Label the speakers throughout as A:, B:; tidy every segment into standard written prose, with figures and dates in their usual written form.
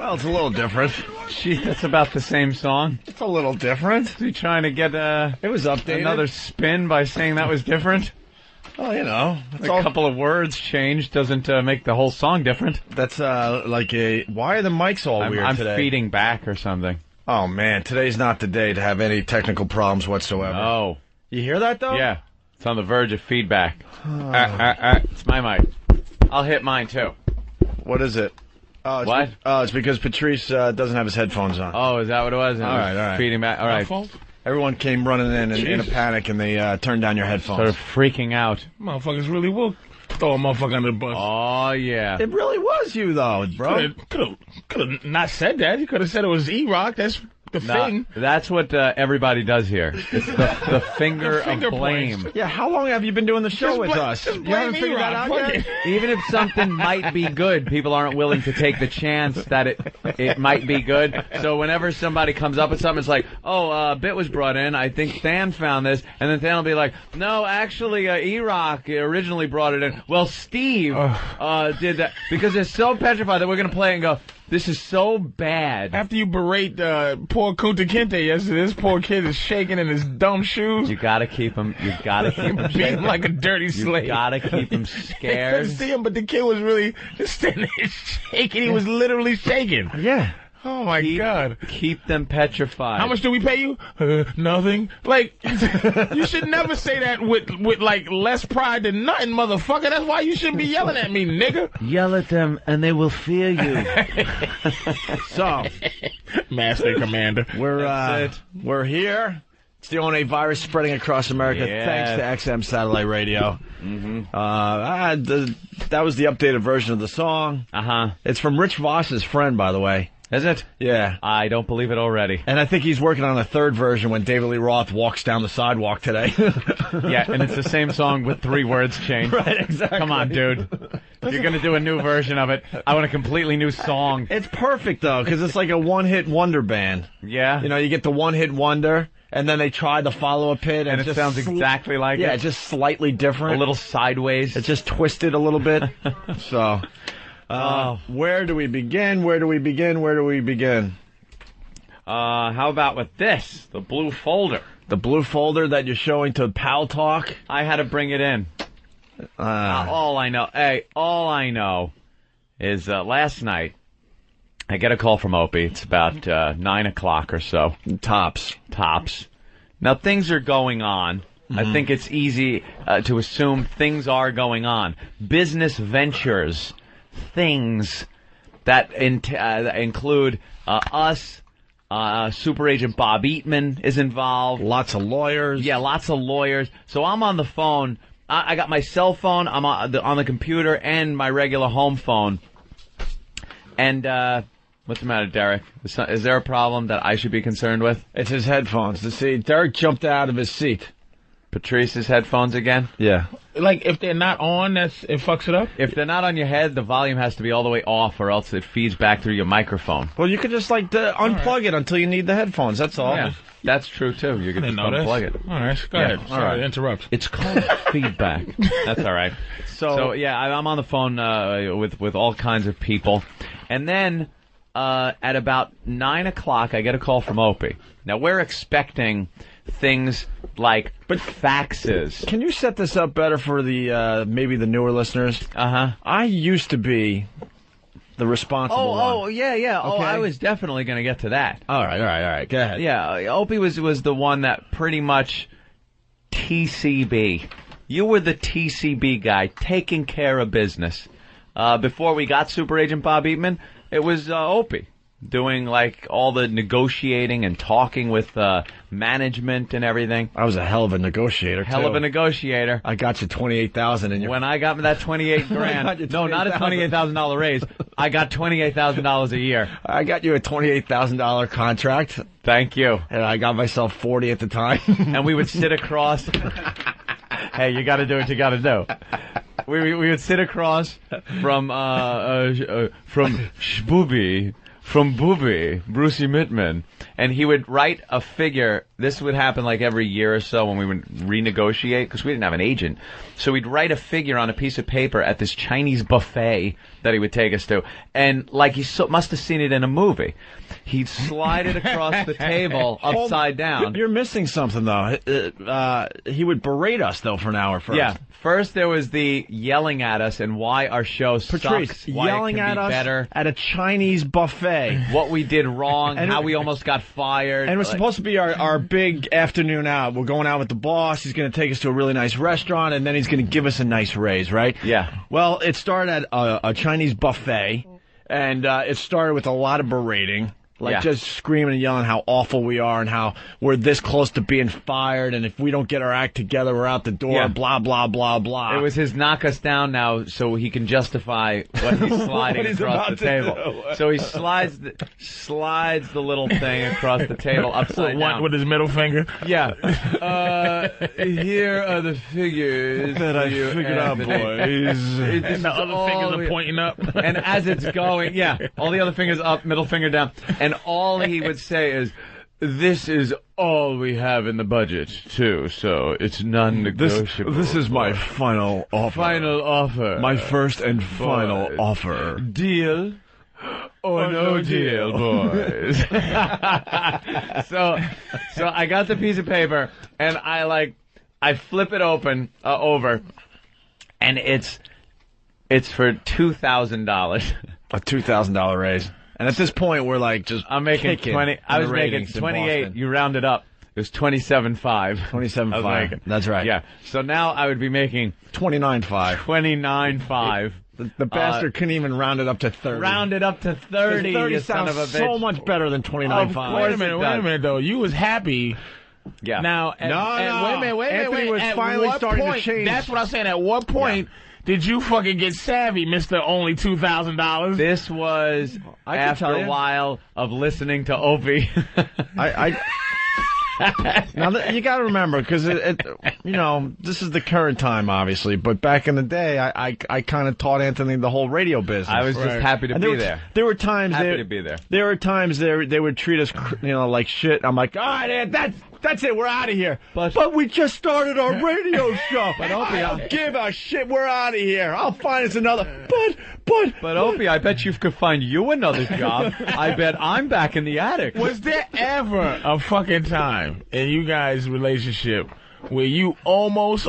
A: Well, it's a little different.
B: Gee, that's about the same song.
A: It's a little different.
B: Is he trying to get
A: It was updated.
B: another spin by saying that was different?
A: Well, you know.
B: Couple of words changed doesn't make the whole song different.
A: That's like a... Why are the mics all weird
B: I'm
A: today?
B: I'm feeding back or something.
A: Oh, man. Today's not the day to have any technical problems whatsoever.
B: Oh.
A: You hear that, though?
B: Yeah. It's on the verge of feedback. It's my mic. I'll hit mine, too.
A: What is it? Oh, it's
B: What?
A: It's because Patrice doesn't have his headphones on.
B: Oh, is that what it was?
A: All right.
B: Feeding back. All right.
A: Everyone came running in a panic, and they turned down your headphones.
B: Sort of freaking out.
C: Motherfuckers really will throw a motherfucker under the bus.
B: Oh, yeah.
A: It really was you, though, bro.
C: Could have not said that. You could have said it was E-Rock. That's the thing.
B: That's what everybody does here. It's the finger of blame.
A: Yeah, how long have you been doing the show with us? You haven't figured that out yet?
B: Even if something might be good, people aren't willing to take the chance that it might be good. So whenever somebody comes up with something, it's like, a bit was brought in. I think Than found this. And then Than will be like, no, actually, E-Rock originally brought it in. Well, Steve did that. Because they're so petrified that we're going to play and go, this is so bad.
C: After you berate poor Kunta Kinte yesterday, this poor kid is shaking in his dumb shoes.
B: You gotta keep him. You gotta keep him
C: beat him like a dirty slave.
B: You gotta keep him scared.
C: I couldn't see him, but the kid was really just standing there shaking. He was literally shaking.
A: Yeah.
C: Oh my God!
B: Keep them petrified.
C: How much do we pay you? Nothing. Like, you should never say that with like less pride than nothing, motherfucker. That's why you shouldn't be yelling at me, nigga.
B: Yell at them and they will fear you.
A: So,
C: Master Commander,
A: we're here. It's the only virus spreading across America thanks to XM Satellite Radio.
B: Mm-hmm.
A: That was the updated version of the song. It's from Rich Voss's friend, by the way.
B: Is it?
A: Yeah.
B: I don't believe it already.
A: And I think he's working on a third version when David Lee Roth walks down the sidewalk today.
B: Yeah, and it's the same song with 3 words changed.
A: Right, exactly.
B: Come on, dude. If you're going to do a new version of it, I want a completely new song.
A: It's perfect, though, because it's like a one-hit wonder band.
B: Yeah.
A: You know, you get the one-hit wonder, and then they try the follow-up hit.
B: And it sounds exactly like it.
A: Yeah, just slightly different.
B: A little sideways.
A: It's just twisted a little bit. So... where do we begin?
B: How about with this? The blue folder.
A: The blue folder that you're showing to Pal Talk?
B: I had to bring it in. All I know is last night I get a call from Opie. It's about 9 o'clock or so.
A: Tops.
B: Now, things are going on. Mm-hmm. I think it's easy to assume things are going on. Business ventures. Things that include us, Super Agent Bob Eatman is involved.
A: Lots of lawyers.
B: Yeah, lots of lawyers. So I'm on the phone. I got my cell phone, I'm on the computer, and my regular home phone. And what's the matter, Derek? Is there a problem that I should be concerned with?
A: It's his headphones. See, Derek jumped out of his seat.
B: Patrice's headphones again?
A: Yeah.
C: Like, if they're not on, it fucks it up?
B: If they're not on your head, the volume has to be all the way off, or else it feeds back through your microphone.
A: Well, you could just, unplug it until you need the headphones. That's all.
B: Yeah, that's true, too. You can just unplug it.
C: All right, go ahead. Sorry to interrupt.
B: It's called feedback. That's all right. So yeah, I'm on the phone with all kinds of people. And then at about 9 o'clock, I get a call from Opie. Now, we're expecting things like faxes.
A: Can you set this up better for the maybe the newer listeners? I used to be the responsible one.
B: Oh, yeah. Okay. Oh, I was definitely going to get to that.
A: All right. Go ahead.
B: Yeah, Opie was the one that pretty much TCB. You were the TCB guy, taking care of business. Before we got Super Agent Bob Eatman, it was Opie. Doing all the negotiating and talking with management and everything.
A: I was a hell of a negotiator.
B: Hell of a negotiator.
A: I got you $28,000 in your.
B: When I got that $28,000, no, not a $28,000 raise. I got $28,000 a year.
A: I got you a $28,000 contract.
B: Thank you.
A: And I got myself 40 at the time.
B: And we would sit across. Hey, you got to do what you got to do. We would sit across from Shbooby. from Brucey Mittman. And he would write a figure. This would happen like every year or so when we would renegotiate, because we didn't have an agent. So we'd write a figure on a piece of paper at this Chinese buffet that he would take us to. And like he must have seen it in a movie. He'd slide it across the table upside down.
A: You're missing something, though. He would berate us, though, for an hour first.
B: Yeah. First, there was the yelling at us and why our show
A: Patrice,
B: sucks, why
A: yelling
B: it can
A: at
B: be
A: us
B: better,
A: at a Chinese buffet.
B: what we did wrong,
A: And
B: how we almost got fired.
A: And it was supposed to be our big afternoon out. We're going out with the boss. He's going to take us to a really nice restaurant, and then he's going to give us a nice raise, right?
B: Yeah.
A: Well, it started at a Chinese buffet, and it started with a lot of berating. Like, just screaming and yelling how awful we are and how we're this close to being fired, and if we don't get our act together, we're out the door, blah, blah, blah, blah.
B: It was his knock us down now so he can justify what he's sliding across the table. So he slides the little thing across the table upside down.
C: With his middle finger?
B: Yeah. Here are the figures
A: that I figured out, boys.
C: And the other fingers are pointing up.
B: And as it's going, all the other fingers up, middle finger down. And all he would say is, this is all we have in the budget, too, so it's non-negotiable.
A: This is my final offer.
B: Final offer.
A: My first and final offer.
B: Deal or no deal, boys. So I got the piece of paper, and I flip it over, and it's for $2,000.
A: A $2,000 raise. And at this point, we're like just
B: I'm making 20. I was making 28. You round it up. It was 27.5.
A: 27.5. That's right.
B: Yeah. So now I would be making
A: 29.5.
B: 29.5.
A: The bastard couldn't even round it up to 30.
B: Round it up to 30.
A: 30
B: you
A: sounds
B: son of a bitch.
A: so much better than 29.5.
C: Wait a minute, though. You was happy.
B: Yeah.
C: Now, wait a minute.
A: Anthony was
C: at
A: finally
C: what
A: starting
C: point,
A: to change.
C: That's what I'm saying. At what point did you fucking get savvy, Mr. Only $2,000?
B: This was after a while of listening to Opie.
A: Now, you got to remember, because this is the current time, obviously, but back in the day, I kind of taught Anthony the whole radio business.
B: I was just happy to be there.
A: There were times
B: happy to be there.
A: There were times they would treat us, like shit. I'm like, all right, that's it. We're out of here. But we just started our radio show.
B: But Opie,
A: I don't give a shit. We're out of here. I'll find us another.
B: But Opie, I bet you could find you another job. I bet I'm back in the attic.
C: Was there ever a fucking time in you guys' relationship where you almost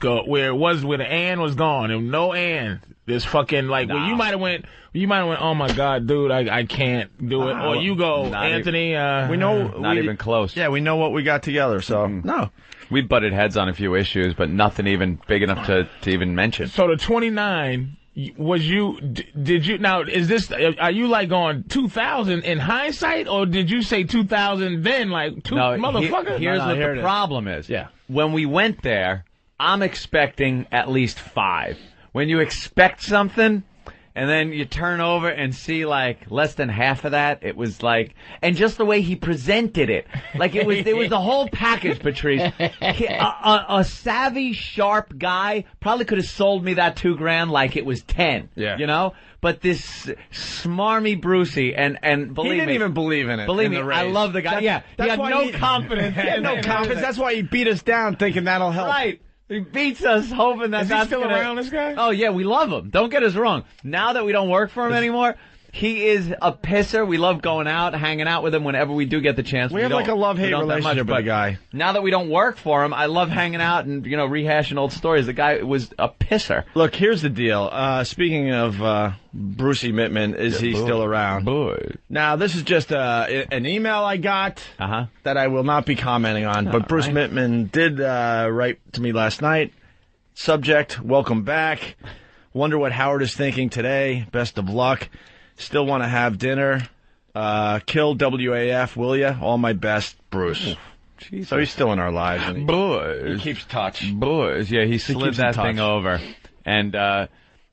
C: go where the Ann was gone and no Ann? This fucking where you might have went. Oh my God, dude, I can't do it. Or you go, Anthony.
A: We know
B: not even close.
A: Yeah, we know what we got together. So no,
B: we butted heads on a few issues, but nothing even big enough to even mention.
C: So the 29 was you? Did you now? Is this? Are you like going 2000 in hindsight, or did you say 2000 then? Motherfucker.
B: Here's what the problem is.
A: Yeah,
B: when we went there, I'm expecting at least 5. When you expect something, and then you turn over and see like less than half of that, it was like, and just the way he presented it, like it was the whole package, Patrice. A savvy, sharp guy probably could have sold me that $2,000 like it was 10.
A: Yeah.
B: But this smarmy Brucey, and believe me,
A: he didn't even believe in it.
B: Believe me, I love the guy. He had no confidence.
A: He had no confidence. That's why he beat us down, thinking that'll help.
B: Right. He beats us, hoping that
C: Is he still around, this guy?
B: Oh, yeah, we love him. Don't get us wrong. Now that we don't work for him anymore, he is a pisser. We love going out, hanging out with him whenever we do get the chance.
A: We have like a love-hate relationship with the guy.
B: Now that we don't work for him, I love hanging out and, rehashing old stories. The guy was a pisser.
A: Look, here's the deal. Speaking of Brucey Mittman, is he still around?
B: Boy.
A: Now, this is just an email I got that I will not be commenting on, but Bruce Mittman did write to me last night. Subject, welcome back. Wonder what Howard is thinking today. Best of luck. Still want to have dinner. Kill WAF, will ya? All my best, Bruce.
B: Jesus.
A: So he's still in our lives. And he keeps touch.
B: Boys. Yeah, he slid that thing over. And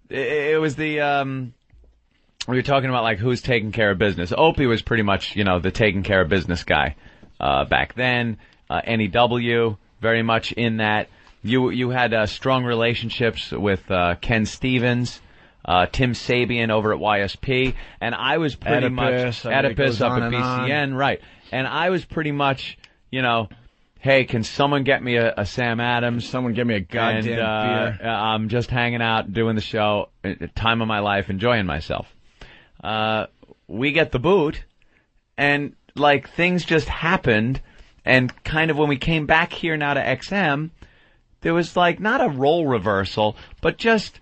B: it was the... we were talking about, like, who's taking care of business. Opie was pretty much, the taking care of business guy back then. NEW, very much in that. You had strong relationships with Ken Stevens. Tim Sabian over at YSP, and I was pretty much Oedipus up at BCN, right? And I was pretty much, hey, can someone get me a Sam Adams?
A: Someone get me a goddamn beer.
B: I'm just hanging out, doing the show, time of my life, enjoying myself. We get the boot, and things just happened, and kind of when we came back here now to XM, there was not a role reversal, but just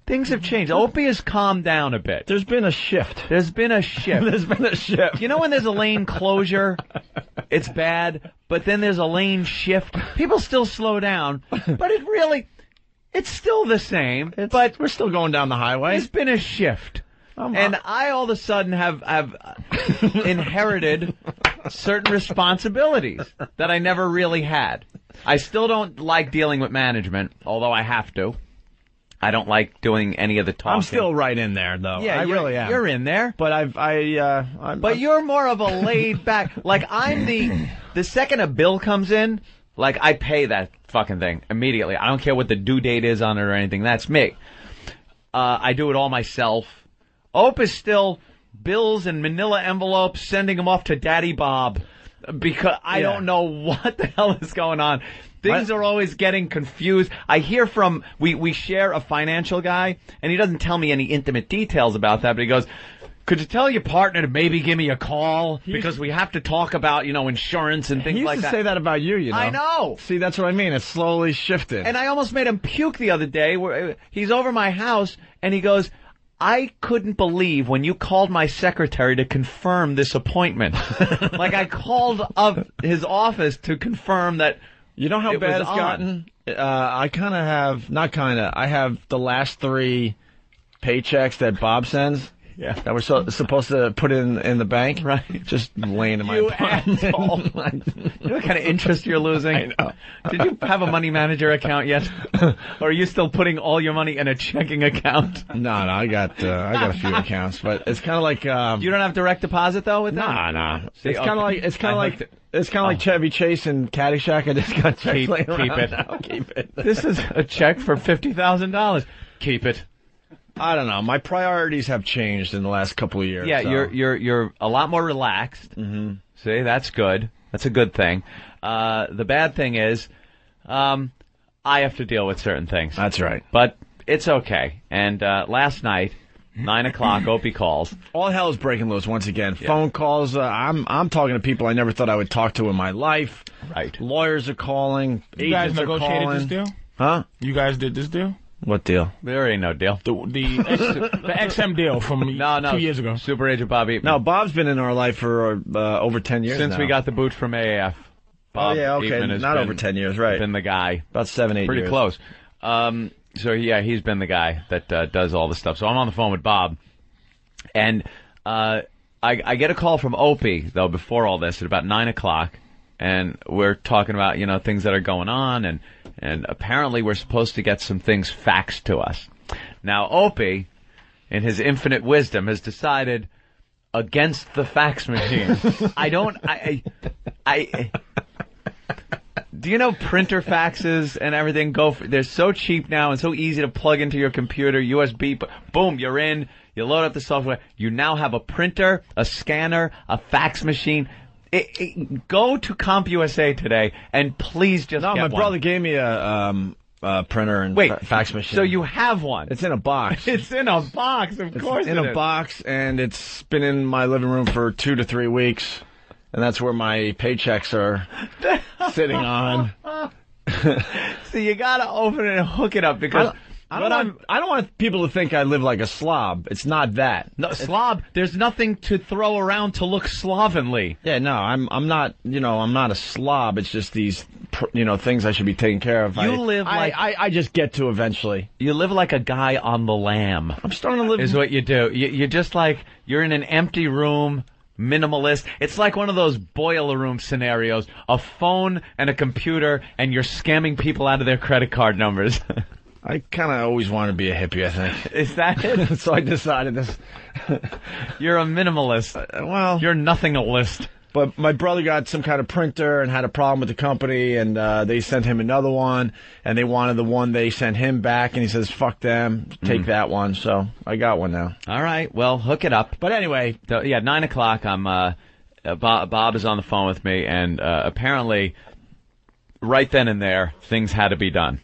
B: things have changed. Opie has calmed down a bit.
A: There's been a shift.
B: There's been a shift.
A: You
B: know when there's a lane closure, it's bad, but then there's a lane shift. People still slow down, but it's still the same. But
A: we're still going down the highway.
B: There's been a shift. And I all of a sudden have inherited certain responsibilities that I never really had. I still don't like dealing with management, although I have to. I don't like doing any of the talking.
A: I'm still right in there, though.
B: Yeah,
A: I really am.
B: You're in there,
A: but
B: But you're more of a laid back. I'm the second a bill comes in, I pay that fucking thing immediately. I don't care what the due date is on it or anything. That's me. I do it all myself. Ope is still bills and manila envelopes, sending them off to Daddy Bob because I don't know what the hell is going on. Things are always getting confused. I hear from, we share a financial guy, and he doesn't tell me any intimate details about that, but he goes, could you tell your partner to maybe give me a call? Because we have to talk about, insurance and things like that.
A: He used to say that about you,
B: I know.
A: See, that's what I mean. It's slowly shifted.
B: And I almost made him puke the other day. Where he's over my house, and he goes, I couldn't believe when you called my secretary to confirm this appointment. I called up his office to confirm that.
A: You know how bad it's gotten? I I have the last 3 paychecks that Bob sends.
B: Yeah.
A: That we're supposed to put in the bank.
B: Right.
A: Just laying in my
B: apartment. You know what kind of interest you're losing?
A: I know.
B: Did you have a money manager account yet? Or are you still putting all your money in a checking account?
A: No, I got a few accounts, but it's kind of like
B: you don't have direct deposit though with that?
A: Nah. It's kind of like Chevy Chase and Caddyshack. I just got checks laying around. Keep it.
B: This is a check for $50,000. Keep it.
A: I don't know. My priorities have changed in the last couple of years.
B: Yeah, so. You're a lot more relaxed.
A: Mm-hmm.
B: See, that's good. That's a good thing. The bad thing is, I have to deal with certain things.
A: That's right.
B: But it's okay. And last night, 9 o'clock, Opie calls.
A: All hell is breaking loose once again.
B: Yeah.
A: Phone calls. I'm talking to people I never thought I would talk to in my life.
B: Right.
A: Lawyers are calling.
C: You guys
A: Agents are
C: negotiated
A: calling.
C: this deal?
A: Huh?
C: You guys did this deal?
A: What deal?
B: There ain't no deal.
C: The XM deal from 2 years ago.
B: Super Agent Bob Eatman.
A: No, Bob's been in our life for over 10 years
B: Since
A: now.
B: we got the boot from AAF. Bob
A: okay.
B: Eatman has
A: Not over 10 years, right.
B: Been the guy.
A: About 7, 8 years.
B: Pretty close. So, yeah, he's been the guy that does all the stuff. So I'm on the phone with Bob. And I get a call from Opie, though, before all this at about 9 o'clock. And we're talking about, things that are going on. And apparently we're supposed to get some things faxed to us. Now, Opie, in his infinite wisdom, has decided against the fax machine. Do you know printer faxes and everything they're so cheap now and so easy to plug into your computer, USB, boom, you're in, you load up the software, you now have a printer, a scanner, a fax machine. Go to CompUSA today and please just get one.
A: My brother gave me a printer and fax machine.
B: So you have one?
A: It's in a box.
B: It's in a box, of course.
A: It's in a box, and it's been in my living room for 2 to 3 weeks, and that's where my paychecks are sitting on.
B: So you gotta open it and hook it up because.
A: I don't want people to think I live like a slob. It's not that.
B: No, slob. There's nothing to throw around to look slovenly.
A: Yeah, no, I'm not. I'm not a slob. It's just these, things I should be taking care of. I just get to eventually.
B: You live like a guy on the lam.
A: I'm starting to live.
B: Is what you do. You're just like you're in an empty room. Minimalist. It's like one of those boiler room scenarios. A phone and a computer, and you're scamming people out of their credit card numbers.
A: I kind of always wanted to be a hippie, I think.
B: Is that it?
A: So I decided this.
B: You're a minimalist.
A: Well,
B: you're nothing a list.
A: But my brother got some kind of printer and had a problem with the company, and they sent him another one, and they wanted the one they sent him back, and he says, fuck them, take that one. So I got one now.
B: All right, well, hook it up.
A: But anyway.
B: 9 o'clock, Bob is on the phone with me, and apparently right then and there, things had to be done.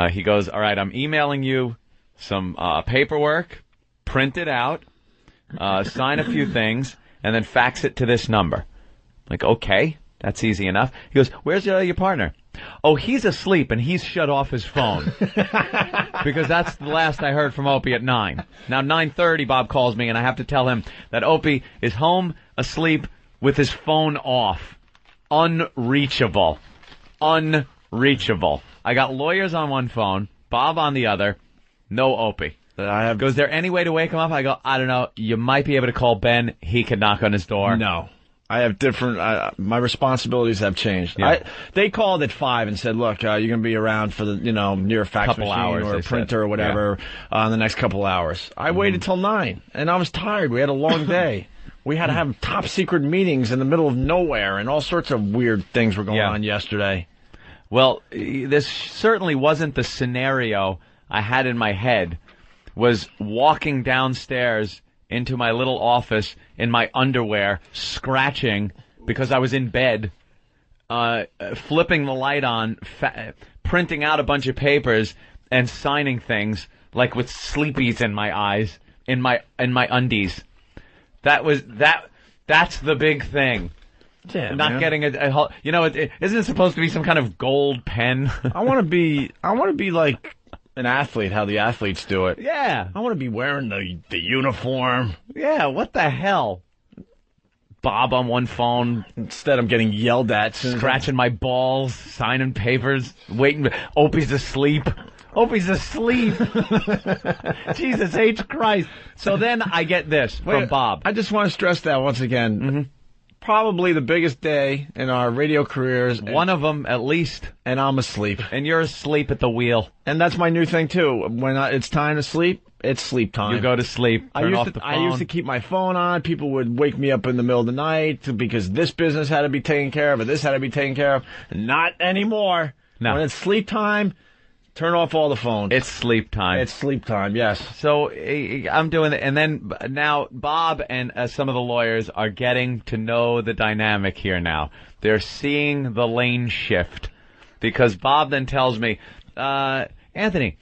B: He goes, all right, I'm emailing you some paperwork, print it out, sign a few things, and then fax it to this number. Like, okay, that's easy enough. He goes, where's your partner? Oh, he's asleep, and he's shut off his phone. Because that's the last I heard from Opie at 9. Now, 9:30, Bob calls me, and I have to tell him that Opie is home, asleep, with his phone off. Unreachable. Unreachable. I got lawyers on one phone, Bob on the other, no Opie. Goes, there any way to wake him up? I go, I don't know. You might be able to call Ben. He could knock on his door.
A: No. I have different, my responsibilities have changed.
B: Yeah.
A: They called at 5 and said, look, you're going to be around for the, near a fax
B: couple
A: machine
B: hours,
A: or a printer or whatever in the next couple hours. I waited till 9, and I was tired. We had a long day. We had to have top secret meetings in the middle of nowhere, and all sorts of weird things were going on yesterday.
B: Well, this certainly wasn't the scenario I had in my head, was walking downstairs into my little office in my underwear, scratching because I was in bed, flipping the light on, printing out a bunch of papers, and signing things like with sleepies in my eyes, in my undies. That's the big thing.
A: Yeah,
B: not getting isn't it supposed to be some kind of gold pen?
A: I want to be like an athlete, how the athletes do it.
B: Yeah.
A: I want to be wearing the uniform.
B: Yeah, what the hell? Bob on one phone.
A: Instead, I'm getting yelled at.
B: Scratching my balls, signing papers, waiting. Opie's asleep. Opie's asleep. Jesus H. Christ. So then I get this from Bob.
A: I just want to stress that once again.
B: Mm-hmm.
A: Probably the biggest day in our radio careers.
B: One of them, at least.
A: And I'm asleep.
B: And you're asleep at the wheel.
A: And that's my new thing, too. When it's time to sleep, it's sleep time.
B: You go to sleep, turn off the phone.
A: I used to keep my phone on. People would wake me up in the middle of the night because this business had to be taken care of or this had to be taken care of. Not anymore.
B: No.
A: When it's sleep time, turn off all the phones.
B: It's sleep time.
A: It's sleep time, yes.
B: So I'm doing it. And then now Bob and some of the lawyers are getting to know the dynamic here now. They're seeing the lane shift. Because Bob then tells me, Anthony,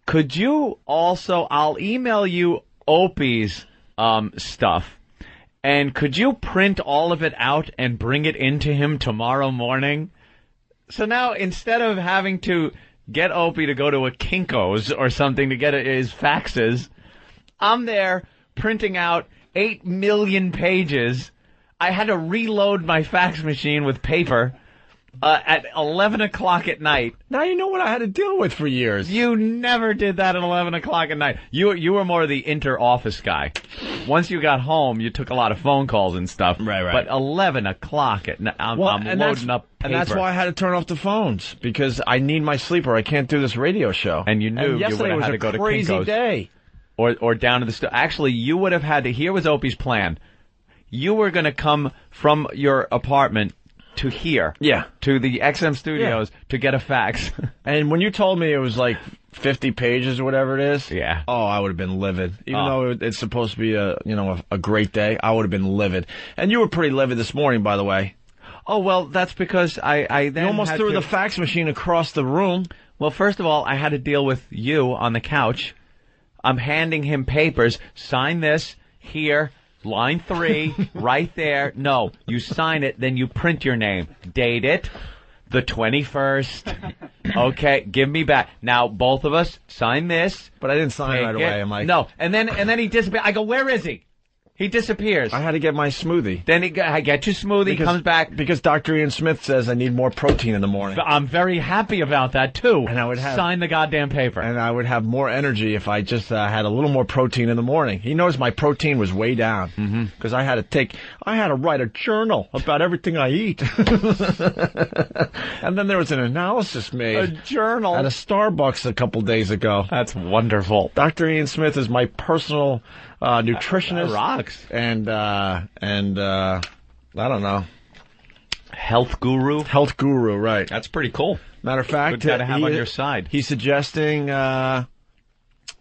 B: could you also, I'll email you Opie's stuff. And could you print all of it out and bring it into him tomorrow morning? So now, instead of having to get Opie to go to a Kinko's or something to get his faxes, I'm there printing out 8 million pages. I had to reload my fax machine with paper at 11 o'clock at night.
A: Now you know what I had to deal with for years.
B: You never did that at 11 o'clock at night. You were more the inter-office guy. Once you got home, you took a lot of phone calls and stuff.
A: Right.
B: But 11 o'clock at night, I'm loading up paper.
A: And that's why I had to turn off the phones, because I need my sleep or I can't do this radio show.
B: And you knew you would have had to go to Kinko's.
A: Yesterday was a crazy day.
B: Or down to the store. Actually, you would have had to, here was Opie's plan. You were going to come from your apartment to here.
A: Yeah.
B: To the XM Studios to get a fax.
A: And when you told me it was like 50 pages or whatever it is.
B: Yeah.
A: Oh, I would have been livid. Even though it's supposed to be a great day, I would have been livid. And you were pretty livid this morning, by the way.
B: Oh, well, that's because I then
A: you almost threw the fax machine across the room.
B: Well, first of all, I had to deal with you on the couch. I'm handing him papers. Sign this here. Line 3, right there. No, you sign it, then you print your name. Date it, the 21st. Okay, give me back. Now, both of us, sign this.
A: But I didn't sign right away. I'm like,
B: no, and then he disappears. I go, where is he? He disappears.
A: I had to get my smoothie.
B: Then I get your smoothie, comes back.
A: Because Dr. Ian Smith says I need more protein in the morning.
B: I'm very happy about that, too. And I would sign the goddamn paper.
A: And I would have more energy if I just had a little more protein in the morning. He noticed my protein was way down. Because I had to write a journal about everything I eat. And then there was an analysis made.
B: A journal?
A: At a Starbucks a couple days ago.
B: That's wonderful.
A: Dr. Ian Smith is my personal nutritionist.
B: That rocks.
A: And I don't know.
B: Health guru.
A: Health guru, right.
B: That's pretty cool.
A: Matter of fact,
B: good guy to have on your side.
A: He's suggesting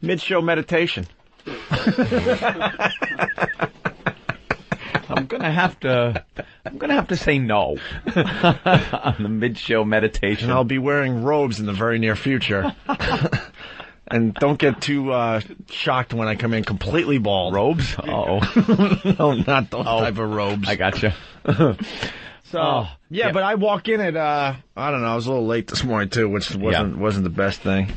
A: mid-show meditation.
B: I'm gonna have to say no on the mid-show meditation.
A: And I'll be wearing robes in the very near future. And don't get too shocked when I come in completely bald.
B: Robes? Oh,
A: no, not those type of robes.
B: I gotcha.
A: Yeah, but I walk in at I don't know. I was a little late this morning too, which wasn't the best thing.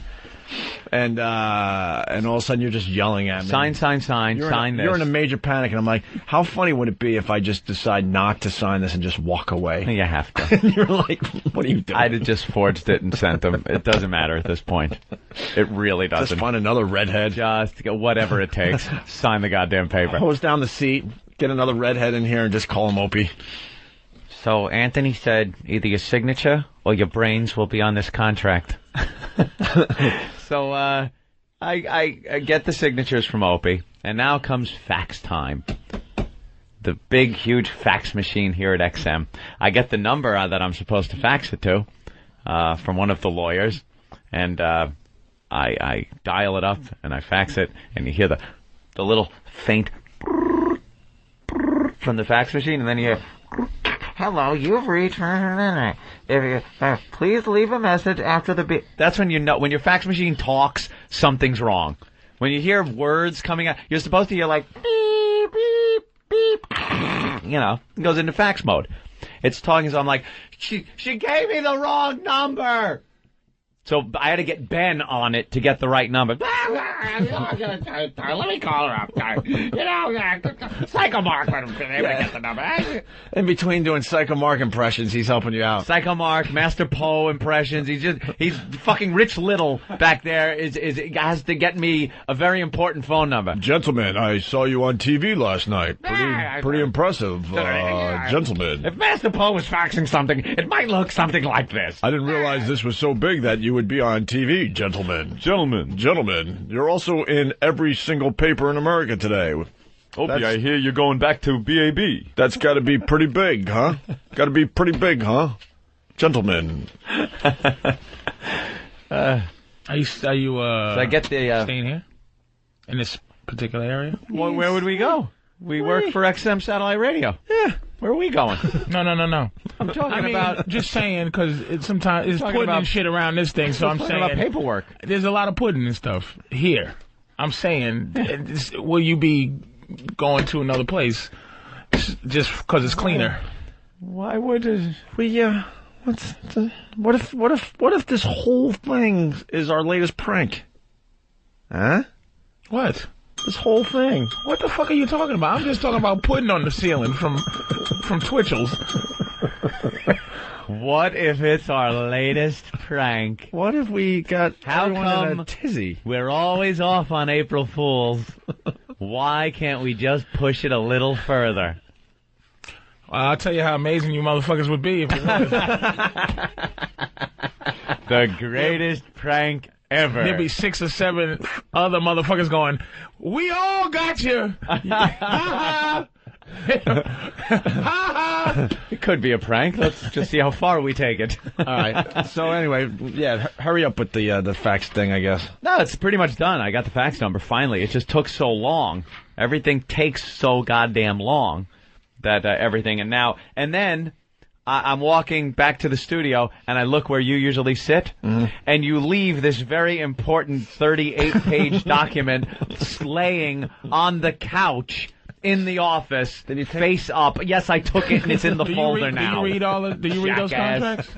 A: And all of a sudden you're just yelling at me.
B: Sign this.
A: You're in a major panic, and I'm like, how funny would it be if I just decide not to sign this and just walk away?
B: You have to.
A: And you're like, what are you doing?
B: I'd have just forged it and sent them. It doesn't matter at this point. It really doesn't.
A: Just find another redhead.
B: Just whatever it takes. Sign the goddamn paper.
A: Hose down the seat, get another redhead in here, and just call him Opie.
B: So Anthony said either your signature or your brains will be on this contract. So I get the signatures from Opie, and now comes fax time. The big, huge fax machine here at XM. I get the number that I'm supposed to fax it to from one of the lawyers, and I dial it up, and I fax it, and you hear the little faint from the fax machine, and then you hear... Hello, you've reached... please leave a message after the beep. That's when you know. When your fax machine talks, something's wrong. When you hear words coming out, you're supposed to hear like... beep, beep, beep. You know, it goes into fax mode. It's talking, so I'm like, she gave me the wrong number! So I had to get Ben on it to get the right number. Let me call her up. Psycho Mark, let him get the number.
A: In between doing Psycho Mark impressions, he's helping you out.
B: Psycho Mark, Master Poe impressions. He's fucking Rich Little back there. Has to get me a very important phone number.
A: Gentlemen, I saw you on TV last night. Pretty impressive, gentlemen.
B: If Master Poe was faxing something, it might look something like this.
A: I didn't realize this was so big that you would be on TV, gentlemen. Gentlemen. You're also in every single paper in America today.
B: Opie, I hear you're going back to BAB.
A: That's got to be pretty big, huh? Got to be pretty big, huh? Gentlemen.
C: Are you
B: so I get the
C: staying here in this particular area?
B: Well, where would we go? We work for XM Satellite Radio. Yeah. Where are we going?
C: No.
B: I'm talking about...
C: Just saying, because sometimes it's pudding and shit around this thing, so I'm saying...
B: about paperwork.
C: There's a lot of pudding and stuff here. I'm saying, will you be going to another place just because it's cleaner?
B: Why would it...
A: What if this whole thing is our latest prank? Huh?
C: What?
A: This whole thing.
C: What the fuck are you talking about? I'm just talking about pudding on the ceiling from Twitchell's.
B: What if it's our latest prank?
A: What if we got everyone in a tizzy?
B: We're always off on April Fools. Why can't we just push it a little further?
C: I'll tell you how amazing you motherfuckers would be if you would.
B: The greatest prank ever.
C: There'll be 6 or 7 other motherfuckers going, we all got you.
B: It could be a prank. Let's just see how far we take it.
A: All right. So anyway, yeah, hurry up with the fax thing, I guess.
B: No, it's pretty much done. I got the fax number finally. It just took so long. Everything takes so goddamn long that everything. And then I'm walking back to the studio, and I look where you usually sit, and you leave this very important 38-page document laying on the couch in the office, face up. Yes, I took it, and it's in the folder now.
C: Do you read those contracts?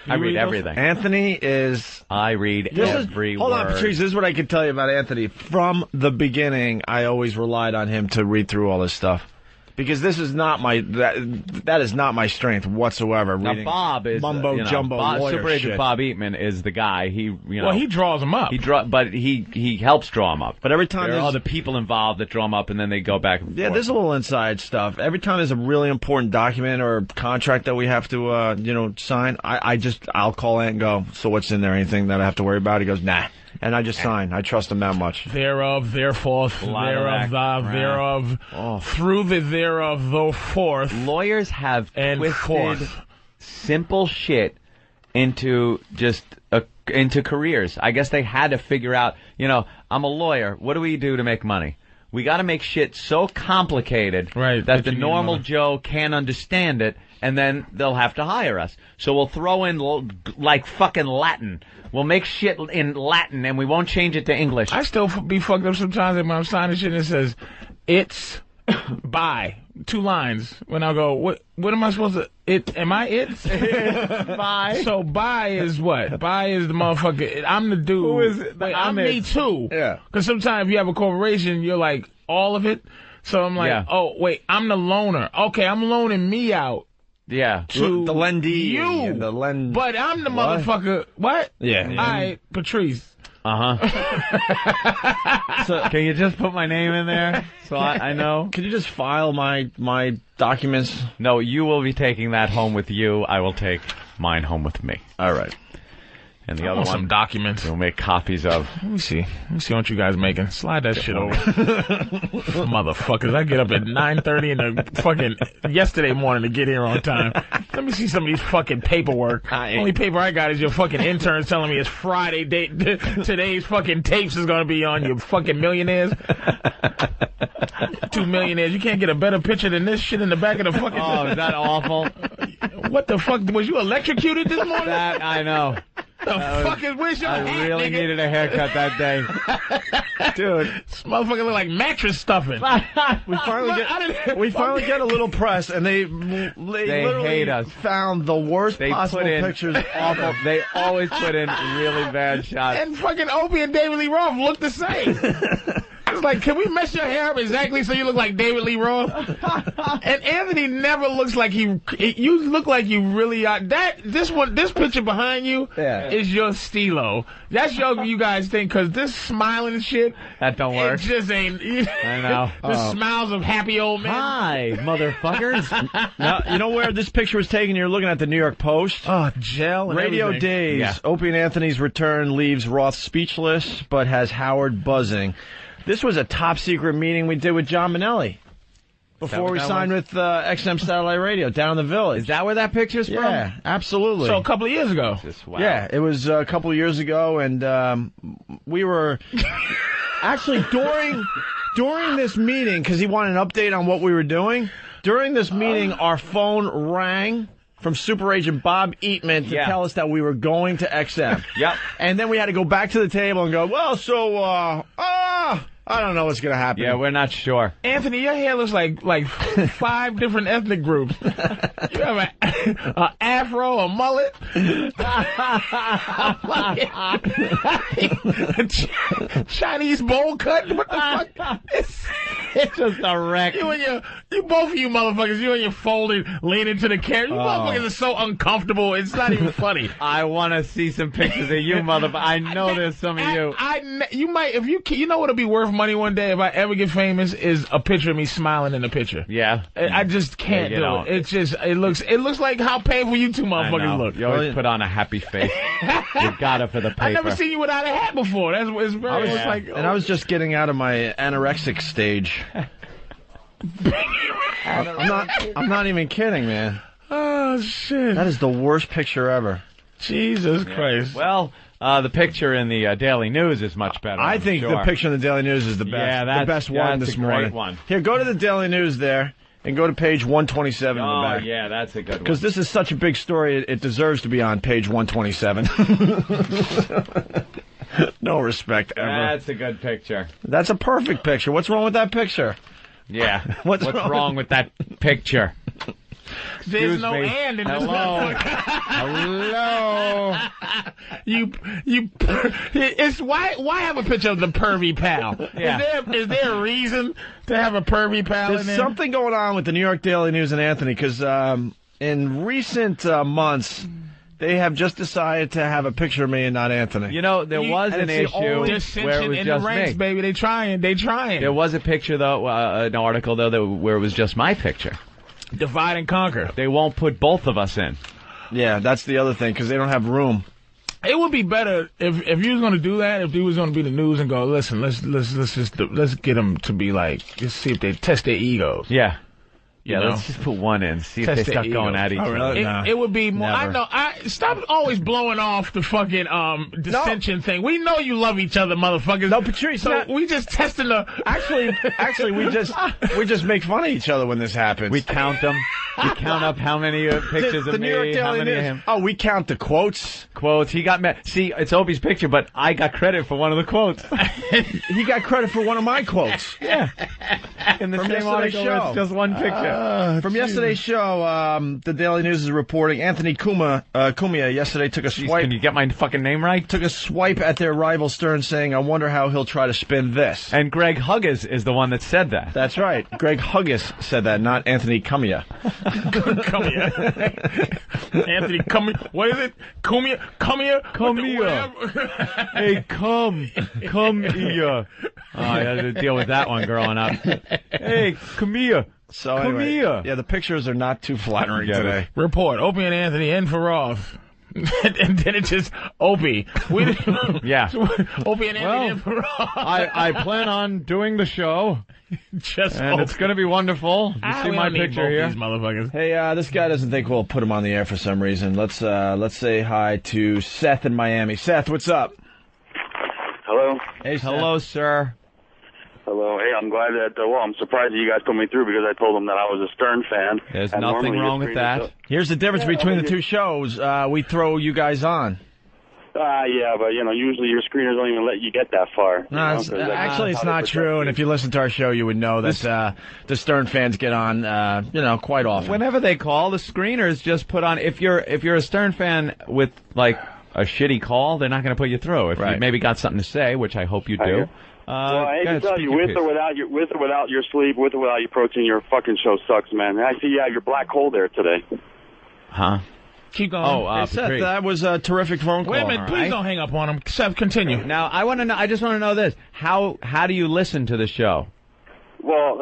B: I read everything.
A: Anthony is...
B: I read every word.
A: Hold on, Patrice. This is what I can tell you about Anthony. From the beginning, I always relied on him to read through all this stuff. Because this is not that is not my strength whatsoever.
B: Now Bob is
A: mumbo jumbo lawyer
B: Super Agent
A: shit.
B: Bob Eatman is the guy. He
C: draws them up.
B: But he helps draw them up.
A: But every time
B: there are other people involved that draw them up, and then they go back and forth.
A: There's a little inside stuff. Every time there's a really important document or contract that we have to sign, I'll call Ant and go, so what's in there? Anything that I have to worry about? He goes, nah. And I just sign. I trust them that much.
C: Thereof, thereforth, thereof, thereof, through the thereof, though forth.
B: Lawyers have
C: and
B: twisted
C: forth.
B: simple shit into into careers. I guess they had to figure out, I'm a lawyer. What do we do to make money? We got to make shit so complicated that the normal Joe can't understand it, and then they'll have to hire us. So we'll throw in like fucking Latin. We'll make shit in Latin, and we won't change it to English.
C: I still be fucked up sometimes when I'm signing shit and it says, it's by 2 lines. When I go, what am I supposed to, am I it?
B: By.
C: So by is what? By is the motherfucker. I'm the dude.
B: Who is it?
C: I'm me too.
A: Yeah.
C: Because sometimes if you have a corporation, you're like, all of it. So I'm like, oh, wait, I'm the loaner. Okay, I'm loaning me out.
B: Yeah.
C: To
A: the lendee.
C: You.
A: The
C: but I'm the motherfucker. What?
A: Yeah.
C: All right, Patrice.
B: So can you just put my name in there so I know?
A: Could you just file my documents?
B: No, you will be taking that home with you. I will take mine home with me.
A: All right.
B: And the other one,
C: some documents.
B: We'll make copies of.
C: Let me see what you guys making. Slide that shit over. Motherfuckers, I get up at 9:30 in the fucking yesterday morning to get here on time. Let me see some of these fucking paperwork. Only paper I got is your fucking interns telling me it's Friday. Today's fucking tapes is gonna be on, you fucking millionaires. 2 millionaires. You can't get a better picture than this shit in the back of the fucking.
B: Oh, is that awful?
C: What the fuck? Was you electrocuted this morning?
B: That I know.
C: Where's your hat,
B: I really
C: nigga?
B: needed a haircut that day.
A: Dude,
C: this motherfucker look like mattress stuffing.
A: we finally get a little press, and they literally
B: hate us.
A: Found the worst possible pictures.
B: Awful. They always put in really bad shots.
C: And fucking Opie and David Lee Roth look the same. It's like, can we mess your hair up exactly so you look like David Lee Roth? And Anthony never looks like you look like you really are. This picture behind you is your stilo. That's you guys think, because this smiling shit.
B: That don't work.
C: It just ain't.
B: I know.
C: The smiles of happy old men.
B: Hi, motherfuckers.
A: Now, you know where this picture was taken? You're looking at the New York Post.
C: Oh, gel and
A: Radio
C: everything.
A: Days.
B: Yeah.
A: Opie and Anthony's return leaves Roth speechless, but has Howard buzzing. This was a top-secret meeting we did with John Minnelli before we signed with XM Satellite Radio down in the Village.
B: Is that where that picture's from?
A: Yeah, absolutely.
C: So a couple of years ago.
B: Wow.
A: Yeah, it was a couple of years ago, and we were actually during this meeting, because he wanted an update on what we were doing. During this meeting, our phone rang from Super Agent Bob Eatman to tell us that we were going to XM.
B: Yep.
A: And then we had to go back to the table and go, well, so, I don't know what's going to happen.
B: Yeah, we're not sure.
C: Anthony, your hair looks like 5 different ethnic groups. You have an afro, a mullet, Chinese bowl cut. What the fuck?
B: It's just a wreck.
C: Both of you motherfuckers, you and your folded, leaning to the camera. You motherfuckers are so uncomfortable. It's not even funny.
B: I want to see some pictures of you, motherfucker. I know there's some of you.
C: You might, if you know what'll be worth money one day if I ever get famous is a picture of me smiling in the picture.
B: Yeah.
C: I just can't do it. It's just, it looks like how painful you two motherfuckers look.
B: You always put on a happy face. You got it for the paper.
C: I never seen you without a hat before. It's very
A: and I was just getting out of my anorexic stage. I'm not even kidding, man.
C: Oh shit.
A: That is the worst picture ever.
C: Jesus Christ.
B: Well, the picture in the Daily News is much better.
A: I think the picture in the Daily News is the best.
B: Yeah,
A: the best one this morning.
B: Great one.
A: Here, go to the Daily News there and go to page 127 in the back.
B: Oh, yeah, that's a good one.
A: Because this is such a big story, it deserves to be on page 127. No respect ever.
B: That's a good picture.
A: That's a perfect picture. What's wrong with that picture?
B: Yeah. What's wrong with that picture?
C: There's no and in this
B: Hello.
C: It's why have a picture of the pervy pal?
B: Yeah.
C: Is there a reason to have a pervy pal
A: There's
C: in there?
A: something going on with the New York Daily News and Anthony, because in recent months, they have just decided to have a picture of me and not Anthony.
B: You know, there was an issue where it was
C: in
B: just
C: the ranks,
B: me.
C: baby. They trying.
B: There was a picture, though, an article, though, where it was just my picture.
C: Divide and conquer.
B: They won't put both of us in.
A: Yeah, that's the other thing, because they don't have room.
C: It would would be better if you was going to do that. If you was going to be the news and go, listen, let's get them to be like, just see if they test their egos.
B: Yeah. Yeah,
C: You know?
B: let's just put one in, see
C: Test
B: if they
C: their
B: start going
C: egos.
B: at each other.
A: really? Nah.
C: It would be more.
B: Never.
C: I know. Stop always blowing off the fucking dissension thing. We know you love each other, motherfuckers.
A: No, Patrice,
C: So
A: not-
C: we just testing the.
A: Actually, we just make fun of each other when this happens.
B: We count them. We count up how many pictures
A: the
B: of
A: New
B: me,
A: York
B: how
A: Daily
B: many of
A: News.
B: him.
A: Oh, we count the quotes.
B: Quotes. He got See, it's Opie's picture, but I got credit for one of the quotes.
A: He got credit for one of my quotes.
B: Yeah. In the
A: From
B: same
A: yesterday's
B: article, where
A: show.
B: it's just one picture.
A: From yesterday's show, the Daily News is reporting Anthony Cumia yesterday took a swipe.
B: Can you get my fucking name right?
A: Took a swipe at their rival Stern, saying, "I wonder how he'll try to spin this."
B: And Greg Huggins is the one that said that.
A: That's right. Greg Huggis said that, not Anthony Cumia.
C: Come here. Anthony, come here. What is it? Come here. Come here.
B: Come here. Hey, come here. Oh, I had to deal with that one growing up. Hey, come here.
A: So
B: Come
A: anyway,
B: here.
A: yeah, the pictures are not too flattering
B: Yeah,
A: today.
C: Report. Opie and Anthony in for off. And then it's just Opie.
B: Yeah.
C: Opie and Anthony in for off.
B: I plan on doing the show,
C: Just
B: and
C: Opie.
B: it's going to be wonderful. You see
C: we
B: my
C: don't need
B: picture
C: both
B: here?
C: These motherfuckers.
A: Hey, this guy doesn't think we'll put him on the air for some reason. Let's say hi to Seth in Miami. Seth, what's up?
D: Hello.
A: Hey, Seth.
B: Hello, sir.
D: Hello. Hey, I'm glad that, I'm surprised that you guys put me through because I told them that I was a Stern fan.
B: There's
D: And
B: nothing
D: normally
B: wrong
D: your
B: with
D: screen
B: that.
D: is
A: Here's the difference between the two shows. We throw you guys on.
D: yeah, but, usually your screeners don't even let you get that far.
A: No, actually, it's not true. And if you listen to our show, you would know that the Stern fans get on, quite often.
B: Whenever they call, the screeners just put on. If you're a Stern fan with like a shitty call, they're not going to put you through. If you
A: Right.
B: maybe got something to say, which I hope you do.
D: Well, I hate
B: go
D: to
B: ahead,
D: tell
B: speak
D: you,
B: your
D: with
B: piece.
D: or without your sleep, with or without your protein, your fucking show sucks, man. And I see you have your black hole there today.
B: Huh?
C: Keep going.
B: Oh,
A: Hey, Seth,
B: Patrice.
A: that was a terrific phone call.
C: Wait a minute. Please
B: right.
C: don't hang up on him. Seth, continue.
B: Now I want to know. I just want to know this: how do you listen to the show?
D: Well,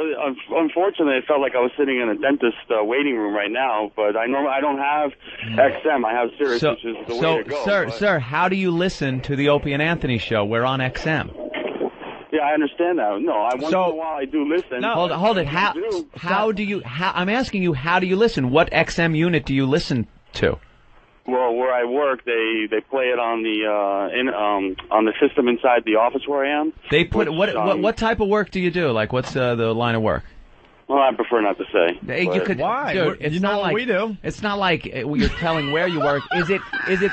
D: unfortunately, it felt like I was sitting in a dentist waiting room right now. But I don't have XM. I have Sirius, which is the way to go.
B: Sir, how do you listen to the Opie and Anthony Show? We're on XM.
D: Yeah, I understand that. No, once in a while I do listen.
B: No, hold it. How do you? I'm asking you. How do you listen? What XM unit do you listen to?
D: Well, where I work, they play it on the system inside the office where I am.
B: They put
D: which,
B: what type of work do you do? Like, what's the line of work?
D: Well, I prefer not to say.
B: You could,
A: Why?
B: Dude, it's
A: You
B: not
A: know what
B: like
A: we do.
B: It's not like you're telling where you work. Is it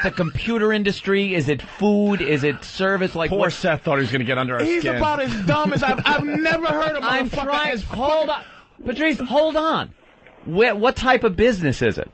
B: the computer industry? Is it food? Is it service? Like
A: Poor
B: what?
A: Seth thought he was going to get under our
C: He's
A: skin.
C: about as dumb as I've never heard of.
B: I'm trying. Hold on, Patrice. Hold on. What type of business is it?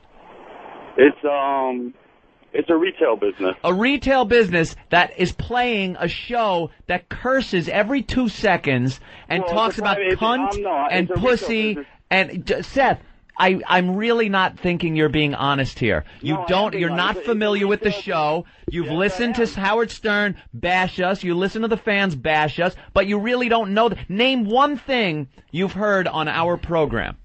D: It's a retail business.
B: A retail business that is playing a show that curses every 2 seconds and
D: Well,
B: talks
D: it's a
B: about
D: private-
B: cunt
D: no,
B: and
D: it's a retail
B: pussy
D: business.
B: and Seth. I'm really not thinking you're being honest here. You
D: No, I am
B: don't.
D: being
B: You're
D: honest.
B: not
D: It's a
B: familiar with the
D: retail
B: show. You've
D: Yes,
B: listened
D: I
B: to
D: am.
B: Howard Stern bash us. You listen to the fans bash us, but you really don't know. Name one thing you've heard on our program.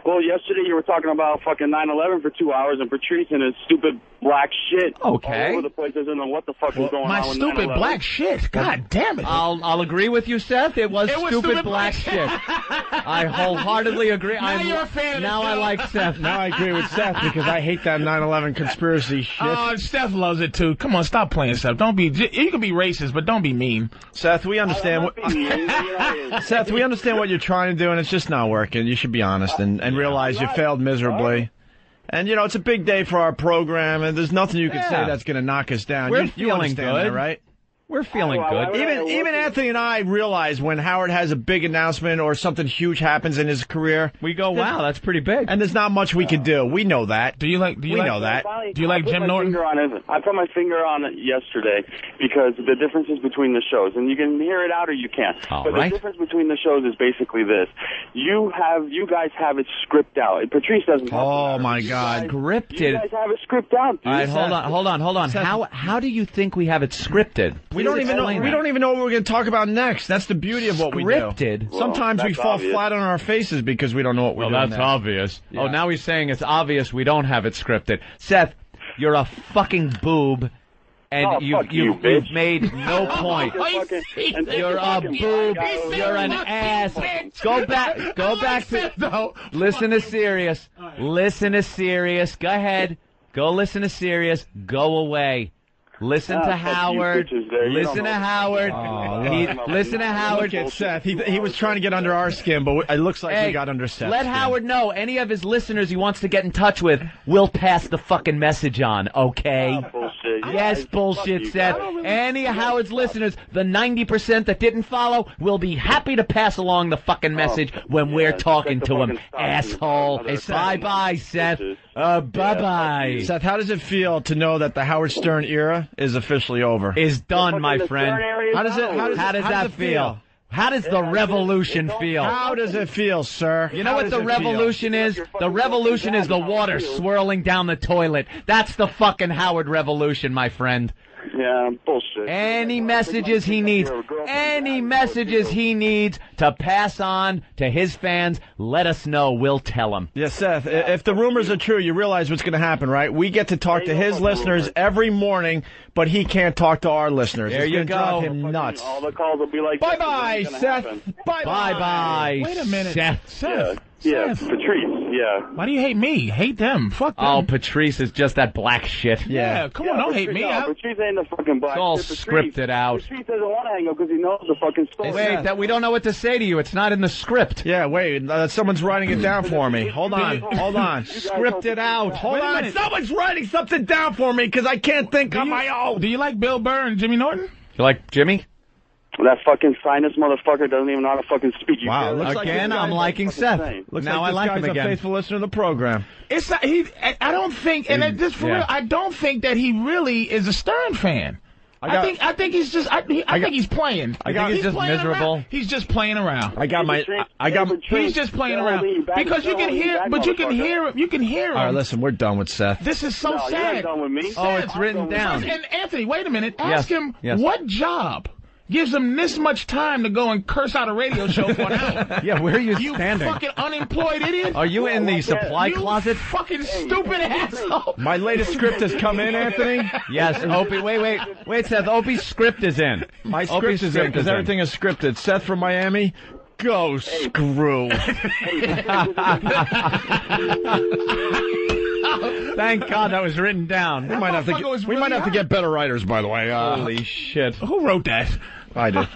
D: Well, yesterday you were talking about fucking 9/11 for 2 hours, and Patrice and his stupid black shit
B: Okay.
D: all over the place. I don't know what the fuck was going
C: My
D: on with
C: stupid
D: 9/11.
C: black shit. God damn it.
B: I'll agree with you, Seth. It was stupid black shit. I wholeheartedly agree.
C: you're a fan of
B: now
C: the
B: I
C: show.
B: like Seth.
A: Now I agree with Seth because I hate that 9/11 conspiracy shit.
C: Oh, Steph loves it too. Come on, stop playing, Steph. Don't be. You can be racist, but don't be mean.
A: Seth, we understand what Seth, we understand what you're trying to do, and it's just not working. You should be honest and realize you failed miserably. And it's a big day for our program, and there's nothing you can say
B: Yeah.
A: that's going to knock us down.
B: We're
A: you
B: feeling
A: understand
B: good.
A: that, right?
B: We're feeling
D: Well,
B: good.
A: Even Anthony and I realize when Howard has a big announcement or something huge happens in his career,
B: We go, wow, that's pretty big.
A: and there's not much we can do. We know that.
C: Do you like?
A: We know that.
C: Do you like Jim Norton?
D: I put my finger on it yesterday because the differences between the shows, and you can hear it out or you can't.
B: All
D: but
B: right.
D: the difference between the shows is basically this: you guys have it scripted out. Patrice doesn't.
A: Oh my God!
B: Scripted.
D: You guys have it scripted out. Dude.
B: All right, hold on.
A: Seth.
B: How do you think we have it scripted?
A: We don't even know.
B: Explain
A: We
B: that.
A: don't even know what we're going to talk about next. That's the beauty of what we do.
B: Scripted?
D: Well,
A: Sometimes we
D: that's
A: fall
D: obvious.
A: flat on our faces because we don't know what we're
B: Well,
A: doing.
B: that's
A: next.
B: obvious.
A: Yeah.
B: Oh, now he's saying it's obvious we don't have it scripted. Seth, you're a fucking boob. and you've made no point. You're a boob. You're an ass. Go back to. Listen to Sirius. Listen to Sirius. Go ahead. Go listen to Sirius. Go away. Listen to Howard. Listen to Howard. Listen to Howard.
A: Look at Seth. He was trying to get under our skin, but it looks like we got under Seth's
B: Let
A: skin.
B: Howard know any of his listeners he wants to get in touch with. We'll pass the fucking message on, okay?
D: Bullshit.
B: Yes, bullshit, Seth. Any of Howard's listeners, the 90% that didn't follow, will be happy to pass along the fucking message when we're talking to him, asshole. Bye-bye, Seth. Bye-bye.
A: Seth, how does it feel to know that the Howard Stern era is officially over?
B: Is done, my friend.
A: How does that feel?
B: How does the revolution feel?
A: How does it feel, sir?
B: You know what the revolution is? The revolution is the water swirling down the toilet. That's the fucking Howard revolution, my friend.
D: Yeah, bullshit.
B: Any messages he needs to pass on to his fans, let us know. We'll tell him.
A: Yeah, Seth, if the rumors are true, you realize what's going to happen, right? We get to talk to his listeners every morning, but he can't talk to our listeners.
B: There you go.
A: Drive him nuts.
D: All the calls will be like,
A: bye-bye, Seth. Bye-bye.
B: Bye-bye.
C: Wait a minute.
B: Seth.
D: Yeah,
C: Seth.
D: Patrice, yeah.
C: Why do you hate me? Hate them. Fuck them.
B: Oh, Patrice is just that black shit.
C: Yeah, come on, don't hate me.
D: No, Patrice ain't the fucking black.
B: It's all
D: Patrice,
B: scripted out.
D: Patrice doesn't want to hang up because he knows the fucking story.
B: Wait, that we don't know what to say to you. It's not in the script.
A: Yeah, wait. Someone's writing it down for me. Hold on. Script it out. Hold on. Someone's writing something down for me because I can't think on my own.
C: Do you like Bill Burr and Jimmy Norton?
B: You like Jimmy?
D: That fucking sinus motherfucker doesn't even know how to fucking speak.
A: Wow,
D: looks
B: again, I'm liking Seth.
A: Looks
B: now
A: like
B: I like
A: this
B: him
A: guy's
B: again.
A: a faithful listener to the program.
C: It's not, I don't think, and just for real, I don't think that he really is a Stern fan. I think he's just. I think he's playing.
B: I think he's just miserable.
C: Around. He's just playing around.
A: He's
C: just playing around because you can hear. But you can hear. You can hear him.
A: All right, listen, we're done with Seth.
C: This is so sad.
D: You're not done with me.
B: Oh, it's written down.
C: And Anthony, wait a minute. Ask him what job gives him this much time to go and curse out a radio show for an hour.
B: Yeah, where are you
C: You
B: standing?
C: fucking unemployed idiot.
B: Are you in the supply closet?
C: You fucking stupid asshole.
A: My latest script has come in, Anthony.
B: Yes, Opie. Wait, Seth. Opie's script is in.
A: My script is in because everything is scripted. Seth from Miami, go screw.
B: Thank God that was written down.
A: We might have to get better writers, by the way.
B: Holy shit!
C: Who wrote that?
A: I did.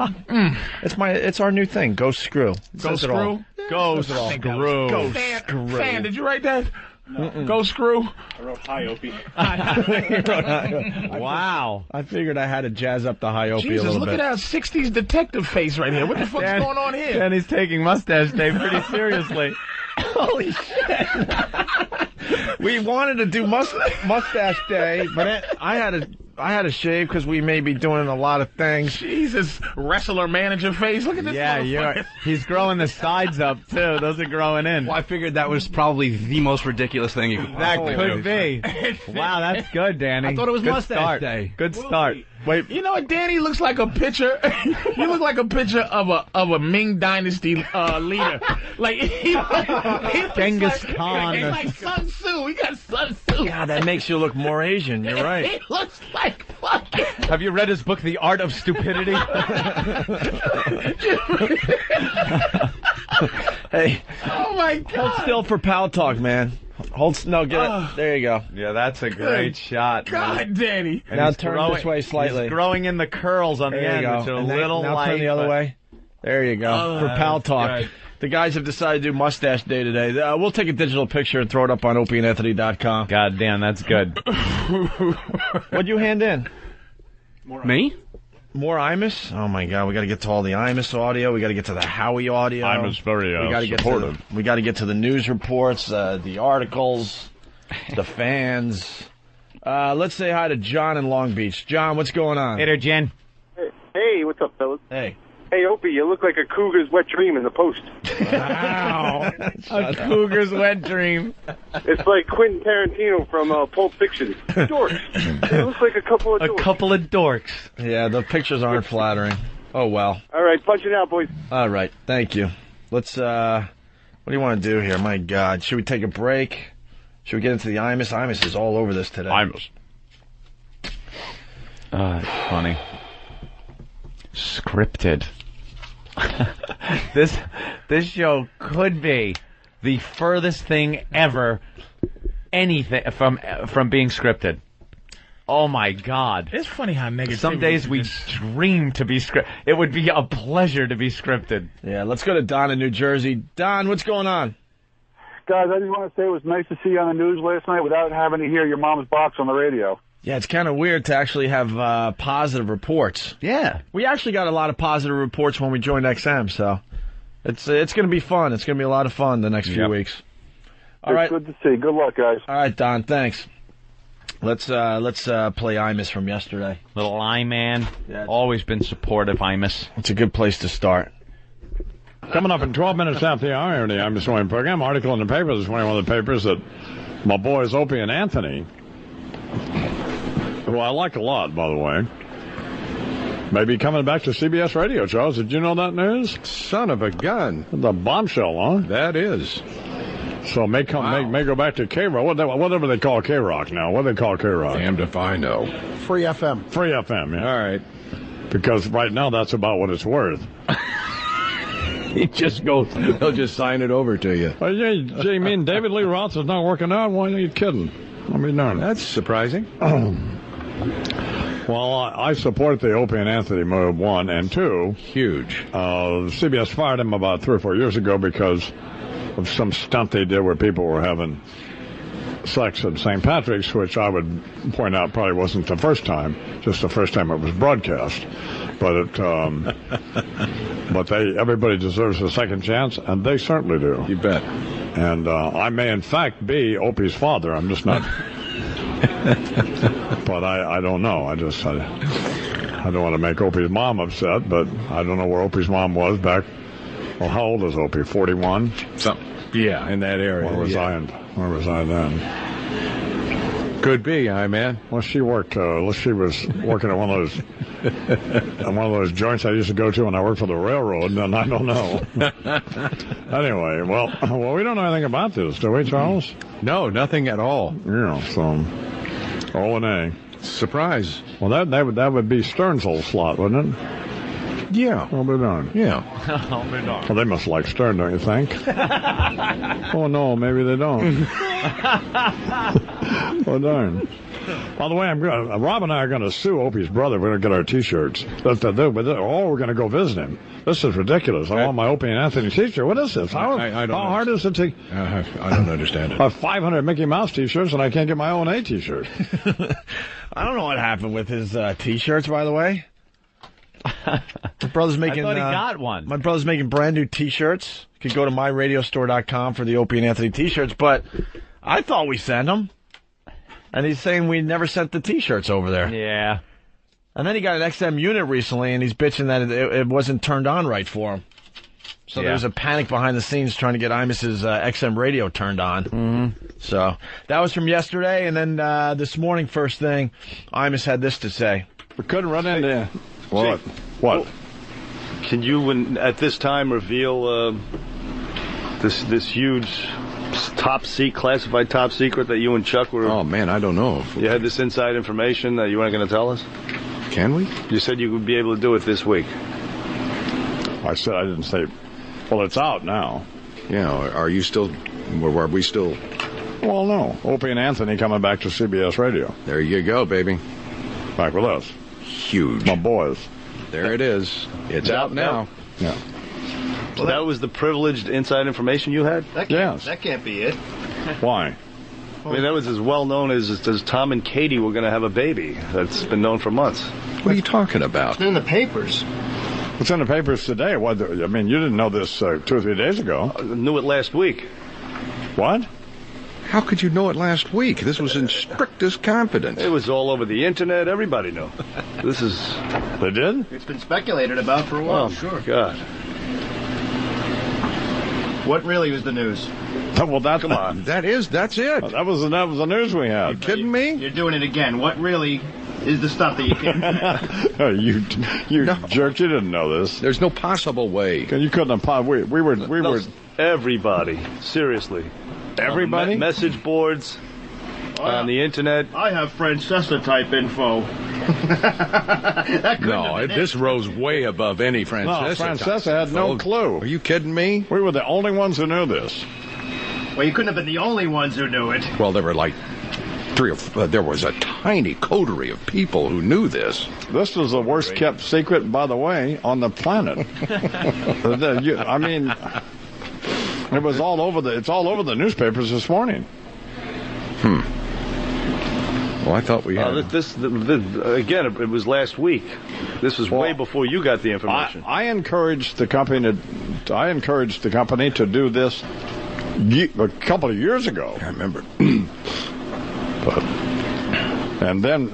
A: It's our new thing. Go screw.
C: Go screw.
B: Go screw.
C: Go screw. Fan, did you write that? Go screw.
D: I wrote hi, Opie.
B: Wow.
A: I figured I had to jazz up the high Opie
C: Jesus,
A: a little
C: look
A: bit.
C: at that 60s detective face right here. What the fuck's going on here?
B: Danny's taking Mustache Day pretty seriously.
A: Holy shit! We wanted to do Mustache Day, but I had to shave because we may be doing a lot of things.
C: Jesus, wrestler manager face. Look at this.
B: Yeah, he's growing the sides up too. Those are growing in.
E: Well, I figured that was probably the most ridiculous thing you could possibly
B: That could be. Wow, that's good, Danny.
E: I thought it was
B: good
E: Mustache
B: start.
E: Day.
B: Good start.
A: Wait,
C: You know what, Danny looks like a picture. You look like a picture of a Ming Dynasty leader. Like he
B: Genghis
C: like,
B: Khan.
C: He's like Sun Tzu. He got Sun Tzu.
A: God, that makes you look more Asian. You're right.
C: He looks like fucking.
B: Have you read his book, The Art of Stupidity?
A: Hey,
C: Oh my God.
A: hold still for Pal Talk, man. There you go.
B: Yeah, that's a great shot.
C: God,
B: man.
C: Danny.
B: And
A: Now
B: he's
A: turn
B: growing-
A: this way slightly.
B: He's growing in the curls on the
A: There
B: end,
A: you go.
B: which are a
A: And
B: little
A: now
B: light.
A: turn the other way. There you go. For Pal Talk.
B: good.
A: The guys have decided to do Mustache Day today. We'll take a digital picture and throw it up on opieandanthony.com.
B: God damn, that's good.
A: What'd you hand in?
E: Me?
A: More Imus? Oh my God, we got to get to all the Imus audio. We got to get to the Howie audio.
C: Imus very
A: we gotta
C: supportive.
A: we got to get to the news reports, the articles, the fans. Let's say hi to John in Long Beach. John, what's going on?
B: Hey there, Jen.
F: Hey, what's up, fellas?
A: Hey.
F: Hey, Opie, you look like a cougar's wet dream in the post.
C: Wow.
B: A cougar's wet dream.
F: It's like Quentin Tarantino from Pulp Fiction. Dorks. It looks like a couple of
B: A
F: dorks.
B: couple of dorks.
A: Yeah, the pictures aren't flattering. Oh, well.
F: All right, punch it out, boys.
A: All right, thank you. Let's, what do you want to do here? My God, should we take a break? Should we get into the Imus? Imus is all over this today.
C: Imus.
B: It's funny. Scripted. This show could be the furthest thing ever, anything from being scripted. Oh my God!
C: It's funny how negative.
B: Some days we dream to be scripted. It would be a pleasure to be scripted.
A: Yeah, let's go to Don in New Jersey. Don, what's going on?
G: Guys, I just want to say it was nice to see you on the news last night without having to hear your mom's box on the radio.
A: Yeah, it's kind of weird to actually have positive reports.
B: Yeah.
A: We actually got a lot of positive reports when we joined XM, so it's going to be fun. It's going to be a lot of fun the next few weeks. All right.
G: Good to see. Good luck, guys.
A: All right, Don, thanks. Let's play Imus from yesterday.
B: Little I-Man. Yeah, always been supportive, Imus.
A: It's a good place to start.
H: Coming up in 12 minutes after the hour of the Imus Morning program, article in the paper this morning, one of the papers that my boys Opie and Anthony, who I like a lot, by the way, may be coming back to CBS Radio, Charles. Did you know that news?
I: Son of a gun.
H: The bombshell, huh?
I: That is.
H: So may go back to K-Rock. Whatever they call K-Rock now. What do they call K-Rock?
I: Damned if I know.
G: Free FM.
H: Free FM, yeah.
I: All right.
H: Because right now that's about what it's worth.
I: They'll just sign it over to you.
H: You mean David Lee Roth is not working out? Why are you kidding? I mean, no.
I: That's surprising.
H: Well, I support the Opie and Anthony move, one, and two.
I: Huge.
H: CBS fired him about 3 or 4 years ago because of some stunt they did where people were having sex at St. Patrick's, which I would point out probably wasn't the first time, just the first time it was broadcast. But everybody deserves a second chance, and they certainly do.
I: You bet.
H: And I may, in fact, be Opie's father. I'm just not. But I don't know. I don't want to make Opie's mom upset, but I don't know where Opie's mom was back. Well, how old is Opie? 41?
I: Something. Yeah, in that area.
H: Where was I then?
I: Could be, man.
H: Well, she worked. She was working at one of those joints I used to go to when I worked for the railroad, and I don't know. Anyway, well, we don't know anything about this, do we, Charles?
I: No, nothing at all.
H: Yeah, so O&A.
I: Surprise.
H: Well, that would be Stern's old slot, wouldn't it?
I: Yeah.
H: I'll be darned.
I: Yeah.
B: I'll be darned.
H: Well, they must like Stern, don't you think? Oh, no, maybe they don't. Well, darn. By the way, Rob and I are going to sue Opie's brother. We're going to get our T-shirts. We're going to go visit him. This is ridiculous. I want my Opie and Anthony T-shirt. What is this? How hard is it to...
I: I don't understand it.
H: I have 500 Mickey Mouse T-shirts, and I can't get my own T-shirt.
A: I don't know what happened with his T-shirts, by the way. My brother's making.
B: I thought he got one.
A: My brother's making brand new T-shirts. You could go to myradiostore.com for the Opie and Anthony T-shirts, but I thought we sent them, and he's saying we never sent the T-shirts over there.
B: Yeah.
A: And then he got an XM unit recently, and he's bitching that it wasn't turned on right for him. So there's a panic behind the scenes trying to get Imus's XM radio turned on.
B: Mm-hmm.
A: So that was from yesterday, and then this morning, first thing, Imus had this to say.
H: We couldn't run into...
J: What?
H: What?
J: Can you, at this time, reveal this huge classified top secret that you and Chuck were...
I: Oh, man, I don't know.
J: You had this inside information that you weren't going to tell us?
I: Can we?
J: You said you would be able to do it this week.
H: I didn't say... Well, it's out now.
I: Yeah, are we still...
H: Well, no. Opie and Anthony coming back to CBS Radio.
I: There you go, baby.
H: Back with us.
I: Huge.
H: My boys.
I: There it is. It's out now.
H: Yeah.
J: So that was the privileged inside information you had?
H: Yes.
F: That can't be it.
H: Why?
J: I mean, that was as well known as Tom and Katie were going to have a baby. That's been known for months.
I: What are you talking about?
F: It's in the papers.
H: It's in the papers today. You didn't know this 2 or 3 days ago.
J: I knew it last week.
H: What?
I: How could you know it last week? This was in strictest confidence.
J: It was all over the internet. Everybody knew.
H: They did?
F: It's been speculated about for a while.
J: Oh,
F: sure.
J: God.
F: What really was the news?
H: Well,
J: come on.
I: That's it.
H: That was the news we had.
I: You kidding me?
F: You're doing it again. What really is the stuff that you can't...
H: you jerk. You didn't know this.
I: There's no possible way.
H: You couldn't have... We were...
J: Everybody. Seriously.
H: Everybody?
J: Message boards on the internet.
F: I have Francesa type info.
I: This rose way above any Francesa.
H: No, Francesa had no clue.
I: Are you kidding me?
H: We were the only ones who knew this.
K: Well, you couldn't have been the only ones who knew it.
I: Well, there were like there was a tiny coterie of people who knew this.
H: This was the worst kept secret, by the way, on the planet. I mean, it was all over it's all over the newspapers this morning.
I: Well, I thought we had...
J: Again, it was last week. This was way before you got the information.
H: I encouraged the company to do this a couple of years ago.
I: I remember.
H: And then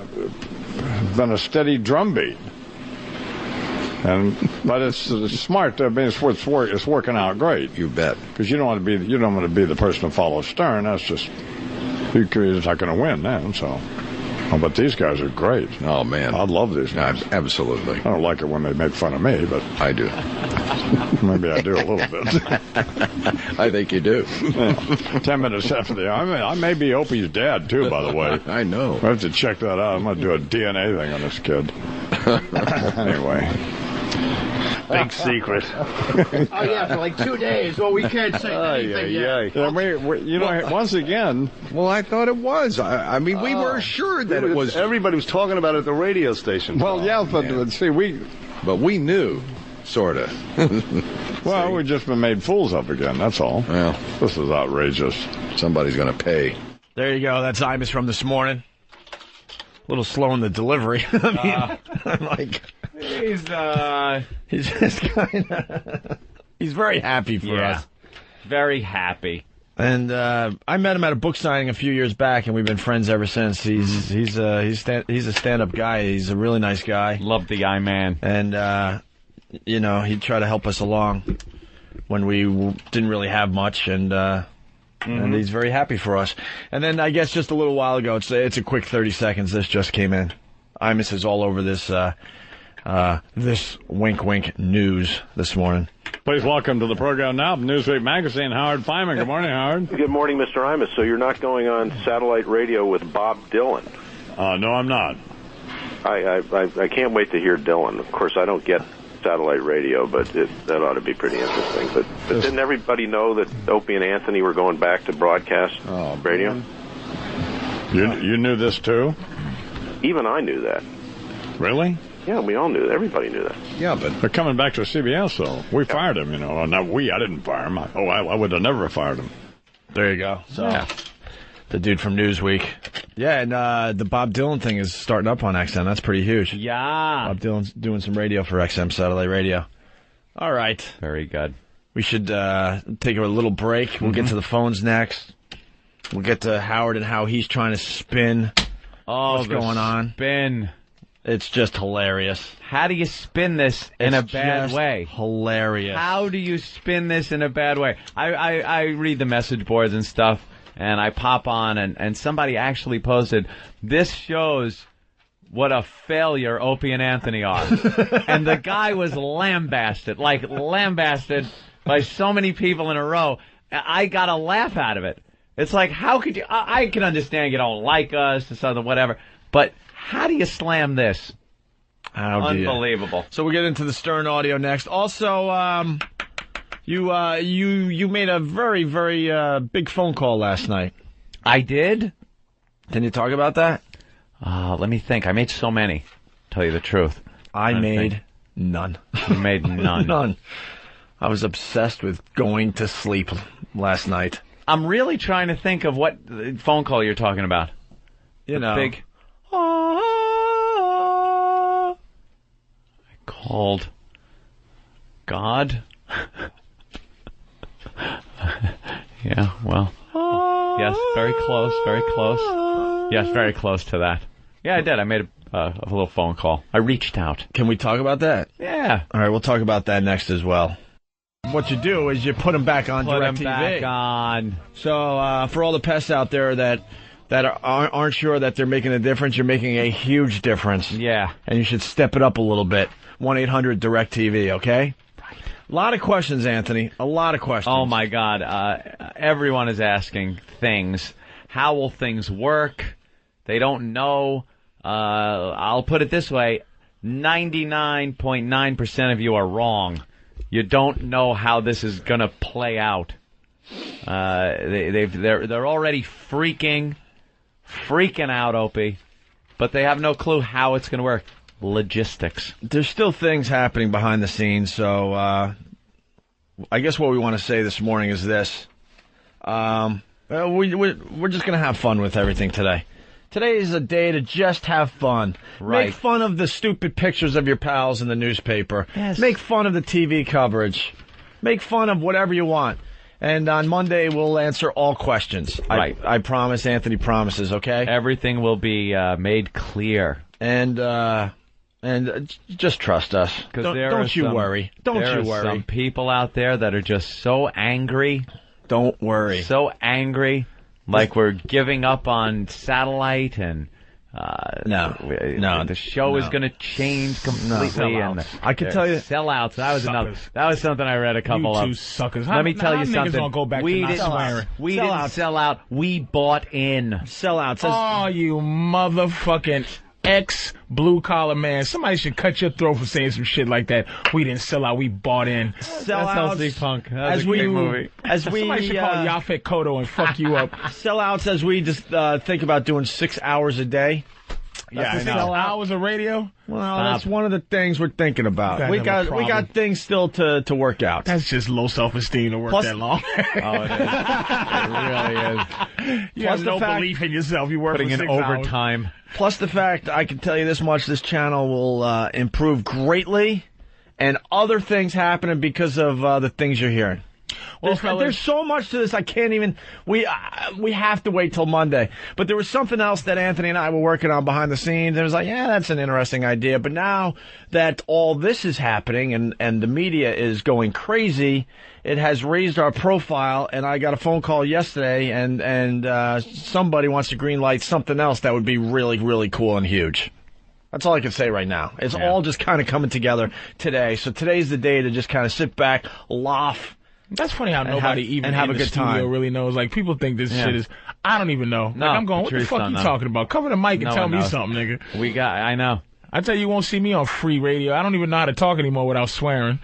H: a steady drumbeat. But it's smart. I mean, it's working out great.
I: You bet.
H: Because you don't want to be the person to follow Stern. That's just you're not going to win then. So, but these guys are great.
I: Oh man,
H: I love these guys.
I: Absolutely.
H: I don't like it when they make fun of me, but
I: I do.
H: Maybe I do a little bit.
I: I think you do.
H: 10 minutes after the I may be Opie's dad too, by the way.
I: I know.
H: I have to check that out. I'm going to do a DNA thing on this kid. Anyway.
J: Big secret.
K: Oh, yeah, for like 2 days. Well, we can't say anything yet.
H: Yeah, once again...
I: Well, I thought it was. I mean, we were assured that it was...
J: Everybody was talking about it at the radio station.
H: Well, yeah, but see,
I: But we knew, sort of.
H: Well, we've just been made fools of again, that's all.
I: Well,
H: this is outrageous.
I: Somebody's going to pay.
A: There you go. That's Imus from this morning. A little slow in the delivery. I mean, I'm like...
B: He's
A: just kind of... He's very happy for us.
B: Very happy.
A: And I met him at a book signing a few years back, and we've been friends ever since. He's a stand-up guy. He's a really nice guy.
B: Love the guy, man.
A: And, he'd try to help us along when we didn't really have much, and he's very happy for us. And then I guess just a little while ago, it's a quick 30 seconds, this just came in. Imus is all over this wink wink news this morning.
H: Please welcome to the program now, Newsweek Magazine, Howard Fineman. Good morning, Howard.
L: Good morning, Mr. Imus. So you're not going on satellite radio with Bob Dylan?
H: No, I'm not.
L: I can't wait to hear Dylan. Of course, I don't get satellite radio, but that ought to be pretty interesting. But didn't everybody know that Opie and Anthony were going back to broadcast radio?
H: You knew this too?
L: Even I knew that.
H: Really?
L: Yeah, we all knew that. Everybody knew that.
H: Yeah, but they're coming back to CBS, though. We fired him, Not we. I didn't fire him. I would have never fired him.
A: There you go. So, the dude from Newsweek. Yeah, and the Bob Dylan thing is starting up on XM. That's pretty huge.
B: Yeah.
A: Bob Dylan's doing some radio for XM Satellite Radio. All right.
B: Very good.
A: We should take a little break. We'll get to the phones next. We'll get to Howard and how he's trying to spin what's going on.
B: Spin.
A: It's just hilarious.
B: How do you spin this in a bad way?
A: Hilarious.
B: How do you spin this in a bad way? I read the message boards and stuff, and I pop on, and somebody actually posted, this shows what a failure Opie and Anthony are. And the guy was lambasted by so many people in a row. I got a laugh out of it. It's like, how could you... I can understand you don't like us or something, whatever, but... How do you slam this? Unbelievable.
A: So we'll get into the Stern audio next. Also, you made a very, very big phone call last night.
B: I did?
A: Can you talk about that?
B: Let me think. I made so many, tell you the truth.
A: I made none.
B: You made none.
A: None. I was obsessed with going to sleep last night.
B: I'm really trying to think of what phone call you're talking about. Big... I called God. Yeah, well, yes, very close, very close. Yes, very close to that. Yeah, I did. I made a little phone call. I reached out.
A: Can we talk about that?
B: Yeah.
A: All right, we'll talk about that next as well. What you do is you put them back on DirecTV.
B: Put them back on.
A: So for all the pests out there that aren't sure that they're making a difference, you're making a huge difference.
B: Yeah.
A: And you should step it up a little bit. 1-800-DIRECTV, okay?
B: Right.
A: A lot of questions, Anthony. A lot of questions.
B: Oh, my God. Everyone is asking things. How will things work? They don't know. I'll put it this way, 99.9% of you are wrong. You don't know how this is going to play out. They're already freaking out, Opie, but they have no clue how it's going to work. Logistics.
A: There's still things happening behind the scenes, so I guess what we want to say this morning is this. We're just going to have fun with everything today. Today is a day to just have fun.
B: Right.
A: Make fun of the stupid pictures of your pals in the newspaper.
B: Yes.
A: Make fun of the TV coverage. Make fun of whatever you want. And on Monday, we'll answer all questions.
B: Right.
A: I promise. Anthony promises, okay?
B: Everything will be made clear.
A: And just trust us. Don't you worry. Don't you worry.
B: There are some people out there that are just so angry.
A: Don't worry.
B: So angry. Like we're giving up on satellite and
A: No.
B: The show is going to change completely.
A: And I can tell you,
B: sellouts. That was something I read a couple
C: you
B: of.
C: two suckers.
B: Let me tell you something.
C: Gonna go back
B: we
C: to
B: didn't sell out. We bought in.
A: Sellouts.
C: Oh, you motherfucking ex-blue-collar man. Somebody should cut your throat for saying some shit like that. We didn't sell out. We bought in.
A: Sellouts.
B: That's Punk. That's a great movie.
C: Somebody should call Yaphet Kotto and fuck you up.
A: Sellouts as we just think about doing 6 hours a day.
C: Yeah, I know. Hours of radio?
A: Well, that's one of the things we're thinking about. We got things still to work out.
C: That's just low self-esteem to work that long.
B: Oh, it is. It really is.
C: You have no belief in yourself. You work
B: putting
C: for 6
B: in overtime.
C: hours.
A: Plus the fact, I can tell you this much, this channel will improve greatly, and other things happening because of the things you're hearing. Well, there's so much to this, I can't even. We have to wait till Monday. But there was something else that Anthony and I were working on behind the scenes. It was like, yeah, that's an interesting idea. But now that all this is happening and the media is going crazy, it has raised our profile. And I got a phone call yesterday, and somebody wants to greenlight something else that would be really, really cool and huge. That's all I can say right now. It's all just kind of coming together today. So today's the day to just kind of sit back, laugh.
C: That's funny how nobody even
A: have
C: in
A: a
C: the
A: good
C: studio
A: time.
C: really knows. Like, people think this shit is... I don't even know.
B: No,
C: like, I'm going, what the fuck you talking about? Cover the mic and tell me something, nigga.
B: I know.
C: I tell you won't see me on free radio. I don't even know how to talk anymore without swearing.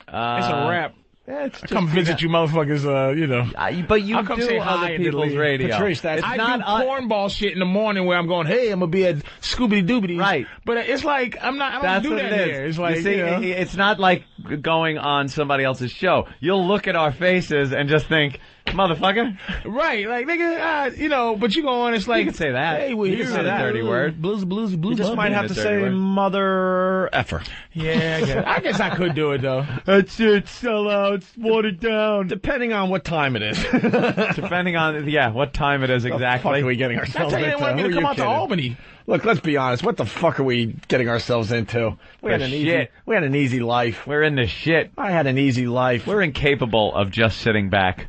C: It's a rap.
A: Yeah,
C: come visit you motherfuckers, you know.
B: But you
C: I'll come
B: do
C: say
B: other
C: hi
B: people's radio.
A: Patrice,
C: I do cornball shit in the morning where I'm going, hey, I'm going to be at Scooby Doobies.
B: Right.
C: But it's like, I don't do that here. It's like,
B: you see, it's not like going on somebody else's show. You'll look at our faces and just think, motherfucker.
C: Right. Like, nigga, you know, but you go on, it's like.
B: You can say that.
C: Hey, we're here.
B: You can say a dirty word.
C: Blues.
A: You just might have to say mother effer.
C: Yeah, I guess I could do it, though.
A: That's it, sellouts, watered down. Depending on what time it is.
B: Depending on, what time it is exactly.
A: What the fuck are we getting ourselves into?
C: They want me to come out to Albany.
A: Look, let's be honest. What the fuck are we getting ourselves into? We had an easy life.
B: We're in the shit.
A: I had an easy life.
B: We're incapable of just sitting back.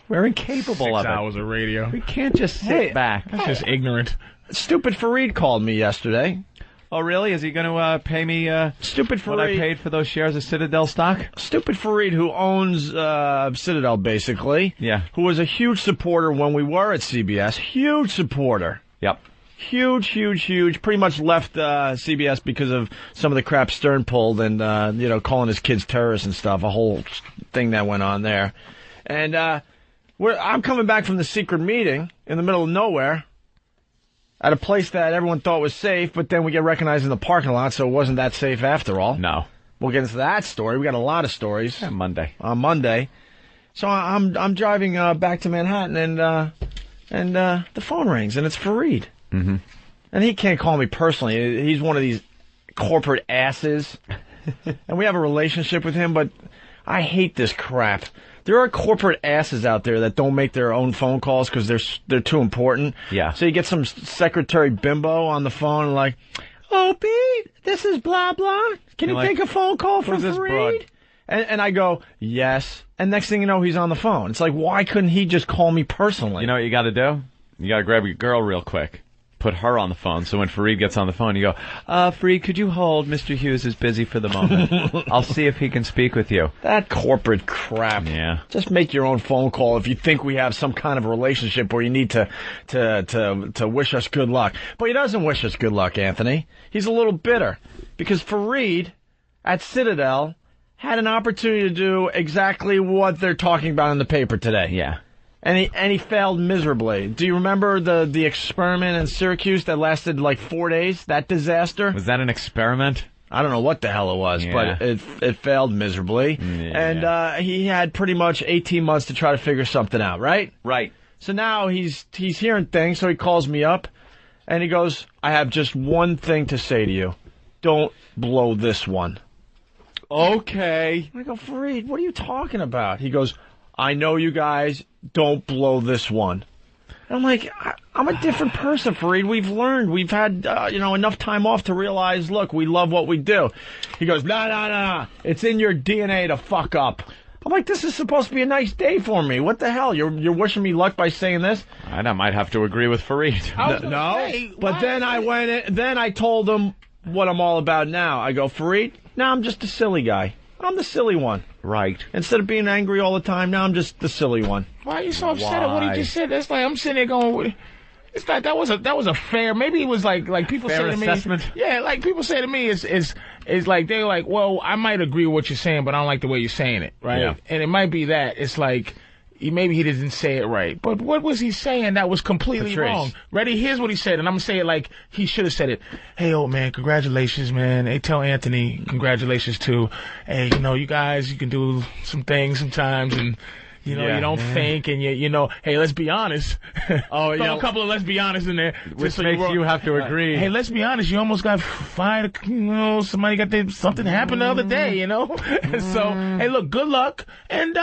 B: We're incapable of it.
C: 6 hours of radio.
B: We can't just sit back.
C: That's just ignorant.
A: Stupid Fareed called me yesterday.
B: Oh, really? Is he going to pay me
A: Stupid Fareed,
B: what I paid for those shares of Citadel stock?
A: Stupid Fareed, who owns Citadel, basically.
B: Yeah.
A: Who was a huge supporter when we were at CBS. Huge supporter.
B: Yep.
A: Huge. Pretty much left CBS because of some of the crap Stern pulled and, calling his kids terrorists and stuff. A whole thing that went on there. And I'm coming back from the secret meeting in the middle of nowhere at a place that everyone thought was safe, but then we get recognized in the parking lot, so it wasn't that safe after all.
B: No.
A: We'll get into that story. We got a lot of stories.
B: On Monday.
A: So I'm driving back to Manhattan, and the phone rings, and it's Fareed.
B: Mm-hmm.
A: And he can't call me personally. He's one of these corporate asses, and we have a relationship with him, but I hate this crap. There are corporate asses out there that don't make their own phone calls because they're too important.
B: Yeah.
A: So you get some secretary bimbo on the phone and like, Opie, this is blah blah. Can you take a phone call from Fareed? And I go, yes. And next thing you know, he's on the phone. It's like, why couldn't he just call me personally?
B: You know what you got to do? You got to grab your girl real quick. put her on the phone. So when Fareed gets on the phone, you go, Fareed, could you hold? Mr. Hughes is busy for the moment. I'll see if he can speak with you.
A: That corporate crap.
B: Yeah.
A: Just make your own phone call if you think we have some kind of relationship where you need to wish us good luck. But he doesn't wish us good luck, Anthony. He's a little bitter because Fareed at Citadel had an opportunity to do exactly what they're talking about in the paper today.
B: Yeah.
A: And he failed miserably. Do you remember the experiment in Syracuse that lasted like 4 days? That disaster?
B: Was that an experiment?
A: I don't know what the hell it was, but it failed miserably. Yeah. And he had pretty much 18 months to try to figure something out, right?
B: Right.
A: So now he's hearing things, so he calls me up, and he goes, I have just one thing to say to you. Don't blow this one.
B: Okay.
A: I go, Fareed, what are you talking about? He goes, I know you guys, don't blow this one. And I'm like, I'm a different person, Fareed. We've learned. We've had, enough time off to realize, look, we love what we do. He goes, no. It's in your DNA to fuck up. I'm like, this is supposed to be a nice day for me. What the hell? You're wishing me luck by saying this?
B: I might have to agree with Fareed.
A: No. But then I went in, then I told him what I'm all about now. I go, Fareed, now I'm just a silly guy. I'm the silly one.
B: Right.
A: Instead of being angry all the time, now I'm just the silly one.
C: Why are you so upset at what he just said? That's like I'm sitting there going, it's like that was a fair. Maybe it was like people
B: fair
C: say to
B: assessment.
C: me, yeah, like people say to me, is like they're like, well, I might agree with what you're saying, but I don't like the way you're saying it, right?
B: Yeah.
C: And it might be that it's like. Maybe he didn't say it right, but what was he saying that was completely
A: Patrice.
C: wrong? Ready? Here's what he said, and I'm gonna say it like he should have said it. Hey, old man, congratulations, man. Hey, tell Anthony congratulations too. Hey, you guys, you can do some things sometimes, and you don't think, and hey, let's be honest.
B: Oh,
C: Throw a couple of let's be honest in there,
B: which makes you have to agree.
C: Hey, let's be honest. You almost got fired. Somebody got something happened the other day. So hey, look, good luck, and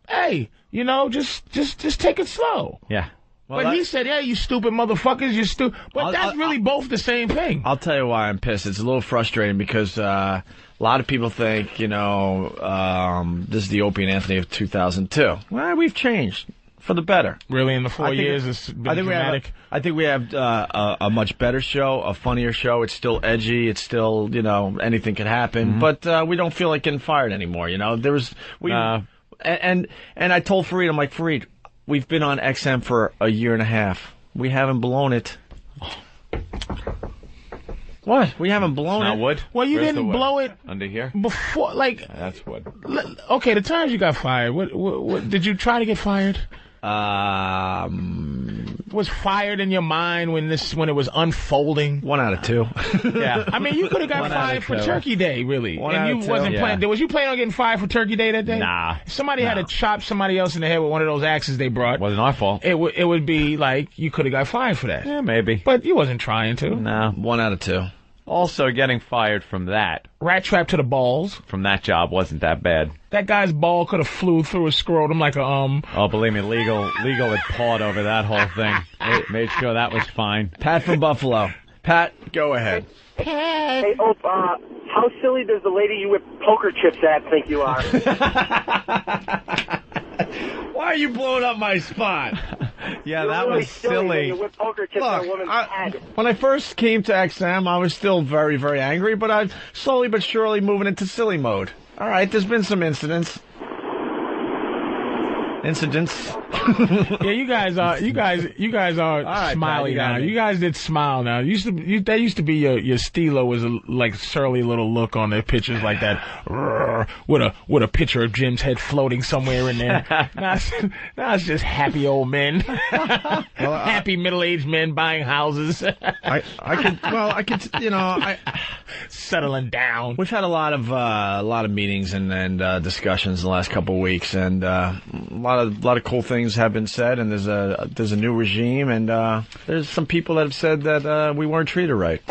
C: hey. Just take it slow.
B: Yeah.
C: Well, but he said, yeah, you stupid motherfuckers, you stupid. But that's really both the same thing.
A: I'll tell you why I'm pissed. It's a little frustrating because a lot of people think, this is the Opie and Anthony of 2002. Well, we've changed for the better.
C: Really, in the 4 years, it's been dramatic.
A: I think we have a much better show, a funnier show. It's still edgy. It's still, anything can happen. Mm-hmm. But we don't feel like getting fired anymore. And I told Fareed, I'm like, Fareed, we've been on XM for a year and a half. We haven't blown it. What? We haven't blown it.
B: Not wood?
C: Well, you didn't blow it
B: under here
C: before. Like
B: that's wood.
C: Okay, the times you got fired. What did you try to get fired? Was fired in your mind when it was unfolding?
A: 1 out of 2.
C: Yeah. I mean, you could have got fired for Turkey Day, really. And you wasn't planning. Was you planning on getting fired for Turkey Day that day?
B: Nah.
C: If somebody had to chop somebody else in the head with one of those axes they brought.
B: Wasn't our fault.
C: It would be like you could have got fired for that.
B: Yeah, maybe.
C: But you wasn't trying to.
B: No.
A: 1 out of 2.
B: Also, getting fired from that.
C: Rat trap to the balls.
B: From that job wasn't that bad.
C: That guy's ball could have flew through his scrotum like a
B: Oh, believe me, legal had pawed over that whole thing. Made sure that was fine.
A: Pat from Buffalo. Pat, go ahead.
M: Hey, Ope, how silly does the lady you whip poker chips at think you are?
A: Why are you blowing up my spot?
B: Yeah,
M: You're
B: that
M: really
B: was silly.
M: When you whip poker chips at a woman's head.
A: When I first came to XM, I was still very, very angry, but I'm slowly but surely moving into silly mode. All right, there's been some incidents.
C: Yeah, you guys are right, smiley now. You guys did smile now. That used to be your Steelo was like surly little look on their pictures like that, with a picture of Jim's head floating somewhere in there. Now it's just happy old men, happy middle-aged men buying houses.
A: I could
C: settling down.
A: We've had a lot of meetings and discussions in the last couple of weeks, and a lot of cool things have been said. And there's a new regime, and there's some people that have said that we weren't treated right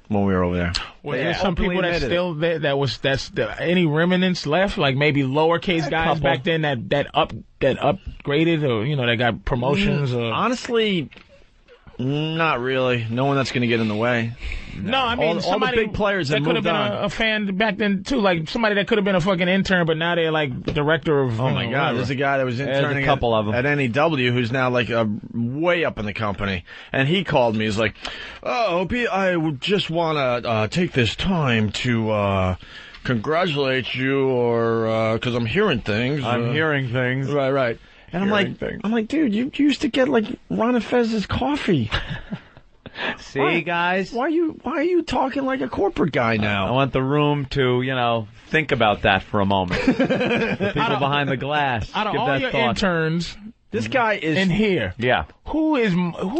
A: when we were over there.
C: Well, there's some people that still there. That's any remnants left, like maybe lowercase guys back then that upgraded or that got promotions. Or
A: honestly. Not really. No one that's going to get in the way.
C: No, I mean,
A: all
C: somebody
A: the big players
C: that could have been a fan back then, too. Like, somebody that could have been a fucking intern, but now they're, like, director of...
A: Oh, my God.
C: Whatever.
A: There's a guy that was interning at NEW who's now, like, way up in the company. And he called me. He's like, oh, Opie, I would just want to take this time to congratulate you or... because I'm hearing things.
B: I'm hearing things.
A: Right. And I'm like, dude, you used to get, like, Ron and Fez's coffee.
B: See, guys?
A: Why are you talking like a corporate guy now?
B: I want the room to, think about that for a moment. The people behind the glass.
C: Out of
B: give
C: all
B: that
C: your
B: thought.
C: interns,
A: this guy is
C: in here.
B: Yeah.
C: Who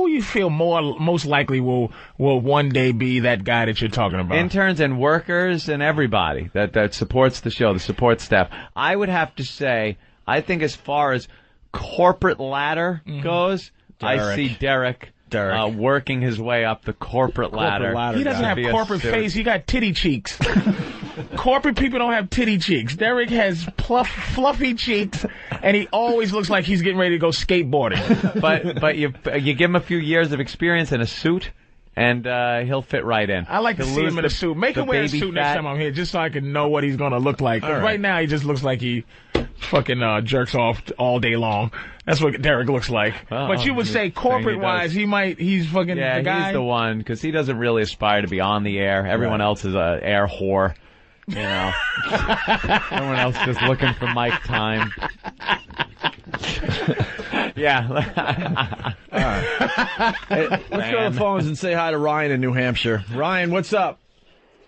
C: you feel most likely will one day be that guy that you're talking about?
B: Interns and workers and everybody that supports the show, the support staff. I would have to say, I think as far as corporate ladder goes, I see Derek working his way up the corporate ladder.
C: He doesn't have corporate face. He got titty cheeks. Corporate people don't have titty cheeks. Derek has fluffy cheeks, and he always looks like he's getting ready to go skateboarding.
B: But you give him a few years of experience in a suit, and he'll fit right in.
C: I like to see him in a suit. Make him wear a suit next time I'm here, just so I can know what he's going to look like. Right now, he just looks like he fucking jerks off all day long. That's what Derek looks like. But you would say corporate-wise, he's fucking the guy.
B: He's the one, because he doesn't really aspire to be on the air. Everyone else is an air whore. Everyone else just looking for mic time. Yeah.
A: All right. Hey, let's go to the phones and say hi to Ryan in New Hampshire. Ryan, what's up?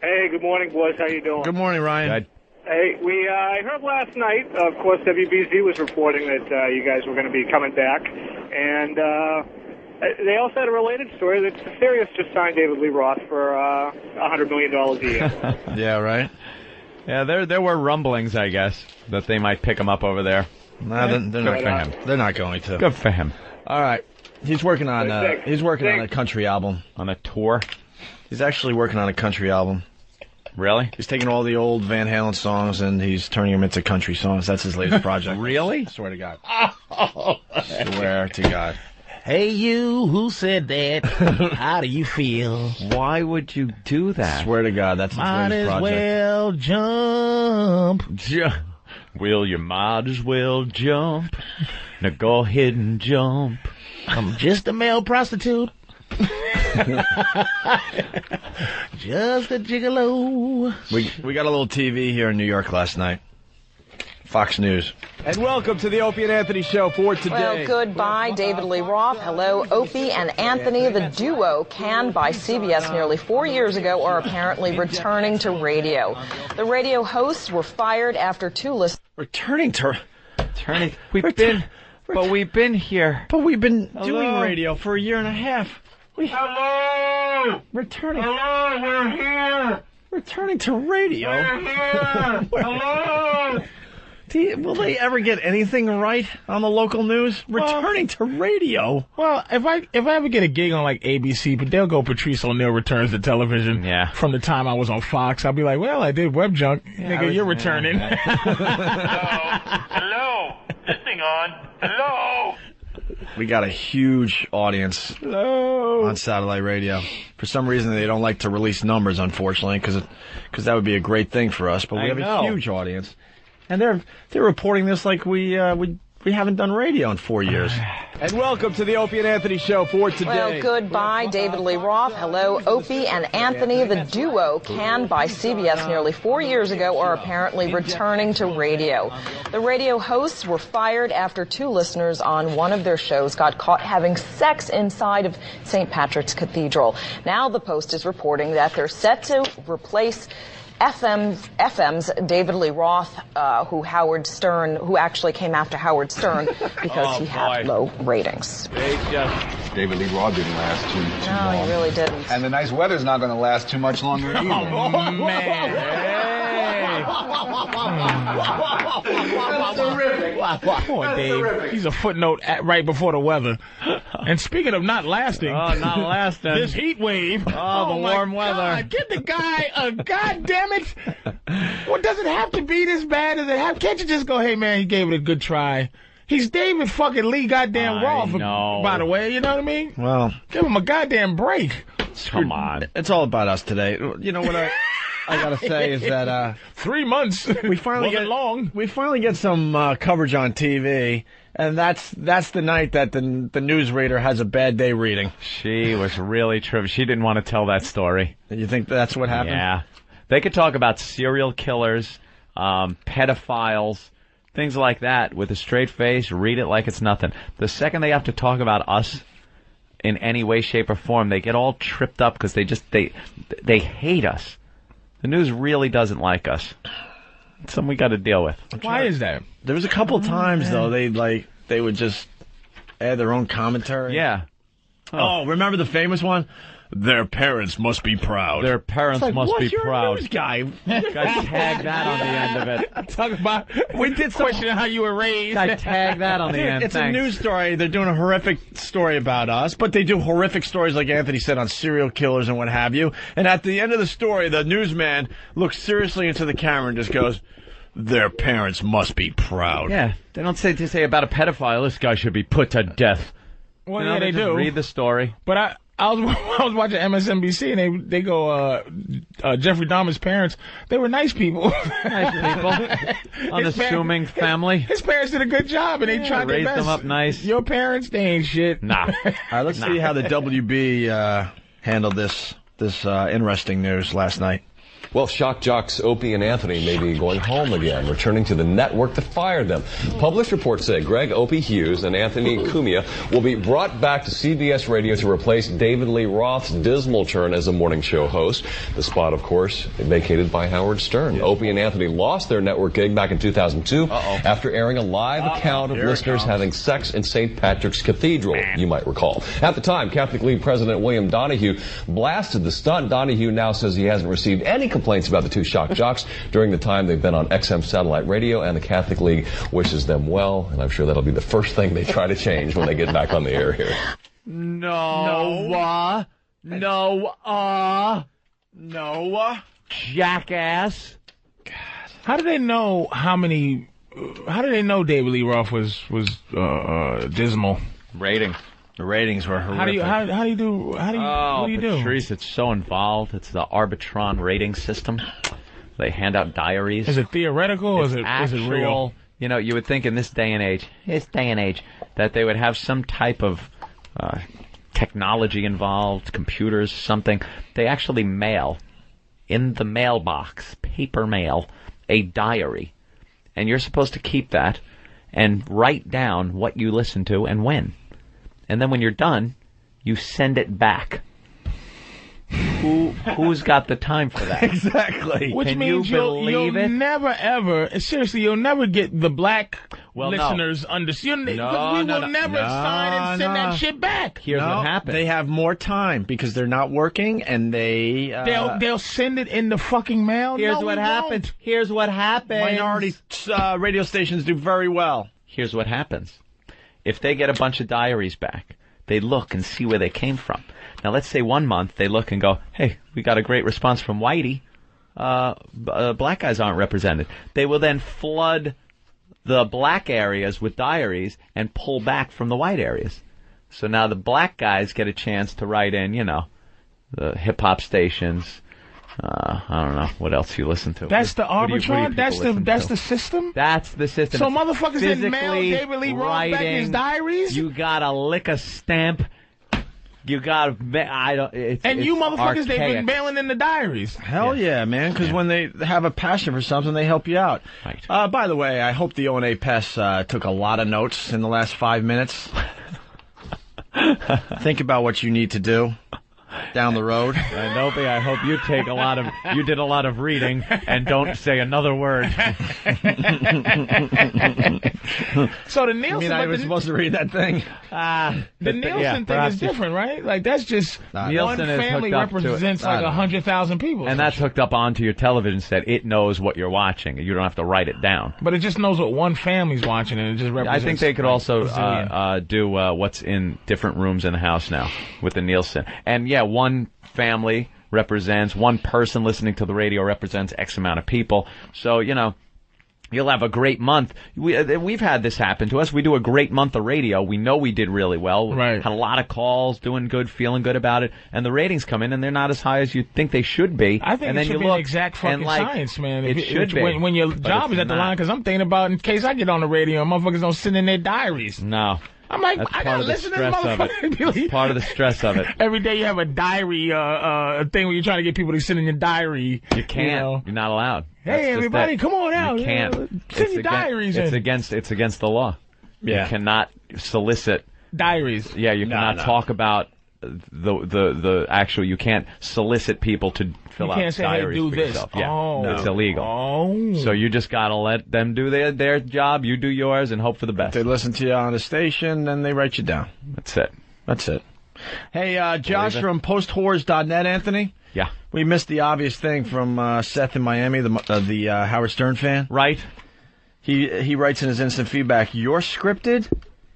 N: Hey, good morning, boys. How you doing?
A: Good morning, Ryan.
B: Good.
N: Hey, I heard last night, of course, WBZ was reporting that you guys were going to be coming back, and they also had a related story that Sirius just signed David Lee Roth for $100 million a year.
A: Yeah, right?
B: Yeah, there were rumblings, I guess, that they might pick him up over there.
A: Nah, they're not for him. They're not going to.
B: Good for him.
A: All right. He's working on a country album.
B: On a tour?
A: He's actually working on a country album.
B: Really?
A: He's taking all the old Van Halen songs and he's turning them into country songs. That's his latest project.
B: Really?
A: I swear to God. Swear to God.
C: Hey, you, who said that? How do you feel?
B: Why would you do that?
A: Swear to God, that's his latest project.
C: Might as well jump.
B: Well, you might as well jump. Now go ahead and jump.
C: I'm just a male prostitute. Just a gigolo.
A: We got a little TV here in New York last night. Fox News.
O: And welcome to the Opie and Anthony Show for today.
P: Well, goodbye, David Lee Roth. Hello, Opie and Anthony. The duo, canned by CBS nearly 4 years ago, are apparently returning to radio. The radio hosts were fired after two listeners.
A: Returning.
B: We've been here.
A: But we've been doing radio for a year and a half.
N: Hello!
A: Returning.
N: Hello, we're here!
A: Returning to radio.
N: We're here! Hello!
A: Will they ever get anything right on the local news? Returning to radio.
C: Well, if I ever get a gig on like ABC, but they'll go Patrice O'Neal returns to television.
B: Yeah.
C: From the time I was on Fox, I'll be like, well, I did web junk. Nigga, you're returning.
N: Hello. This thing on. Hello.
A: We got a huge audience on satellite radio. For some reason, they don't like to release numbers, unfortunately, because that would be a great thing for us. But we have a huge audience. And they're reporting this like we haven't done radio in 4 years.
O: And welcome to the Opie and Anthony Show for today.
P: Well, goodbye, David Lee Roth. Hello, Opie and Anthony. The duo, canned by CBS nearly 4 years ago, are apparently returning to radio. The radio hosts were fired after two listeners on one of their shows got caught having sex inside of St. Patrick's Cathedral. Now the Post is reporting that they're set to replace FM's David Lee Roth, who actually came after Howard Stern because he had low ratings.
I: David Lee Roth didn't last too long.
P: No, he really didn't.
Q: And the nice weather's not going to last too much longer either.
C: Oh, man.
Q: That's terrific.
C: Poor Dave. He's a footnote right before the weather. And speaking of not lasting.
B: Oh, not lasting.
C: This heat wave.
B: Oh, the warm weather.
C: God, get the guy a goddamn it. Well, does it have to be this bad? Does it have? Can't you just go, hey, man, he gave it a good try. He's David fucking Lee goddamn Roth,
B: know.
C: by the way. You know what I mean?
A: Well,
C: give him a goddamn break.
B: Come on.
A: It's all about us today. You know what I gotta say is that
C: 3 months.
A: We finally get some coverage on TV, and that's the night that the newsreader has a bad day reading.
B: She was really trivial. She didn't want to tell that story.
A: You think that's what happened?
B: Yeah. They could talk about serial killers, pedophiles, things like that with a straight face, read it like it's nothing. The second they have to talk about us in any way, shape, or form, they get all tripped up because they hate us. The news really doesn't like us. It's something we got to deal with.
C: Why is that?
A: There was a couple times though they would just add their own commentary.
B: Yeah.
A: Oh, remember the famous one? Their parents must be proud.
B: Their parents must be proud.
A: News guy?
B: Guys, tag that on the end of it.
C: Talk about we did question how you were raised.
B: I tag that on the end.
A: It's a news story. They're doing a horrific story about us, but they do horrific stories, like Anthony said, on serial killers and what have you. And at the end of the story, the newsman looks seriously into the camera and just goes, "Their parents must be proud."
B: Yeah, they don't say about a pedophile, this guy should be put to death.
C: Well,
B: yeah,
C: they do.
B: Read the story.
C: But I was watching MSNBC and they go Jeffrey Dahmer's parents, they were nice people.
B: Nice people. Unassuming family.
C: His parents did a good job and they tried their
B: raised
C: best.
B: them up nice.
C: Your parents, they ain't shit.
B: Nah.
A: All right, let's see how the WB handled this interesting news last night.
R: Well, shock jocks Opie and Anthony may be going home again, returning to the network that fired them. Published reports say Greg Opie Hughes and Anthony Cumia will be brought back to CBS Radio to replace David Lee Roth's dismal turn as a morning show host. The spot, of course, vacated by Howard Stern. Opie and Anthony lost their network gig back in 2002 after airing a live account of listeners having sex in St. Patrick's Cathedral, you might recall. At the time, Catholic League President William Donahue blasted the stunt. Donahue now says he hasn't received any complaints about the two shock jocks during the time they've been on XM satellite radio, and the Catholic League wishes them well, and I'm sure that'll be the first thing they try to change when they get back on the air here.
B: No. Jackass.
C: God. How do they know David Lee Roth was dismal?
B: Rating.
A: The ratings were horrific.
C: What do you do?
B: Patrice, it's so involved. It's the Arbitron rating system. They hand out diaries.
C: Is it theoretical or is it real?
B: You know, you would think in this day and age, that they would have some type of technology involved, computers, something. They actually mail in the mailbox, paper mail, a diary. And you're supposed to keep that and write down what you listen to and when. And then when you're done, you send it back. Who's got the time for that?
A: Exactly.
C: Which
B: Can
C: means
B: you believe
C: you'll
B: it?
C: never ever, seriously, you'll never get the black listeners
B: No.
C: Because we will never sign and send that shit back.
B: Here's what happens.
A: They have more time because they're not working, and
C: they'll send it in the fucking mail.
B: Here's what happens. Here's what happens.
A: Minority radio stations do very well.
B: Here's what happens. If they get a bunch of diaries back, they look and see where they came from. Now, let's say 1 month they look and go, hey, we got a great response from Whitey. Black guys aren't represented. They will then flood the black areas with diaries and pull back from the white areas. So now the black guys get a chance to write in, the hip-hop stations. I don't know what else you listen to.
C: That's the Arbitron? That's the system?
B: That's the system.
C: So
B: It's
C: motherfuckers didn't mail
B: physically
C: David Lee Roth back his diaries?
B: You gotta lick a stamp. You gotta.
C: You motherfuckers, they've been mailing in the diaries.
A: Hell yeah, man, because when they have a passion for something, they help you out.
B: Right.
A: By the way, I hope the O&A Pest took a lot of notes in the last 5 minutes. Think about what you need to do down the road.
B: And Opie, I hope you did a lot of reading and don't say another word.
C: So the Nielsen,
A: I was supposed to read that thing.
C: The Nielsen thing is different, right? Like that's just one family represents like 100,000 people,
B: and that's hooked up onto your television set. It knows what you're watching, and you don't have to write it down.
C: But it just knows what one family's watching, and it just represents.
B: I think they could also do what's in different rooms in the house now with the Nielsen, and one family represents one person listening to the radio represents X amount of people. So You'll have a great month. We've had this happen to us. We do a great month of radio. We know we did really well.
C: Right.
B: Had a lot of calls, doing good, feeling good about it. And the ratings come in, and they're not as high as you think they should be.
C: I think
B: and
C: it
B: then
C: should be an exact fucking science, man.
B: It should be.
C: When your job is at the line, because I'm thinking about in case I get on the radio and motherfuckers don't send in their diaries.
B: No.
C: I'm like,
B: That's
C: I
B: part
C: gotta
B: of the
C: listen to this
B: stress of it.
C: motherfucker.
B: It's part of the stress of it.
C: Every day you have a diary thing where you're trying to get people to send in your diary.
B: You can't. You're not allowed.
C: Hey, everybody, come on out.
B: You can't.
C: Send your diaries in.
B: It's against the law.
C: Yeah.
B: You cannot solicit
C: diaries.
B: Yeah, you cannot talk about the actual. You can't solicit people to fill out diaries. You can't say, hey, do
C: this.
B: Yourself. Yeah,
C: oh.
B: it's illegal.
C: Oh.
B: So you just gotta let them do their job. You do yours, and hope for the best.
A: If they listen to you on the station, then they write you down.
B: That's it.
A: That's it. Hey, Josh from posthorrors.net, Anthony.
B: Yeah.
A: We missed the obvious thing from Seth in Miami, the Howard Stern fan.
B: Right.
A: He writes in his instant feedback, "You're scripted?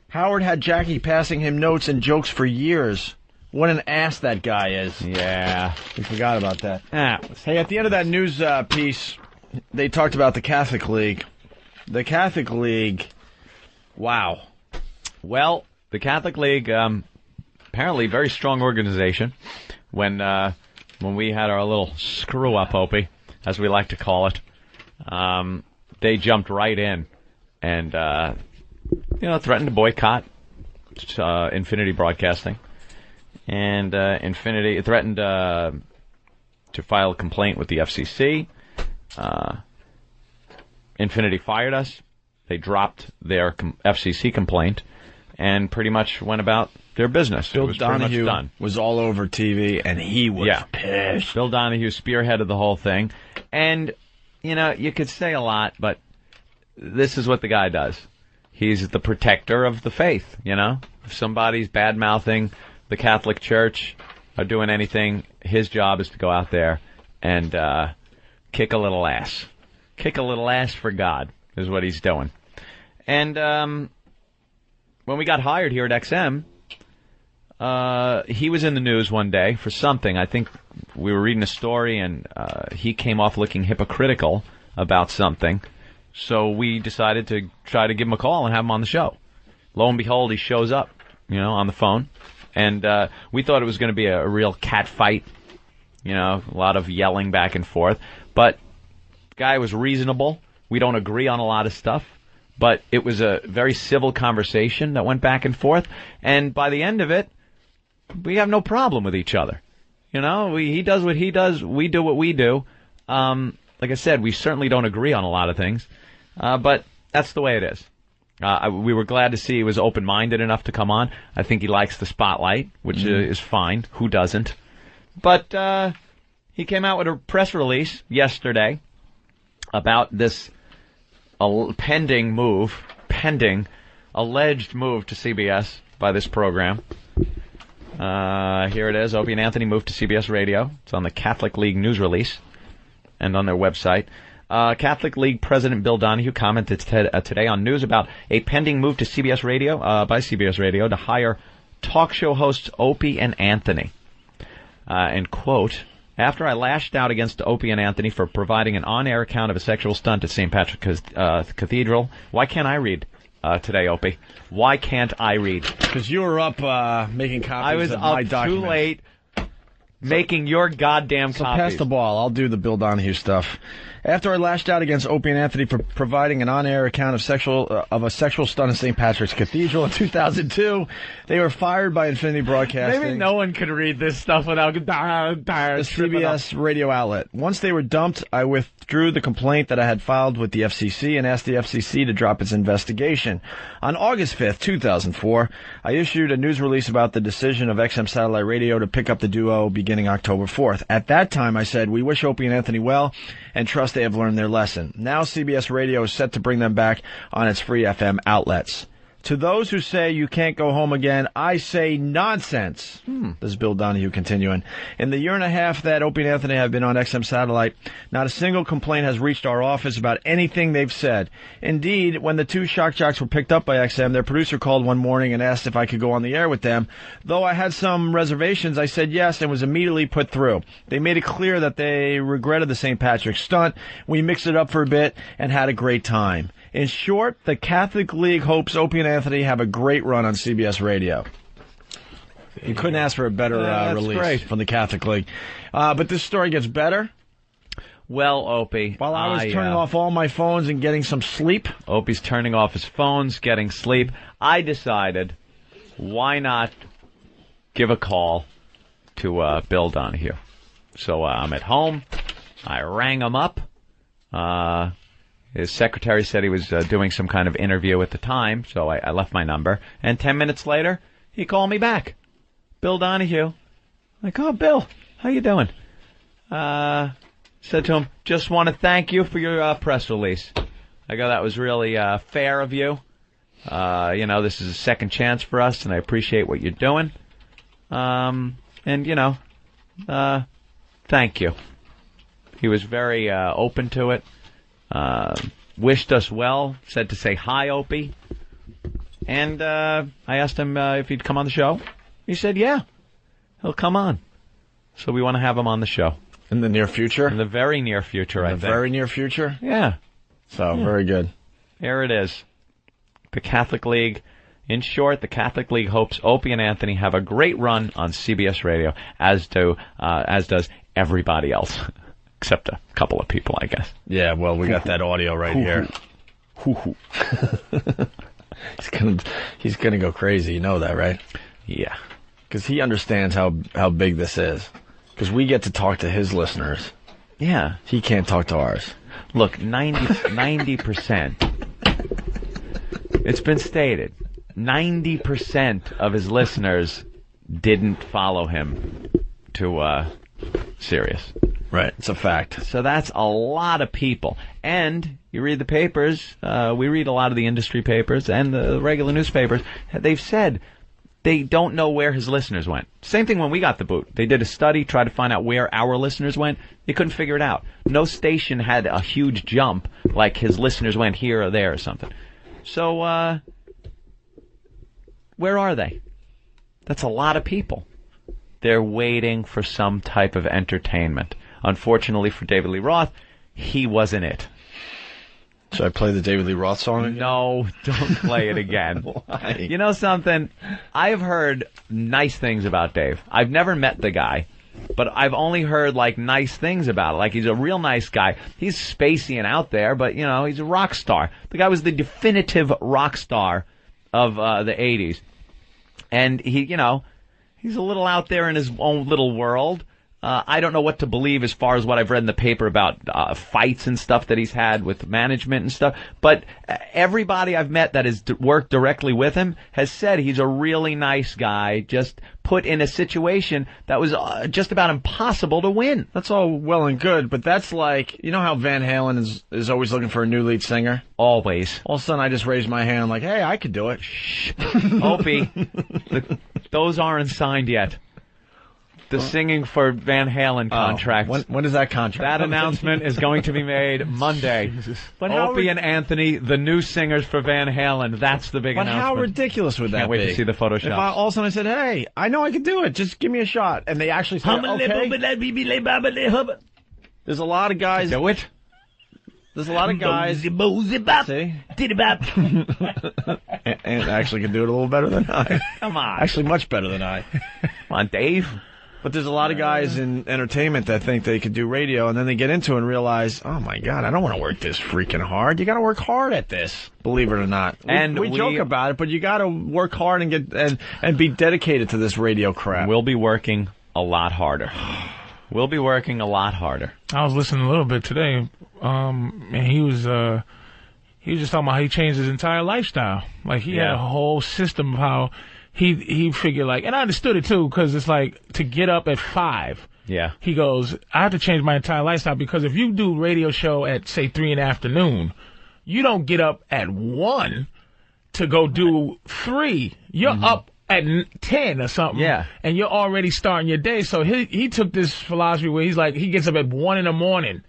A: Howard had Jackie passing him notes and jokes for years. What an ass that guy is."
B: Yeah.
A: We forgot about that. Hey, at the end of that news piece, they talked about the Catholic League. The Catholic League, wow.
B: Well, the Catholic League, apparently very strong organization. When we had our little screw-up, Opie, as we like to call it, they jumped right in and, threatened to boycott Infinity Broadcasting. And Infinity threatened to file a complaint with the FCC. Infinity fired us. They dropped their FCC complaint and pretty much went about their business.
A: Bill
B: it was
A: Donahue
B: pretty much done.
A: Was all over TV, and he was pissed.
B: Bill Donahue spearheaded the whole thing. And, you could say a lot, but this is what the guy does. He's the protector of the faith, If somebody's bad-mouthing the Catholic Church or doing anything, his job is to go out there and kick a little ass. Kick a little ass for God is what he's doing. And when we got hired here at XM, he was in the news one day for something. I think we were reading a story, and he came off looking hypocritical about something. So we decided to try to give him a call and have him on the show. Lo and behold, he shows up, on the phone. And we thought it was going to be a real cat fight, a lot of yelling back and forth. But the guy was reasonable. We don't agree on a lot of stuff. But it was a very civil conversation that went back and forth. And by the end of it, we have no problem with each other. He does what he does. We do what we do. Like I said, we certainly don't agree on a lot of things. But that's the way it is. We were glad to see he was open-minded enough to come on. I think he likes the spotlight, which is fine. Who doesn't? But he came out with a press release yesterday about this pending alleged move to CBS by this program. Here it is. Opie and Anthony moved to CBS Radio. It's on the Catholic League news release and on their website. Catholic League President Bill Donahue commented today on news about a pending move to CBS Radio, by CBS Radio, to hire talk show hosts Opie and Anthony. And quote, "After I lashed out against Opie and Anthony for providing an on-air account of a sexual stunt at St. Patrick's Cathedral." Why can't I read today, Opie? Why can't I read?
A: Because you were up making copies of my documents.
B: I was up too late making your goddamn copies.
A: So pass the ball. I'll do the Bill Donahue stuff. After I lashed out against Opie and Anthony for providing an on-air account of a sexual stunt at St. Patrick's Cathedral in 2002, they were fired by Infinity Broadcasting.
B: Maybe no one could read this stuff without the
A: CBS radio outlet. Once they were dumped, I withdrew the complaint that I had filed with the FCC and asked the FCC to drop its investigation. On August 5th, 2004, I issued a news release about the decision of XM Satellite Radio to pick up the duo beginning October 4th. At that time, I said, "We wish Opie and Anthony well and trust they have learned their lesson." Now CBS Radio is set to bring them back on its free FM outlets. To those who say you can't go home again, I say nonsense. This is Bill Donahue continuing. In the year and a half that Opie and Anthony have been on XM Satellite, not a single complaint has reached our office about anything they've said. Indeed, when the two shock jocks were picked up by XM, their producer called one morning and asked if I could go on the air with them. Though I had some reservations, I said yes and was immediately put through. They made it clear that they regretted the St. Patrick's stunt. We mixed it up for a bit and had a great time. In short, the Catholic League hopes Opie and Anthony have a great run on CBS Radio. You couldn't ask for a better release from the Catholic League. But this story gets better.
B: Well, Opie,
A: while I was turning off all my phones and getting some sleep.
B: Opie's turning off his phones, getting sleep. I decided, why not give a call to Bill Donahue? So I'm at home. I rang him up. His secretary said he was doing some kind of interview at the time, so I left my number. And 10 minutes later, he called me back. Bill Donahue. I'm like, oh, Bill, how you doing? Said to him, just want to thank you for your press release. I go, that was really fair of you. This is a second chance for us, and I appreciate what you're doing. Thank you. He was very open to it. Wished us well, said to say hi, Opie. And I asked him if he'd come on the show. He said, yeah, he'll come on. So we want to have him on the show.
A: In the near future?
B: In the very near future, I think.
A: In the very near future?
B: Yeah.
A: So, very good.
B: Here it is. The Catholic League. In short, the Catholic League hopes Opie and Anthony have a great run on CBS Radio, as does everybody else. Except a couple of people, I guess.
A: Yeah, well, we got that audio right here. He's gonna go crazy. You know that, right?
B: Yeah.
A: Because he understands how big this is. Because we get to talk to his listeners.
B: Yeah.
A: He can't talk to ours.
B: Look, 90%. It's been stated. 90% of his listeners didn't follow him to Sirius.
A: Right, it's a fact.
B: So that's a lot of people. And you read the papers, we read a lot of the industry papers and the regular newspapers, they've said they don't know where his listeners went. Same thing when we got the boot. They did a study, tried to find out where our listeners went. They couldn't figure it out. No station had a huge jump like his listeners went here or there or something. So, where are they? That's a lot of people. They're waiting for some type of entertainment. Unfortunately for David Lee Roth, he wasn't it.
A: Should I play the David Lee Roth song again?
B: No, don't play it again.
A: Why?
B: You know something? I've heard nice things about Dave. I've never met the guy, but I've only heard, nice things about it. Like, he's a real nice guy. He's spacey and out there, but, he's a rock star. The guy was the definitive rock star of the 80s. And he, he's a little out there in his own little world. I don't know what to believe as far as what I've read in the paper about fights and stuff that he's had with management and stuff. But everybody I've met that has worked directly with him has said he's a really nice guy, just put in a situation that was just about impossible to win.
A: That's all well and good, but that's like, you know how Van Halen is always looking for a new lead singer?
B: Always.
A: All of a sudden I just raised my hand, I'm like, hey, I could do it.
B: Shh. Opie, those aren't signed yet. The singing for Van Halen contract.
A: When is that contract?
B: That announcement is going to be made Monday. But Opie and Anthony, the new singers for Van Halen. That's the big announcement.
A: But how ridiculous would that be?
B: Can't wait to see the Photoshop.
A: If all of a sudden I said, hey, I know I could do it. Just give me a shot. And they actually said, okay. There's a lot of guys.
B: Do it.
A: There's a lot of guys. See? And actually can do it a little better than I.
B: Come on.
A: Actually, much better than I.
B: Come on, Dave.
A: But there's a lot of guys in entertainment that think they could do radio, and then they get into it and realize, oh, my God, I don't want to work this freaking hard. You got to work hard at this, believe it or not. We joke about it, but you got to work hard and be dedicated to this radio crap.
B: We'll be working a lot harder. We'll be working a lot harder.
C: I was listening a little bit today, and he was just talking about how he changed his entire lifestyle. Like, he had a whole system of how he figured, and I understood it too, because it's like, to get up at 5.
B: Yeah.
C: He goes, I have to change my entire lifestyle, because if you do radio show at, say, 3 in the afternoon, you don't get up at 1 to go do 3. You're up at 10 or something.
B: Yeah.
C: And you're already starting your day. So he took this philosophy where he's like, he gets up at 1 in the morning.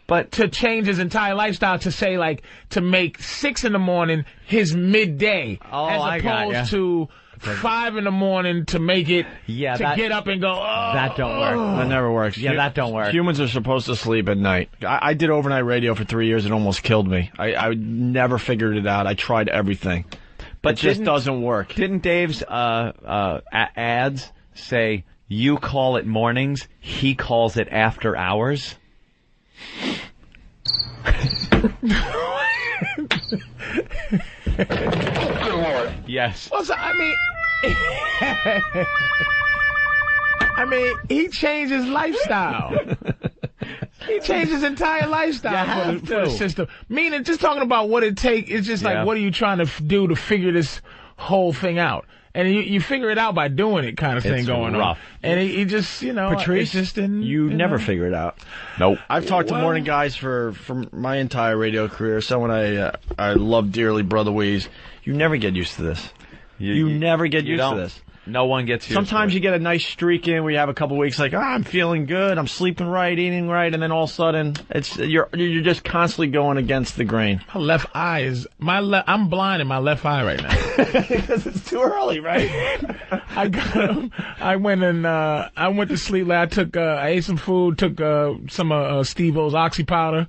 C: But to change his entire lifestyle to say, like, to make 6 in the morning his midday. As opposed to 5 in the morning to make it, get up and go,
B: that don't work.
A: That never works.
B: Yeah, that don't work.
A: Humans are supposed to sleep at night. I did overnight radio for 3 years. It almost killed me. I never figured it out. I tried everything. But it just doesn't work.
B: Didn't Dave's ads say, you call it mornings, he calls it after hours? Yes.
C: Well, so, I mean, he changed his lifestyle. He changed his entire lifestyle for the system. Meaning, just talking about what it takes, it's just like, what are you trying to do to figure this whole thing out? And you figure it out by doing it, kind of thing going on. And he just,
A: Patrice, you never figure it out.
B: Nope.
A: I've talked to morning guys for my entire radio career. Someone I love dearly, Brother Weeze. You never get used to this. You never get used to this.
B: No one gets used
A: Sometimes
B: to it.
A: you get a nice streak in where you have a couple weeks like, I'm feeling good, I'm sleeping right, eating right, and then all of a sudden you're just constantly going against the grain.
C: My left eye is I'm blind in my left eye right now
A: because it's too early, right?
C: I went to sleep. I ate some food, took some Steve-O's Oxy powder,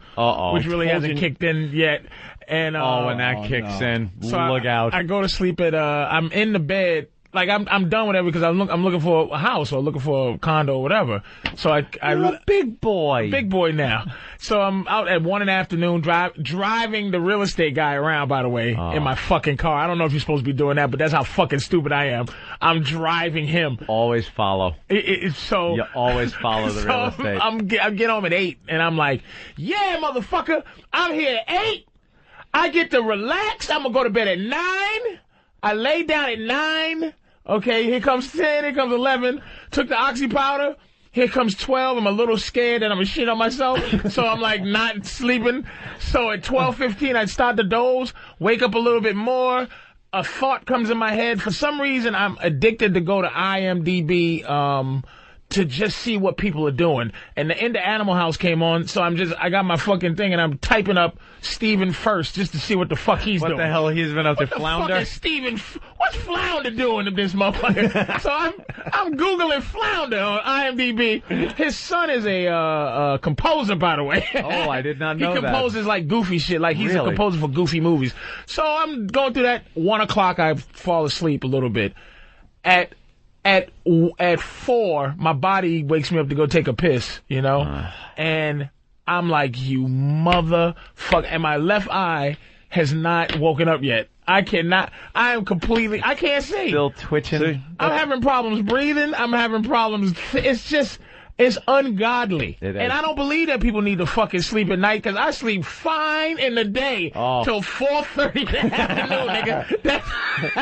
C: which really hasn't kicked in yet. And
B: when that kicks in,
C: so
B: look out.
C: I go to sleep at I'm in the bed. Like, I'm done with it because I'm looking for a house or looking for a condo or whatever. So
B: You're a big boy.
C: Big boy now. So I'm out at 1 in the afternoon driving the real estate guy around, by the way, in my fucking car. I don't know if you're supposed to be doing that, but that's how fucking stupid I am. I'm driving him.
B: Always follow.
C: You
B: always follow the real estate.
C: I get home at 8, and I'm like, yeah, motherfucker, I'm here at 8. I get to relax. I'm going to go to bed at 9. I lay down at 9. Okay, here comes 10, here comes 11. Took the Oxy powder. Here comes 12. I'm a little scared that I'm going to shit on myself. So I'm like not sleeping. So at 12:15, I'd start to doze, wake up a little bit more. A thought comes in my head. For some reason, I'm addicted to go to IMDb, to just see what people are doing. And the end of Animal House came on, so I got my fucking thing and I'm typing up Stephen First just to see what the fuck he's doing.
B: What the hell he's been up to, Flounder?
C: What's Flounder doing to this motherfucker? So I'm Googling Flounder on IMDb. His son is a composer, by the way.
B: Oh, I did not know that.
C: He composes like goofy shit, like he's a composer for goofy movies. So I'm going through that. 1 o'clock, I fall asleep a little bit. At 4, my body wakes me up to go take a piss, and I'm like, you motherfucker. And my left eye has not woken up yet. I can't see.
B: Still twitching.
C: I'm having problems breathing. I'm having problems. It's ungodly.
B: It is.
C: And I don't believe that people need to fucking sleep at night, because I sleep fine in the day till 4:30 in the afternoon, nigga.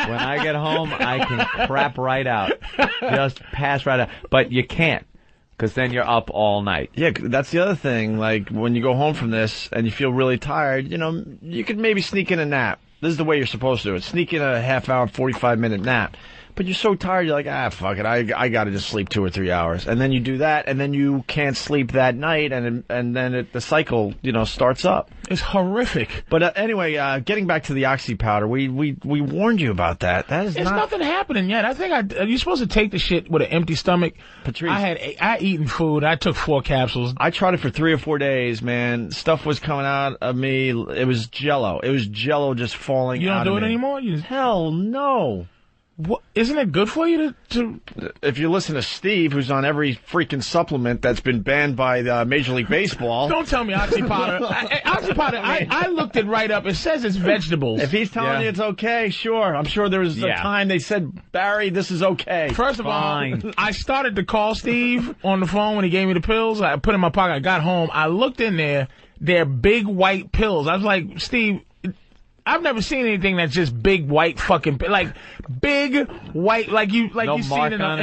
B: When I get home, I can crap right out. Just pass right out. But you can't, because then you're up all night.
A: Yeah, that's the other thing. Like, when you go home from this and you feel really tired, you could maybe sneak in a nap. This is the way you're supposed to do it. Sneak in a half-hour, 45-minute nap. But you're so tired, you're like, fuck it, I got to just sleep 2 or 3 hours. And then you do that, and then you can't sleep that night, and then the cycle, starts up.
C: It's horrific.
A: But anyway, getting back to the Oxy powder, we warned you about that. There's
C: nothing happening yet. I think you're supposed to take the shit with an empty stomach.
A: Patrice,
C: I eaten food. I took 4 capsules.
A: I tried it for 3 or 4 days, man. Stuff was coming out of me. It was Jello. It was Jello just falling out of me.
C: You don't do it anymore?
A: Hell no.
C: What, isn't it good for you to?
A: If you listen to Steve, who's on every freaking supplement that's been banned by Major League Baseball.
C: Don't tell me Oxy powder. Oxy powder, I looked it right up. It says it's vegetables.
A: If he's telling you it's okay, sure. I'm sure there was a time they said, Barry, this is okay.
C: First of all, I started to call Steve on the phone when he gave me the pills. I put it in my pocket. I got home. I looked in there. They're big white pills. I was like, Steve, I've never seen anything that's just big white fucking big white like you seen in a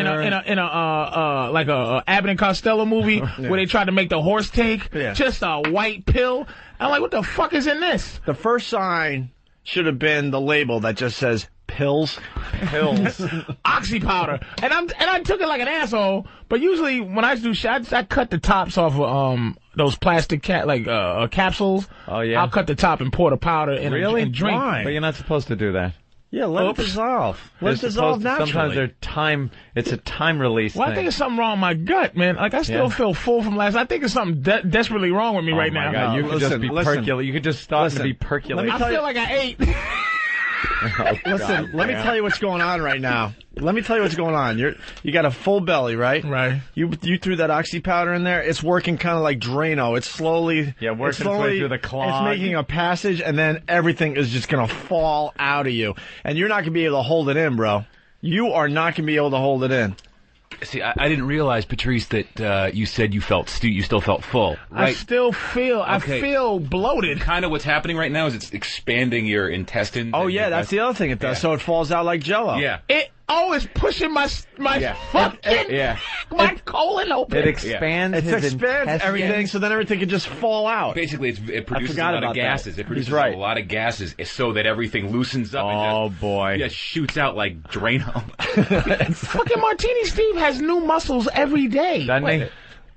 C: Abbott and Costello movie where they tried to make the horse take just a white pill. I'm like, what the fuck is in this?
A: The first sign should have been the label that just says pills. Pills.
C: Oxy powder. And I took it like an asshole, but usually when I do shots, I cut the tops off of those plastic capsules.
B: Oh, yeah?
C: I'll cut the top and pour the powder in and drink.
A: Why?
B: But you're not supposed to do that.
A: Yeah, let it dissolve. Let it dissolve naturally.
B: Sometimes it's a time release
C: Well,
B: thing.
C: I think it's something wrong with my gut, man. Like, I still feel full from last. I think it's something desperately wrong with me right now.
B: Oh, my God. You could just be percolating. You could just start to be percolating.
C: I feel like I ate.
A: Listen, let me tell you what's going on right now. Let me tell you what's going on. You got a full belly, right?
C: Right.
A: You threw that oxy powder in there. It's working kind of like Drano. It's slowly
B: working its way through the clog.
A: It's making a passage, and then everything is just gonna fall out of you, and you're not gonna be able to hold it in, bro. You are not gonna be able to hold it in.
S: See, I didn't realize, Patrice, that you said you still felt full. Right?
C: I still feel, I feel bloated.
S: Kind of what's happening right now is it's expanding your intestines.
A: Oh yeah, that's the other thing it does. Yeah. So it falls out like Jello.
S: Yeah.
C: It's pushing my fucking my colon open.
B: It expands.
A: It expands everything, so then everything can just fall out.
S: Basically, it produces a lot of gases.
A: That.
S: It produces a lot of gases so that everything loosens up.
B: Oh boy!
S: Just shoots out like Drano.
C: Fucking Martini Steve has new muscles every day.
B: Doesn't he?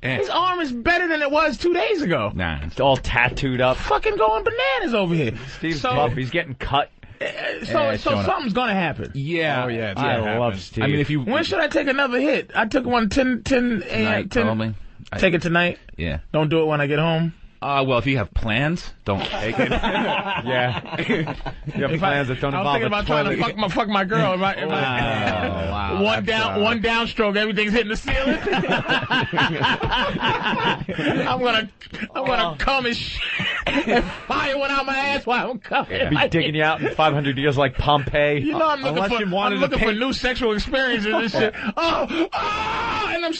C: His arm is better than it was 2 days ago.
B: Nah, it's all tattooed up.
C: Fucking going bananas over here.
B: Steve's buff. He's getting cut.
C: So something's gonna happen.
S: Yeah.
A: Oh yeah.
B: I love Steve.
S: I mean,
C: when should I take another hit? I took one 10 a.m.
S: Probably.
C: Take it tonight.
S: Yeah.
C: Don't do it when I get home.
S: Well, if you have plans, don't take it.
B: Yeah. You have plans that don't involve
C: I was thinking about trying to fuck my girl.
B: Wow.
C: One downstroke, everything's hitting the ceiling. I'm gonna come and fire one out my ass while I'm coming.
B: Yeah. Be digging you out in 500 years like Pompeii.
C: You know, I'm looking for new sexual experiences and shit. And I'm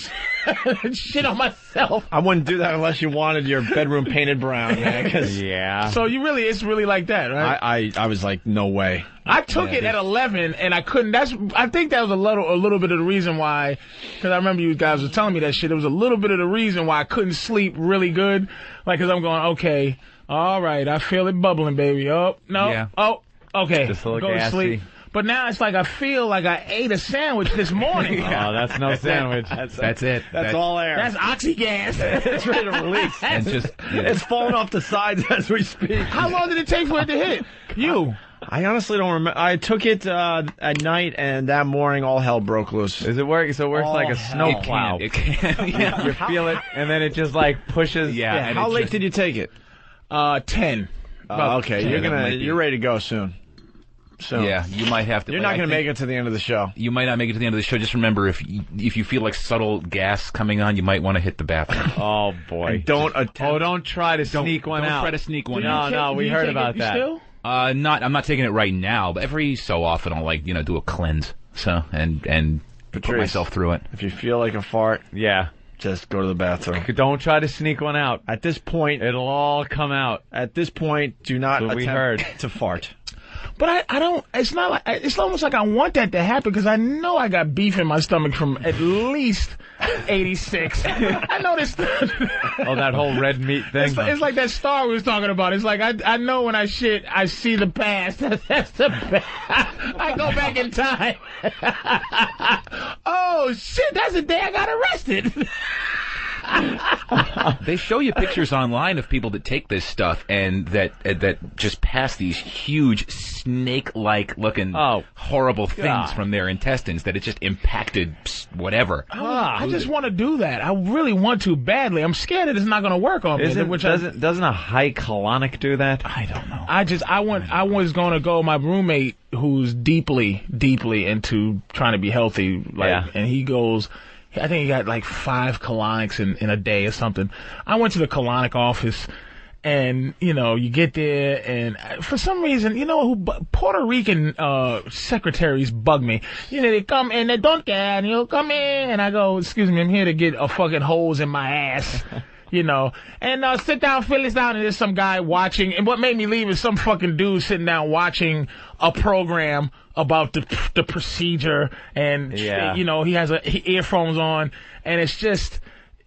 C: shit on myself.
A: I wouldn't do that unless you wanted your bedroom painted brown, man.
B: Yeah.
C: So it's really like that, right?
A: I was like, no way.
C: I took it at 11 and I couldn't. I think that was a little bit of the reason why. Because I remember you guys were telling me that shit. It was a little bit of the reason why I couldn't sleep really good. Like, because I'm going, okay, all right, I feel it bubbling, baby. Oh no,
S: yeah.
C: Oh, okay,
B: just a little
C: go
B: gassy.
C: to sleep. But now it's like I feel like I ate a sandwich this morning.
B: Oh, that's no sandwich.
S: That's it.
A: That's all air.
C: That's oxy gas.
A: It's ready to release.
S: And
A: it's falling off the sides as we speak.
C: How long did it take for it to hit you?
A: I honestly don't remember. I took it at night, and that morning all hell broke loose.
B: Is it work? So it works like a snowplow.
S: It can. Yeah.
B: You feel it, and then it just like pushes.
S: Yeah.
A: How late did you take it?
C: 10.
A: Okay, 10. You're ready to go soon. So
S: yeah, you might have to.
A: You're not going to make it to the end of the show.
S: You might not make it to the end of the show. Just remember, if you feel like subtle gas coming on, you might want to hit the bathroom.
B: Oh boy!
A: And don't
B: try to sneak one out.
S: Don't try to sneak one out.
B: No, we heard about that.
C: Still?
S: I'm not taking it right now, but every so often I'll do a cleanse. So and put myself through it.
A: If you feel like a fart, just go to the bathroom.
B: Don't try to sneak one out.
A: At this point,
B: it'll all come out.
A: At this point, do not attempt to fart.
C: But I don't. It's not like. It's almost like I want that to happen because I know I got beef in my stomach from at least 86. I know this.
B: Oh, that whole red meat thing.
C: It's like that star we was talking about. It's like I know when I shit, I see the past. That's the past. I go back in time. Oh shit! That's the day I got arrested.
S: They show you pictures online of people that take this stuff and that just pass these huge snake-like looking horrible things from their intestines that it just impacted whatever.
C: I just want to do that. I really want to badly. I'm scared that it's not going to work on me.
B: Doesn't a high colonic do that?
C: I don't know. I was going to go. My roommate, who's deeply into trying to be healthy, and he goes. I think he got like 5 colonics in a day or something. I went to the colonic office, and you get there, and for some reason, Puerto Rican secretaries bug me. They come and they don't care, and you'll come in, and I go, excuse me, I'm here to get a fucking hose in my ass. And sit down, fill this down, and there's some guy watching. And what made me leave is some fucking dude sitting down watching a program about the procedure, and he has earphones on, and it's just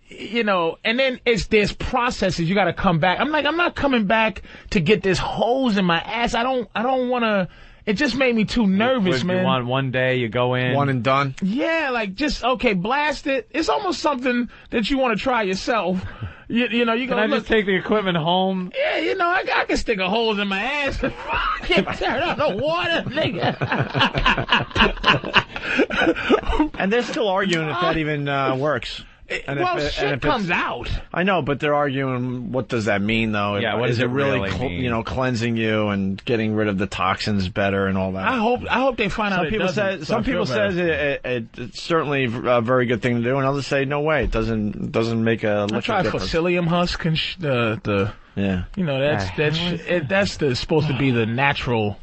C: and then there's processes you got to come back. I'm like, I'm not coming back to get this hose in my ass. I don't want to. It just made me too nervous, man.
B: You want one day, you go in.
A: One and done?
C: Yeah, like, just, okay, blast it. It's almost something that you want to try yourself. You
B: Can I just take the equipment home?
C: Yeah, I can stick a hose in my ass and turn on the water, nigga.
A: And they're still arguing if that even works.
C: Shit comes out.
A: I know, but they're arguing, what does that mean, though?
B: Yeah, what
A: is
B: does
A: it really
B: mean?
A: cleansing you and getting rid of the toxins better and all that?
C: I hope they find out it doesn't.
A: Some people say it's certainly a very good thing to do, and others say, no way, it doesn't make a lick
C: I tried
A: of difference.
C: psyllium husk and that's supposed to be the natural.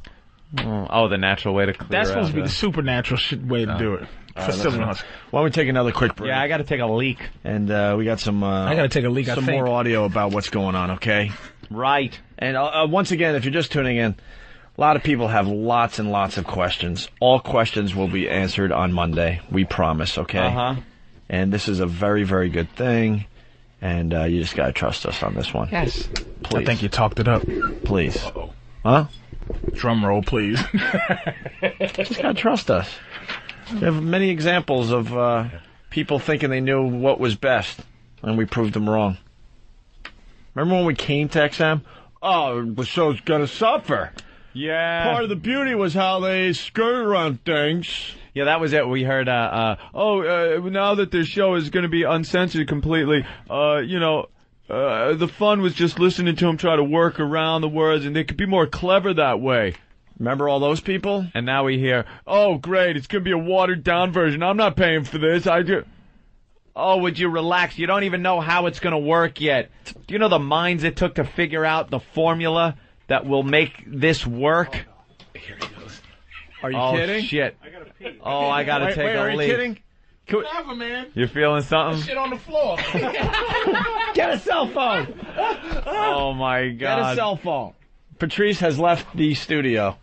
B: The natural way to clear
C: That's supposed
B: out
C: to be the supernatural way to do it. Psyllium husk.
A: Why don't we take another quick break?
B: Yeah, I got to take a leak.
A: And we got some.
C: I got to take a leak.
A: Some more audio about what's going on. Okay.
B: Right.
A: And once again, if you're just tuning in, a lot of people have lots and lots of questions. All questions will be answered on Monday. We promise. Okay. And this is a very, very good thing. And you just got to trust us on this one.
B: Yes.
A: Please.
C: I think you talked it up.
A: Please. Huh?
C: Drum roll, please.
A: Just got to trust us. We have many examples of people thinking they knew what was best, and we proved them wrong. Remember when we came to XM? Oh, the show's gonna suffer.
B: Yeah.
A: Part of the beauty was how they skirt around things.
B: Yeah, that was it. We heard, now that their show is going to be uncensored completely, the fun was just listening to them try to work around the words, and they could be more clever that way.
A: Remember all those people?
B: And now we hear, oh, great, it's going to be a watered-down version. I'm not paying for this. Oh, would you relax? You don't even know how it's going to work yet. Do you know the minds it took to figure out the formula that will make this work?
C: Here he goes.
A: Are you kidding?
B: Oh, shit. I got to take a leak.
A: Are you kidding?
C: Whatever, man.
B: You feeling something?
C: Shit on the floor.
A: Get a cell phone.
B: Oh, my God.
A: Get a cell phone. Patrice has left the studio.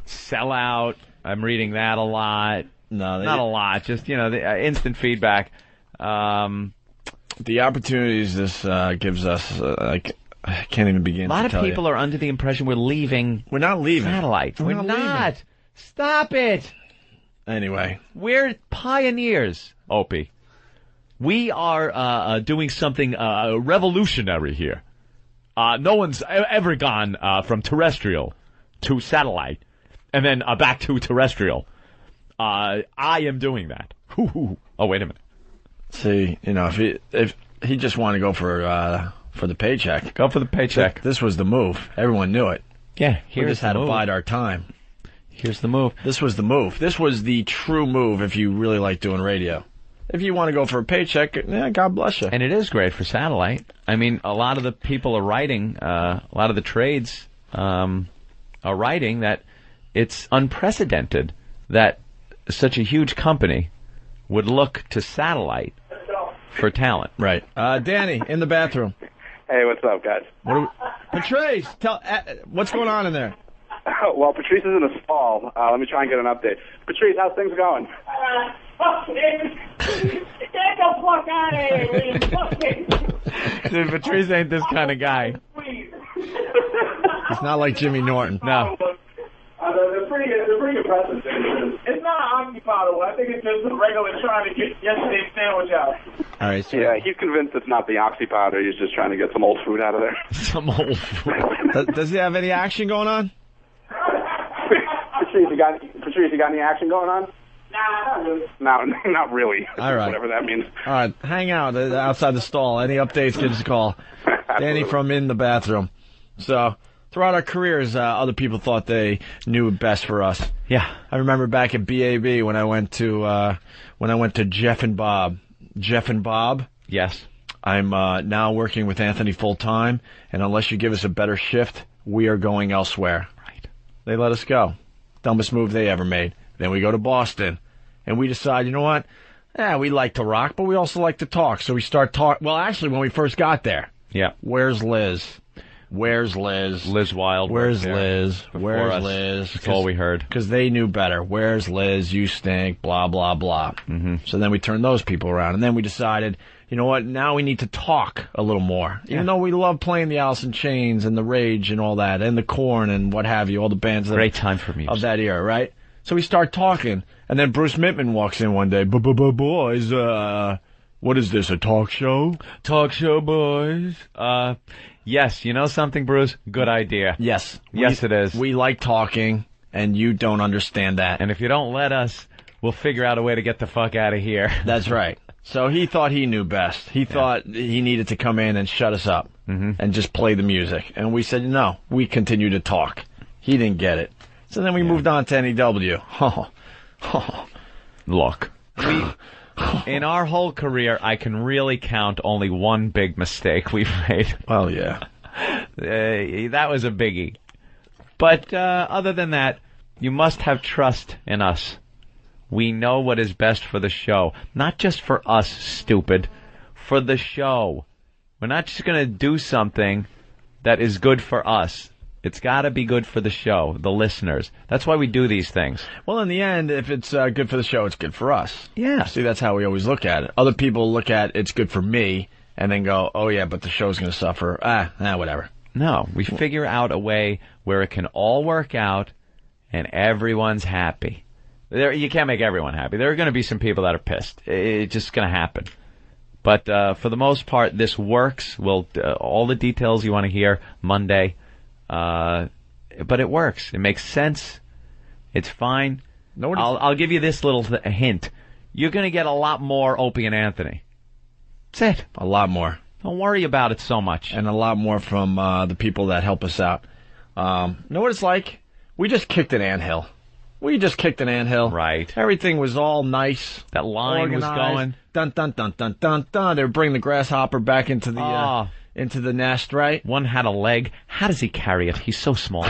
B: Sell out. I'm reading that a lot.
A: No,
B: not a lot. Just, the instant feedback.
A: The opportunities this gives us, I can't even begin to tell you.
B: A lot of people are under the impression we're leaving.
A: We're not leaving.
B: Satellite. We're not.
A: Leaving.
B: Stop it.
A: Anyway.
B: We're pioneers, Opie. We are doing something revolutionary here. No one's ever gone from terrestrial to satellite and then back to terrestrial. I am doing that. Oh, wait a minute.
A: See, if he just wanted to go for the paycheck.
B: Go for the paycheck.
A: This was the move. Everyone knew it.
B: Yeah,
A: we just had to bide our time.
B: Here's the move.
A: This was the move. This was the true move if you really like doing radio. If you want to go for a paycheck, yeah, God bless you.
B: And it is great for satellite. I mean, a lot of the people are writing, a lot of the trades are writing that it's unprecedented that such a huge company would look to satellite for talent.
A: Right. Danny, in the bathroom.
T: Hey, what's up, guys?
A: Patrice, tell what's going on in there?
T: Well, Patrice is in a stall. Let me try and get an update. Patrice, how's things going?
K: Get the fuck out of here!
B: Dude, Patrice ain't this kind of guy.
A: He's not like Jimmy Norton.
B: No.
T: They're pretty impressive.
K: It's not an oxypod. I think it's just a regular trying to get yesterday's sandwich out.
A: All right. So
T: yeah, he's convinced it's not the oxypod, or he's just trying to get some old food out of there.
B: Some old food.
A: Does he have any action going on?
T: Patrice, you got any action going on? Nah, not really.
A: All right.
T: Whatever that means.
A: All right, hang out outside the stall. Any updates, give us a call. Danny from in the bathroom. So, throughout our careers, other people thought they knew best for us.
B: Yeah.
A: I remember back at BAB when I went to Jeff and Bob. Jeff and Bob?
B: Yes.
A: I'm now working with Anthony full time, and unless you give us a better shift, we are going elsewhere.
B: Right.
A: They let us go. Dumbest move they ever made. Then we go to Boston, and we decide, you know what? We like to rock, but we also like to talk. So we start talking. Well, actually, when we first got there.
B: Yeah.
A: Where's Liz? Where's Liz?
B: Liz Wild.
A: Where's Liz? Where's Liz?
B: That's all we heard.
A: Because they knew better. Where's Liz? You stink. Blah, blah, blah.
B: Mm-hmm.
A: So then we turned those people around. And then we decided, you know what, now we need to talk a little more. Even though we love playing the Alice in Chains and the Rage and all that, and the Korn and what have you, all the bands
B: Great time for music.
A: of that era, right? So we start talking, and then Bruce Mittman walks in one day. Boys, what is this, a talk show?
B: Talk show, boys. Yes, you know something, Bruce? Good idea.
A: Yes.
B: Yes, it is.
A: We like talking, and you don't understand that.
B: And if you don't let us, we'll figure out a way to get the fuck out of here.
A: That's right. So he thought he knew best. He thought he needed to come in and shut us up and just play the music. And we said, no, we continue to talk. He didn't get it. So then we moved on to NEW.
B: Look, in our whole career, I can really count only one big mistake we've made.
A: Oh, yeah.
B: That was a biggie. But other than that, you must have trust in us. We know what is best for the show. Not just for us, stupid. For the show. We're not just going to do something that is good for us. It's got to be good for the show, the listeners. That's why we do these things.
A: Well, in the end, if it's good for the show, it's good for us.
B: Yeah.
A: See, that's how we always look at it. Other people look at it's good for me and then go, oh, yeah, but the show's going to suffer. Whatever.
B: No, we figure out a way where it can all work out and everyone's happy. You can't make everyone happy. There are going to be some people that are pissed. It's just going to happen. But for the most part, this works. All the details you want to hear Monday. But it works. It makes sense. It's fine. I'll give you this little hint. You're going to get a lot more Opie and Anthony. That's it.
A: A lot more.
B: Don't worry about it so much.
A: And a lot more from the people that help us out. Know what it's like? We just kicked an anthill.
B: Right.
A: Everything was all nice.
B: That line
A: organized.
B: was going.
A: Dun, dun, dun, dun, dun, dun. They were bringing the grasshopper back into the nest, right?
B: One had a leg. How does he carry it? He's so small.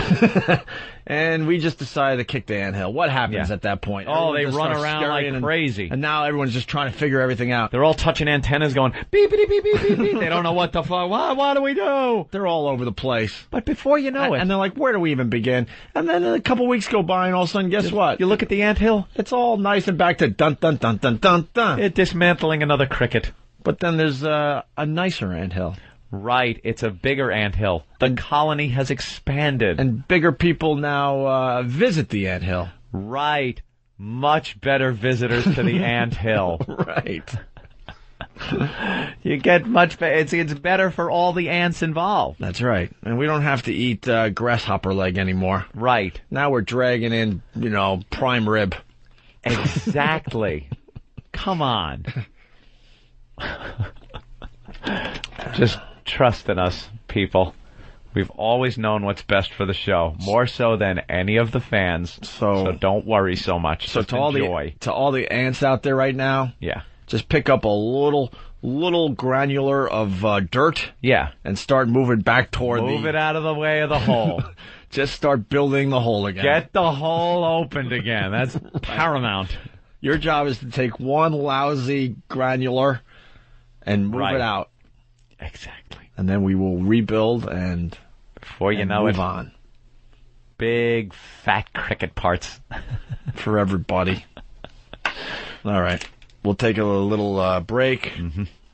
A: And we just decided to kick the anthill. What happens at that point?
B: Oh,
A: Everyone
B: they
A: just
B: run
A: starts
B: around
A: scurrying
B: like crazy.
A: And now everyone's just trying to figure everything out.
B: They're all touching antennas going, beep, beep, beep, beep, beep, beep. They don't know what the fuck. What do we do?
A: They're all over the place.
B: But before you know it.
A: And they're like, where do we even begin? And then a couple weeks go by and all of a sudden, guess what?
B: You look at the anthill.
A: It's all nice and back to dun, dun, dun, dun, dun, dun.
B: It's dismantling another cricket.
A: But then there's a nicer anthill.
B: Right, it's a bigger anthill. The colony has expanded.
A: And bigger people now visit the anthill.
B: Right. Much better visitors to the anthill.
A: Right.
B: You get much better. It's better for all the ants involved.
A: That's right. And we don't have to eat grasshopper leg anymore.
B: Right.
A: Now we're dragging in, prime rib.
B: Exactly. Come on. Just trust in us, people. We've always known what's best for the show, more so than any of the fans. So don't worry so much.
A: So
B: just enjoy.
A: To all the ants out there right now, just pick up a little granular of dirt, and start moving back toward
B: Move it out of the way of the hole.
A: Just start building the hole again.
B: Get the hole opened again. That's paramount.
A: Your job is to take one lousy granular and move it out.
B: Exactly.
A: And then we will rebuild and
B: before you know
A: move
B: it,
A: on.
B: Big fat cricket parts
A: for everybody. All right. We'll take a little break.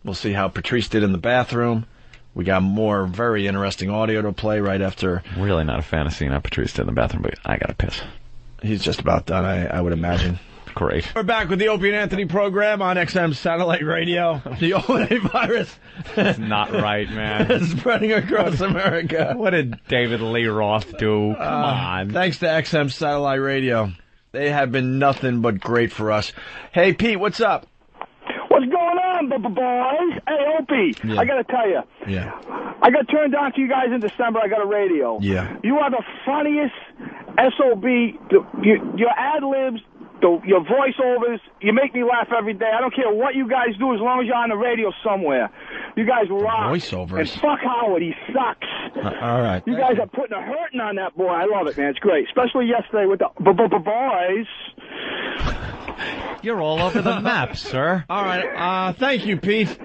A: We'll see how Patrice did in the bathroom. We got more very interesting audio to play right after.
B: I'm really not a fan of seeing how Patrice did in the bathroom, but I gotta piss.
A: He's just about done, I would imagine.
B: Great.
A: We're back with the Opie and Anthony program on XM Satellite Radio. The O&A virus.
B: That's not right, man.
A: Spreading across America.
B: What did David Lee Roth do? Come on.
A: Thanks to XM Satellite Radio. They have been nothing but great for us. Hey, Pete, what's up?
F: What's going on, boys? Hey, Opie, I got to tell you.
A: Yeah.
F: I got turned on to you guys in December. I got a radio.
A: Yeah.
F: You are the funniest SOB. Your ad-libs, your voiceovers, you make me laugh every day. I don't care what you guys do as long as you're on the radio somewhere. You guys rock.
A: Voiceovers.
F: And fuck Howard, he sucks.
A: All right.
F: You guys are putting a hurting on that boy. I love it, man. It's great. Especially yesterday with the boys.
B: You're all over the map, sir.
A: All right. Thank you, Pete.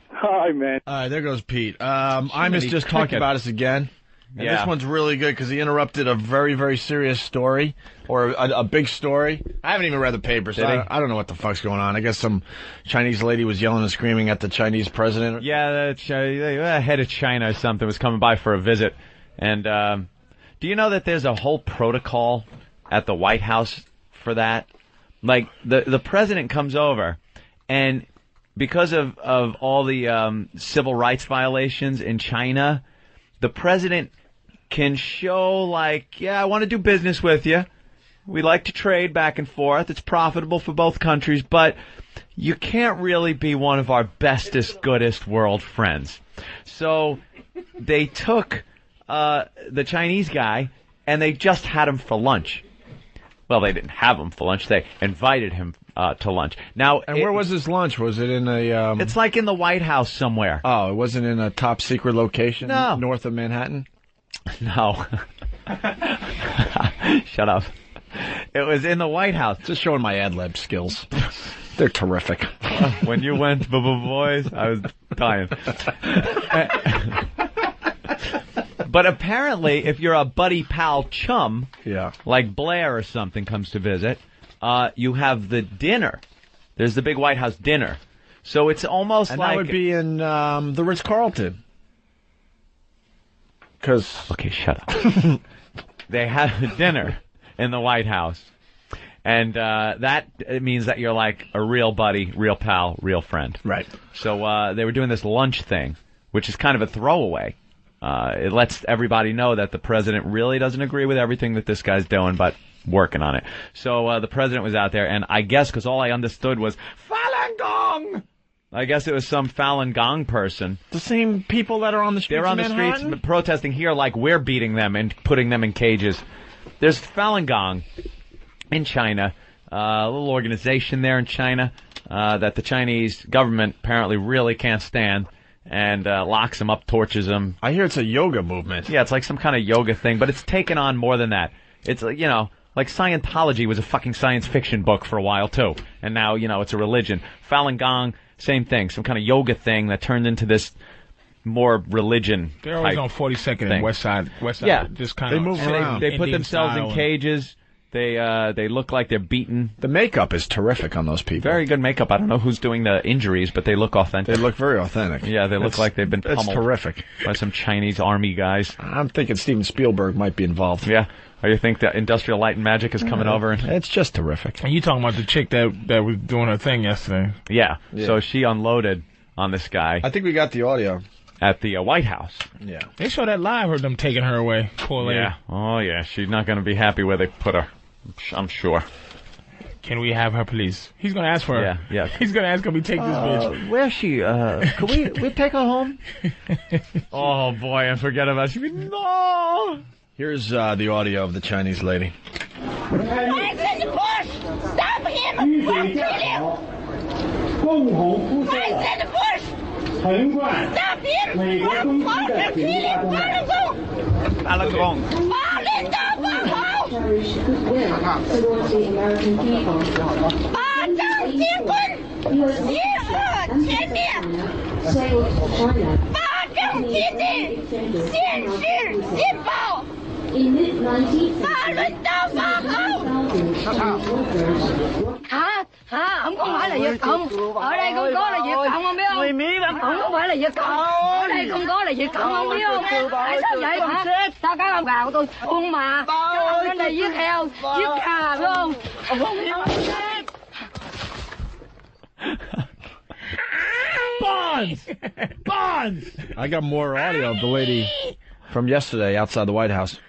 F: Hi, man.
A: All right, there goes Pete. Imus just talked about us again. And this one's really good because he interrupted a very, very serious story, or a big story. I haven't even read the paper, so I don't know what the fuck's going on. I guess some Chinese lady was yelling and screaming at the Chinese president.
B: Yeah, the head of China or something was coming by for a visit. And do you know that there's a whole protocol at the White House for that? Like, the president comes over, and because of all the civil rights violations in China, the president can show, like, yeah, I want to do business with you. We like to trade back and forth. It's profitable for both countries, but you can't really be one of our bestest, goodest world friends. So they took the Chinese guy, and they just had him for lunch. Well, they didn't have him for lunch. They invited him to lunch. Now,
A: and where was this lunch? Was it in a...
B: It's like in the White House somewhere.
A: Oh, it wasn't in a top secret location north of Manhattan?
B: No. Shut up. It was in the White House.
A: Just showing my ad-lib skills. They're terrific.
B: When you went, boys, I was dying. But apparently, if you're a buddy pal chum, like Blair or something comes to visit, you have the dinner. There's the big White House dinner. So it's almost
A: and
B: like...
A: that would be in the Ritz-Carlton.
B: Okay, shut up. They have a dinner in the White House. And that means that you're like a real buddy, real pal, real friend.
A: Right.
B: So they were doing this lunch thing, which is kind of a throwaway. It lets everybody know that the president really doesn't agree with everything that this guy's doing, but working on it. So the president was out there, and I guess because all I understood was Falun Gong. I guess it was some Falun Gong person.
A: The same people that are on the streets.
B: They're on the streets protesting here like we're beating them and putting them in cages. There's Falun Gong in China, a little organization there in China that the Chinese government apparently really can't stand. And locks them up, tortures them.
A: I hear it's a yoga movement.
B: Yeah, it's like some kind of yoga thing, but it's taken on more than that. It's, like Scientology was a fucking science fiction book for a while, too. And now, it's a religion. Falun Gong, same thing. Some kind of yoga thing that turned into this more religion.
C: They're always on 42nd and West Side.
B: Yeah.
C: Just kind of.
A: They move around.
B: They put themselves in cages. They look like they're beaten.
A: The makeup is terrific on those people.
B: Very good makeup. I don't know who's doing the injuries, but they look authentic.
A: They look very authentic.
B: Yeah, they look like they've been pummeled.
A: That's terrific.
B: By some Chinese army guys.
A: I'm thinking Steven Spielberg might be involved.
B: Yeah. Or you think that Industrial Light and Magic is coming over?
A: It's just terrific.
C: And you talking about the chick that was doing her thing yesterday.
B: Yeah. So she unloaded on this guy.
A: I think we got the audio.
B: At the White House.
A: Yeah.
C: They showed that live of them taking her away. Poor lady.
B: Yeah. Oh, yeah. She's not going to be happy where they put her. I'm sure.
C: Can we have her, please? He's going to ask for her.
B: Yeah.
C: He's going to ask, can we take this bitch?
B: Where's she? Could we take her home? Oh, boy, I forget about her. No!
A: Here's the audio of the Chinese lady.
K: Stop him! Stop
U: In mid-1960s,
K: không có phải là Việt Cộng. Ở đây không có là Việt Cộng, không biết không? Không phải là Việt Cộng. Ở đây không có là Việt Cộng, không biết không? Tại sao vậy hả? Sao các ông gà của tôi ung mà? Các ông đến đây giết heo, giết gà, phải không?
C: Bonds!
A: I got more audio of the lady from yesterday outside the White House.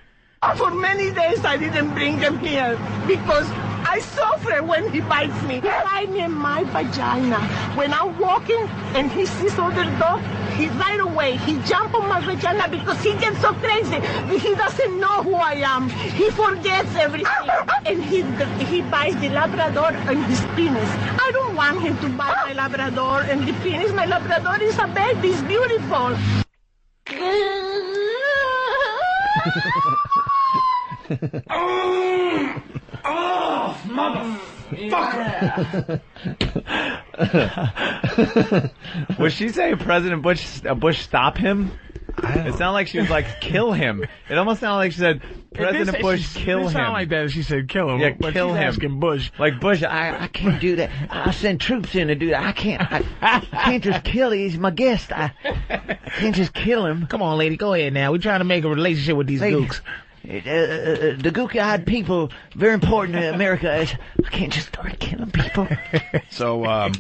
V: For many days I didn't bring him here because I suffer when he bites me. He bites me in my vagina. When I'm walking and he sees other dog, he right away, he jump on my vagina because he gets so crazy. He doesn't know who I am. He forgets everything. And he bites the Labrador and his penis. I don't want him to bite my Labrador and the penis. My Labrador is a baby. It's beautiful.
K: Oh, motherfucker!
B: Was she saying President Bush stop him? It sounded like she was like, kill him. It almost sounded like she said, President Bush, kill him.
C: It sounded like that. She said, kill him.
B: Yeah,
C: but
B: kill
C: she's
B: him.
C: asking Bush.
B: Like, Bush, I can't do that. I'll send troops in to do that. I can't just kill him. He's my guest. I can't just kill him.
C: Come on, lady, go ahead now. We're trying to make a relationship with these gooks.
B: The gooky-eyed people, very important to America. I can't just start killing people.
A: So,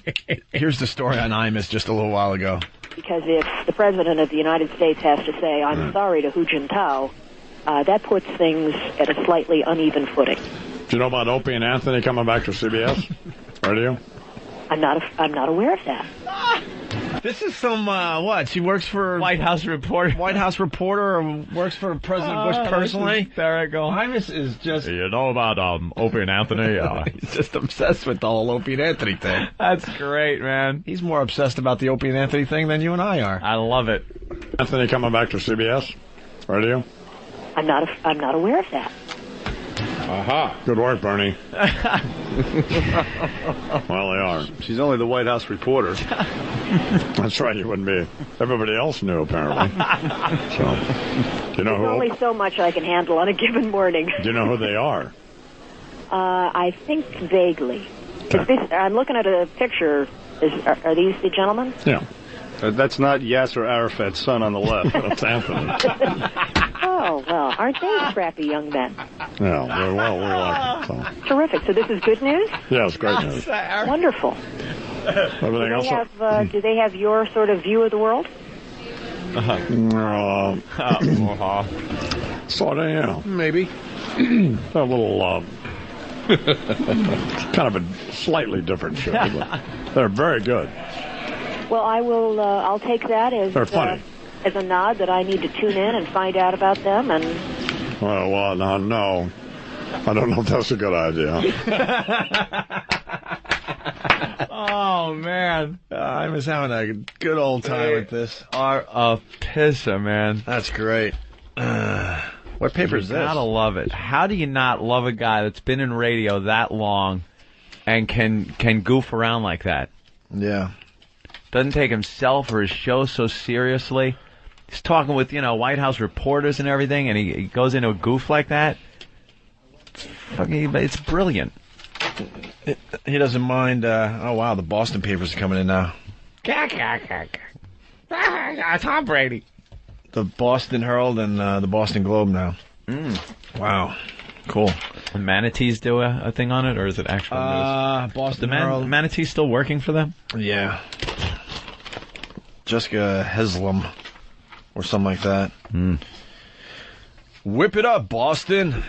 A: here's the story on Imus just a little while ago.
D: Because if the President of the United States has to say, I'm sorry to Hu Jintao, that puts things at a slightly uneven footing.
H: Do you know about Opie and Anthony coming back to CBS Radio?
D: I'm not aware of that.
A: This is some, what? She works for...
B: White House reporter.
A: White House reporter, or works for President Bush personally.
B: Imus is just...
A: You know about Opie and Anthony? He's just obsessed with the whole Opie and Anthony thing.
B: That's great, man.
A: He's more obsessed about the Opie and Anthony thing than you and I are.
B: I love it.
H: Anthony coming back to CBS Radio?
D: I'm not aware of that.
H: Aha. Good work, Bernie. Well, they are.
J: She's only the White House reporter.
H: That's right, you wouldn't be. Everybody else knew, apparently. So, do you know
D: There's only so much I can handle on a given morning.
H: Do you know who they are?
D: I think vaguely. I'm looking at a picture. Are these the gentlemen?
H: Yeah.
J: That's not Yasser Arafat's son on the left. That's Anthony.
D: Oh, well, aren't they scrappy young men?
H: Yeah, very well. We like them. So.
D: Terrific. So this is good news?
H: Yeah, it's great news.
D: Wonderful.
H: Everything else?
D: Do they have your sort of view of the world?
H: Sort of, yeah.
A: Maybe.
H: A little, kind of a slightly different show, but they're very good.
D: Well, I'll take that as
H: They're funny.
D: As a nod that I need to tune in and find out about them. And
H: Well, no. I don't know if that's a good idea.
B: Oh, man.
A: I was having a good old time with this.
B: Are a pisser, man.
A: That's great. What paper is this?
B: You gotta love it. How do you not love a guy that's been in radio that long and can goof around like that?
A: Yeah.
B: Doesn't take himself or his show so seriously. He's talking with, White House reporters and everything, and he goes into a goof like that. It's brilliant.
A: He doesn't mind. Oh, wow, the Boston papers are coming in now.
C: Tom Brady.
A: The Boston Herald and the Boston Globe now. Wow. Cool.
B: The Manatees do a thing on it, or is it actual news?
A: Boston Herald.
B: Manatees still working for them?
A: Yeah. Jessica Haslam or something like that. Whip it up, Boston.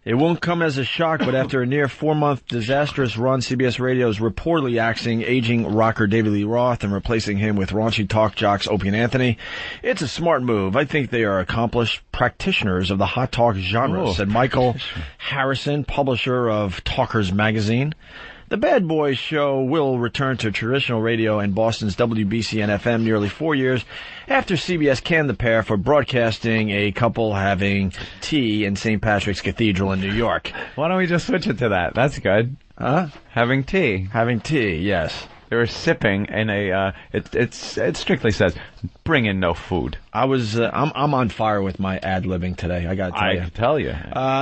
A: It won't come as a shock, but after a near 4-month disastrous run, CBS Radio is reportedly axing aging rocker David Lee Roth and replacing him with raunchy talk jocks Opie and Anthony. It's a smart move. I think they are accomplished practitioners of the hot talk genre, said Michael Harrison, publisher of Talkers Magazine. The Bad Boys show will return to traditional radio and Boston's WBCN-FM nearly 4 years after CBS canned the pair for broadcasting a couple having tea in St. Patrick's Cathedral in New York.
B: Why don't we just switch it to that? That's good.
A: Huh?
B: Having tea.
A: Having tea, yes.
B: They were sipping in a, it strictly says, bring in no food.
A: I'm on fire with my ad-libbing today, I gotta tell you.
B: I can tell you.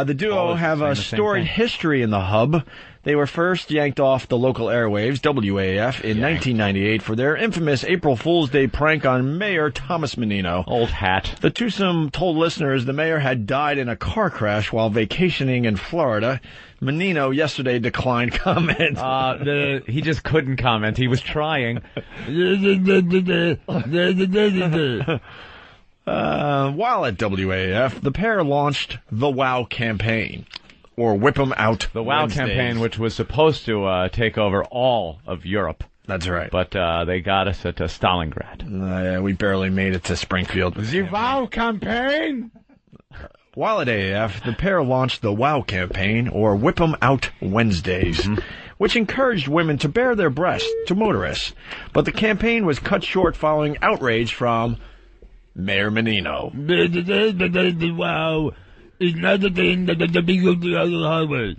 A: The duo have a storied history in the hub. They were first yanked off the local airwaves, WAF, in 1998 for their infamous April Fool's Day prank on Mayor Thomas Menino.
B: Old hat.
A: The twosome told listeners the mayor had died in a car crash while vacationing in Florida. Menino yesterday declined comment.
B: He just couldn't comment. He was trying.
A: While at WAF, the pair launched the WOW campaign. Or Whip 'em Out.
B: The WOW campaign, which was supposed to take over all of Europe.
A: That's right.
B: But they got us at Stalingrad.
A: We barely made it to Springfield.
C: The WOW campaign?
A: While at AAF, the pair launched the WOW campaign, or Whip 'em Out Wednesdays, which encouraged women to bare their breasts to motorists. But the campaign was cut short following outrage from Mayor Menino.
C: Wow. It's not the thing that the big of the highway.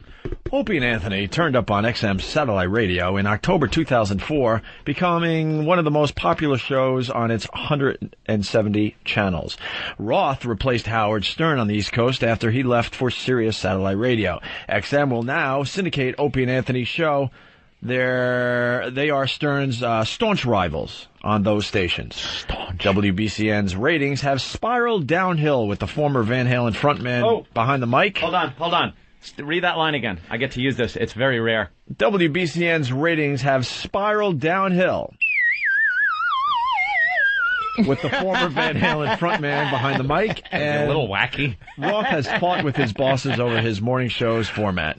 A: Opie and Anthony turned up on XM satellite radio in October 2004, becoming one of the most popular shows on its 170 channels. Roth replaced Howard Stern on the East Coast after he left for Sirius satellite radio. XM will now syndicate Opie and Anthony Show. They are Stern's staunch rivals on those stations. WBCN's ratings have spiraled downhill with the former Van Halen frontman behind the mic.
B: Hold on. Read that line again. I get to use this. It's very rare.
A: WBCN's ratings have spiraled downhill with the former Van Halen frontman behind the mic. And
S: a little wacky.
A: Roth has fought with his bosses over his morning show's format.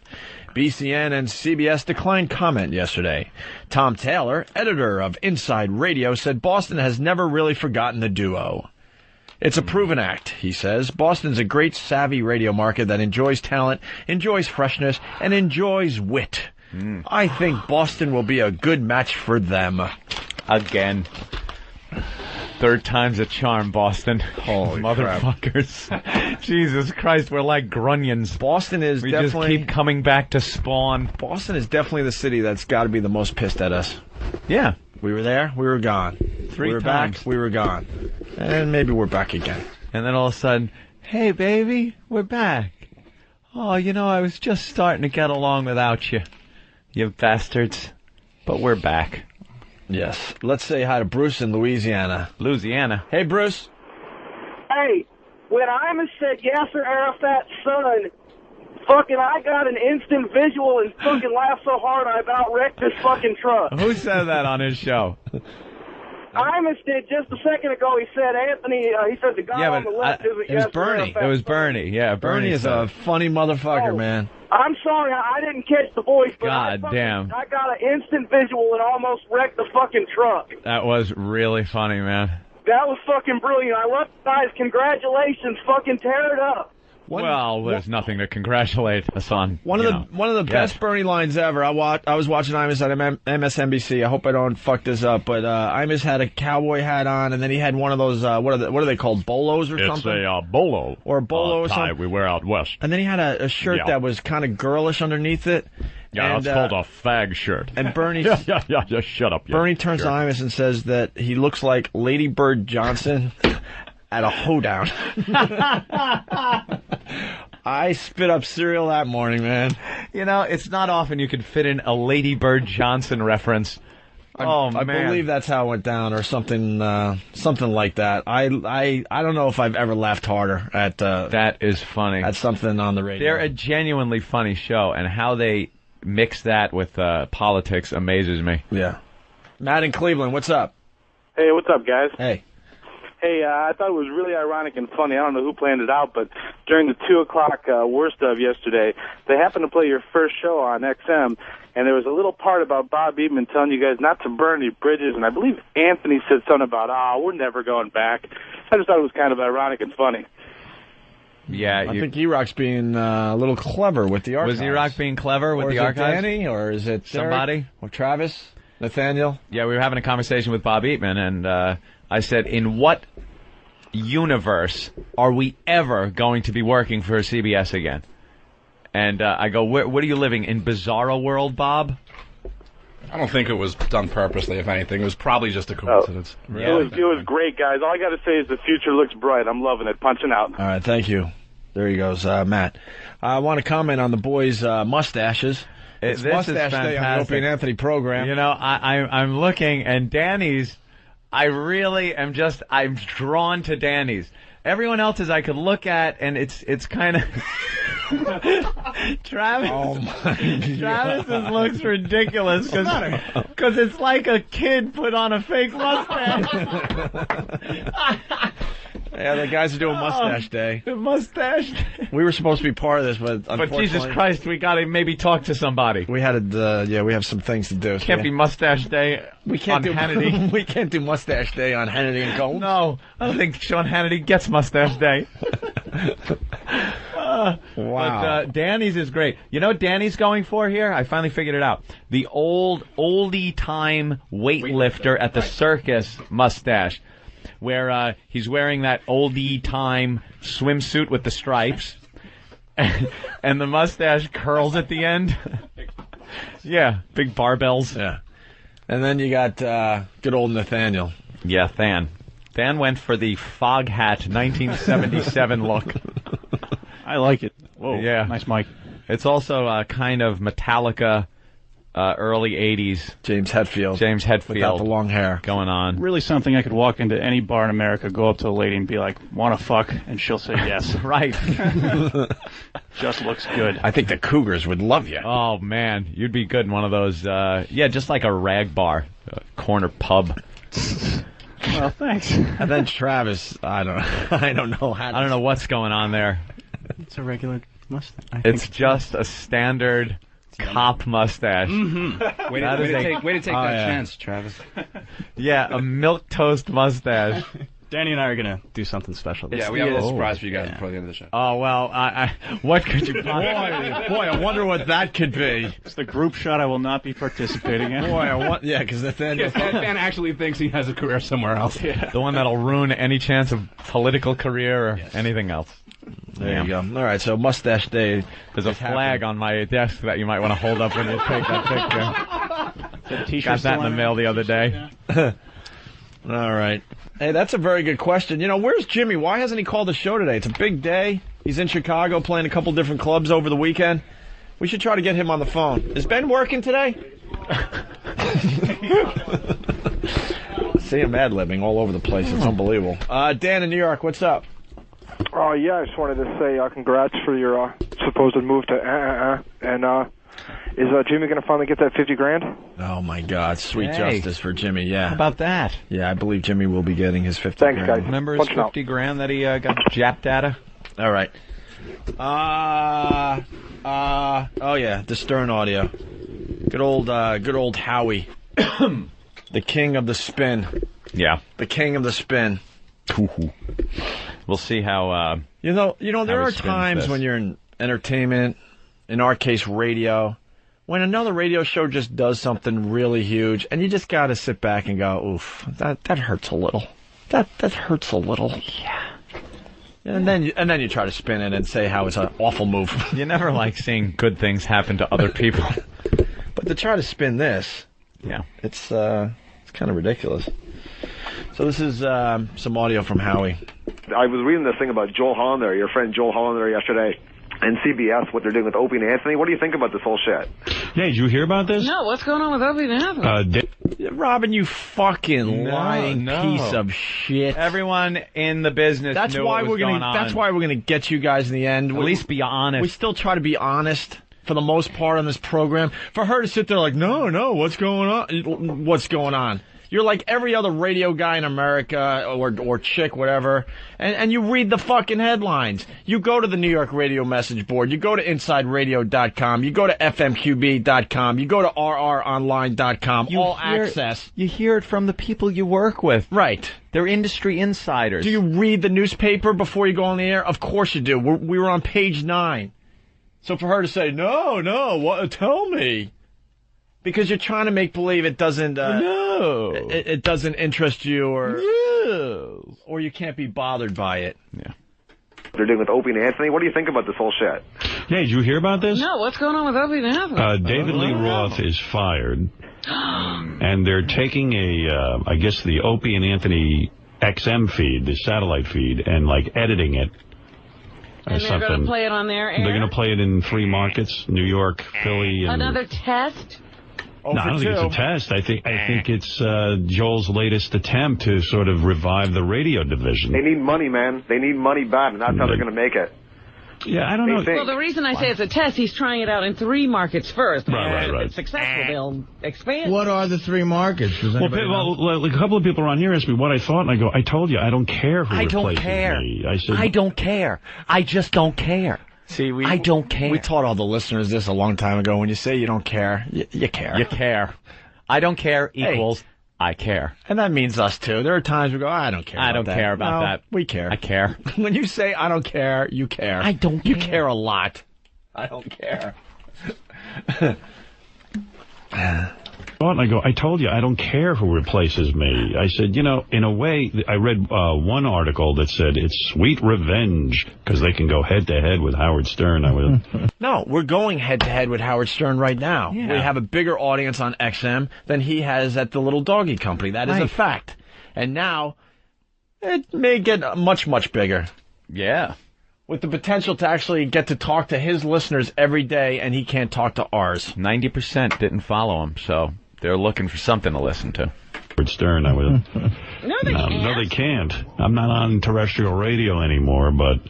A: BCN and CBS declined comment yesterday. Tom Taylor, editor of Inside Radio, said Boston has never really forgotten the duo. It's a proven act, he says. Boston's a great, savvy radio market that enjoys talent, enjoys freshness, and enjoys wit. I think Boston will be a good match for them.
B: Again. Third time's a charm, Boston.
A: Holy
B: motherfuckers. Jesus Christ, we're like grunions.
A: Boston is
B: we
A: definitely...
B: just keep coming back to spawn.
A: Boston is definitely the city that's got to be the most pissed at us.
B: Yeah.
A: We were there, we were gone.
B: Three
A: we were
B: times.
A: back, we were gone. And maybe we're back again.
B: And then all of a sudden, hey, baby, we're back. Oh, you know, I was just starting to get along without you, you bastards. But we're back.
A: Yes. Let's say hi to Bruce in Louisiana. Hey, Bruce.
M: Hey, when Imus said Yasser Arafat's son, fucking I got an instant visual and fucking laughed so hard I about wrecked this fucking truck.
B: Who said that on his show?
M: Imus did just a second ago. He said Anthony, he said the guy on the left isn't
A: it was
M: Yasser
A: Bernie.
M: Arafat's
B: It was Bernie. Yeah,
A: Bernie is a funny motherfucker, man.
M: I'm sorry, I didn't catch the voice, but
B: God damn.
M: I got an instant visual and almost wrecked the fucking truck.
B: That was really funny, man.
M: That was fucking brilliant. I love you guys. Congratulations. Fucking tear it up.
B: Well, there's nothing to congratulate us on.
A: One of the best Bernie lines ever. I was watching Imus at MSNBC. I hope I don't fuck this up, but Imus had a cowboy hat on, and then he had one of those what are they called, bolos or something?
H: It's a bolo.
A: Or a bolo or
H: tie
A: something.
H: we wear out west.
A: And then he had a shirt that was kind of girlish underneath it.
H: Yeah,
A: and,
H: that's called a fag shirt.
A: And Bernie...
H: yeah, just shut up.
A: Bernie turns to Imus and says that he looks like Lady Bird Johnson at a hoedown. I spit up cereal that morning, man.
B: You know, it's not often you can fit in a Lady Bird Johnson reference.
A: I believe that's how it went down, or something like that. I don't know if I've ever laughed harder at
B: that is funny.
A: At something on the radio.
B: They're a genuinely funny show, and how they mix that with politics amazes me.
A: Yeah. Matt in Cleveland, what's up?
T: Hey, what's up, guys?
A: Hey.
T: Hey, I thought it was really ironic and funny. I don't know who planned it out, but during the 2 o'clock worst of yesterday, they happened to play your first show on XM, and there was a little part about Bob Eatman telling you guys not to burn any bridges, and I believe Anthony said something about, we're never going back. I just thought it was kind of ironic and funny.
B: Yeah,
A: I think E-Rock's being a little clever with the archives.
B: Was E-Rock being clever with the archives?
A: Or is it Danny, or is it
B: somebody?
A: Derek? Or Travis? Nathaniel?
B: Yeah, we were having a conversation with Bob Eatman, and I said, in what universe are we ever going to be working for CBS again? And I go, what are you living in, Bizarro World, Bob?
E: I don't think it was done purposely, if anything. It was probably just a coincidence.
T: It was great, guys. All I got to say is the future looks bright. I'm loving it. Punching out.
A: All right, thank you. There he goes, Matt. I want to comment on the boys' mustaches. It's
B: This
A: Mustache
B: is
A: Day on the Opie and Anthony program.
B: You know, I'm looking, and Danny's, I really am I'm drawn to Danny's. Everyone else's I could look at, and it's kind of... Travis, Travis's looks ridiculous because it's like a kid put on a fake mustache.
A: Yeah, the guys are doing Mustache Day.
B: Mustache Day.
A: We were supposed to be part of this, but unfortunately...
B: Jesus Christ, we got to maybe talk to somebody.
A: We had we have some things to do.
B: Can't be Mustache Day on Hannity.
A: We can't do Mustache Day on Hannity and Combs.
B: No, I don't think Sean Hannity gets Mustache Day.
A: Wow.
B: But Danny's is great. You know what Danny's going for here? I finally figured it out. The oldie-time weightlifter at the circus mustache, where he's wearing that oldie-time swimsuit with the stripes. and the mustache curls at the end. Yeah, big barbells.
A: Yeah. And then you got good old Nathaniel.
B: Yeah, Than. Than went for the fog hat 1977 look.
G: I like it. Whoa,
B: yeah.
G: nice mic.
B: It's also kind of Metallica, early 80s.
A: James Hetfield.
B: Without
A: the long hair.
B: Going on.
G: Really something I could walk into any bar in America, go up to a lady and be like, "Want to fuck?" And she'll say yes.
B: Right.
G: Just looks good.
A: I think the Cougars would love you.
B: Oh, man. You'd be good in one of those, just like a rag bar, a corner pub.
G: Well, thanks.
A: And then Travis, I don't know
B: what's going on there.
G: It's a regular mustache.
B: It's just a standard cop mustache.
Q: Mm-hmm. Way to take that chance, Travis.
B: Yeah, a milquetoast mustache.
G: Danny and I are going to do something special.
Q: Yeah, we have a little surprise for you guys before the end of the show.
B: Oh, well, what could you possibly...
A: Boy, I wonder what that could be.
G: It's the group shot I will not be participating in.
A: Boy, because Nathaniel...
Q: Fan actually thinks he has a career somewhere else.
G: Yeah.
B: The one that'll ruin any chance of political career or anything else.
A: There you go. All right, so Mustache Day.
B: There's a flag on my desk that you might want to hold up when you take that picture. Got that in the mail the other day.
A: All right. Hey, that's a very good question. Where's Jimmy? Why hasn't he called the show today? It's a big day. He's in Chicago playing a couple different clubs over the weekend. We should try to get him on the phone. Is Ben working today? See him ad-libbing all over the place. It's unbelievable. Dan in New York, what's up?
L: Yeah, I just wanted to say congrats for your supposed move to and is Jimmy going to finally get that $50,000?
A: Oh my God, sweet justice for Jimmy. Yeah.
B: How about that?
A: Yeah, I believe Jimmy will be getting his $50,000.
L: Thanks, guys.
B: Remember his $50,000 that he got japped at?
A: All right. Oh yeah, the Stern audio. Good old Howie, the king of the spin.
B: Yeah,
A: the king of the spin.
B: We'll see how.
A: There are times when you're in entertainment, in our case, radio, when another radio show just does something really huge, and you just got to sit back and go, "Oof, that hurts a little. That hurts a little." Yeah. And then you try to spin it and say how it's an awful move.
B: You never like seeing good things happen to other people.
A: But to try to spin this,
B: yeah,
A: it's kind of ridiculous. So this is some audio from Howie.
W: I was reading this thing about Joel Hollander, your friend Joel Hollander, yesterday, and CBS, what they're doing with Opie and Anthony. What do you think about this whole shit?
X: Yeah, did you hear about this?
K: No, what's going on with Opie and Anthony?
A: Robin, you fucking lying piece of shit.
B: Everyone in the business knew what was going on.
A: That's why we're going to get you guys in the end.
B: At least be honest.
A: We still try to be honest for the most part on this program. For her to sit there like, no, what's going on? What's going on? You're like every other radio guy in America, or chick, whatever, and you read the fucking headlines. You go to the New York Radio Message Board, you go to InsideRadio.com, you go to FMQB.com, you go to RROnline.com, access.
B: You hear it from the people you work with.
A: Right.
B: They're industry insiders.
A: Do you read the newspaper before you go on the air? Of course you do. We were on page 9. So for her to say, no, tell me. Because you're trying to make believe it doesn't. It doesn't interest you, or you can't be bothered by it.
B: Yeah.
W: They're doing with Opie and Anthony. What do you think about this whole shit?
X: Yeah, did you hear about this?
K: No, what's going on with Opie and Anthony?
X: David Lee Roth is fired, and they're taking I guess the Opie and Anthony XM feed, the satellite feed, and editing it.
K: And they're going to play it on their air?
X: They're going to play it in 3 markets: New York, Philly, and
K: another test.
X: No, I don't think it's a test. I think it's Joel's latest attempt to sort of revive the radio division.
W: They need money, man. They need money bad, and that's how they're going to make it.
X: Yeah, I don't know.
K: Well, the reason I say it's a test, he's trying it out in 3 markets first.
X: Right.
K: If it's successful, they'll expand.
Y: What are the 3 markets?
X: Well, a couple of people around here asked me what I thought, and I go, I told you, I don't care who replaces me. I said,
B: I don't care. I just don't care.
A: See,
B: I don't care.
A: We taught all the listeners this a long time ago. When you say you don't care, you care.
B: You care. I don't care equals I care.
A: And that means us, too. There are times we go, I don't care
B: I don't care about that.
A: We care.
B: I care.
A: When you say I don't care, you care.
B: I don't care.
A: You care a lot. I don't care.
X: And I go, I told you, I don't care who replaces me. I said, you know, in a way, I read one article that said it's sweet revenge because they can go head-to-head with Howard Stern. I was,
A: No, we're going head-to-head with Howard Stern right now.
X: Yeah.
A: We have a bigger audience on XM than he has at the Little Doggy Company. That is a fact. And now, it may get much, much bigger.
B: Yeah.
A: With the potential to actually get to talk to his listeners every day, and he can't talk to ours.
B: 90% didn't follow him, so they're looking for something to listen to.
X: Howard Stern, I was.
K: No,
X: they can't. I'm not on terrestrial radio anymore, but,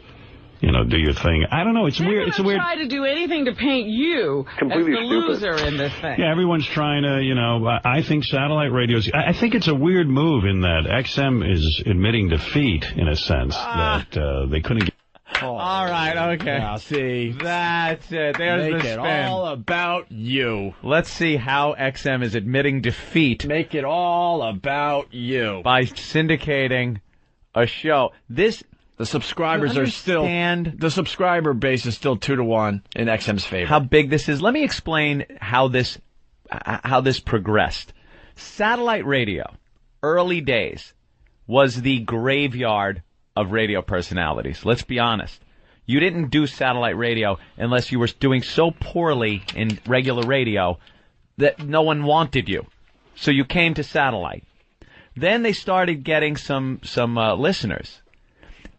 X: you know, do your thing. I don't know. It's weird. It's a weird.
I: Try to do anything to paint you
X: Completely
I: as the loser in this thing.
X: Yeah, everyone's trying to, you know, I think satellite radios, I think it's a weird move in that XM is admitting defeat, in a sense, that they couldn't get.
B: All right, okay.
A: Now, see.
B: That's it. There's
A: Make
B: the
A: it
B: spin.
A: all about you.
B: Let's see how XM is admitting defeat.
A: Make it all about you.
B: By syndicating a show. The
A: subscribers are still... The subscriber base is still 2-1 in XM's favor.
B: How big this is. Let me explain how this progressed. Satellite radio, early days, was the graveyard of radio personalities. Let's be honest. You didn't do satellite radio unless you were doing so poorly in regular radio that no one wanted you. So you came to satellite. Then they started getting some listeners.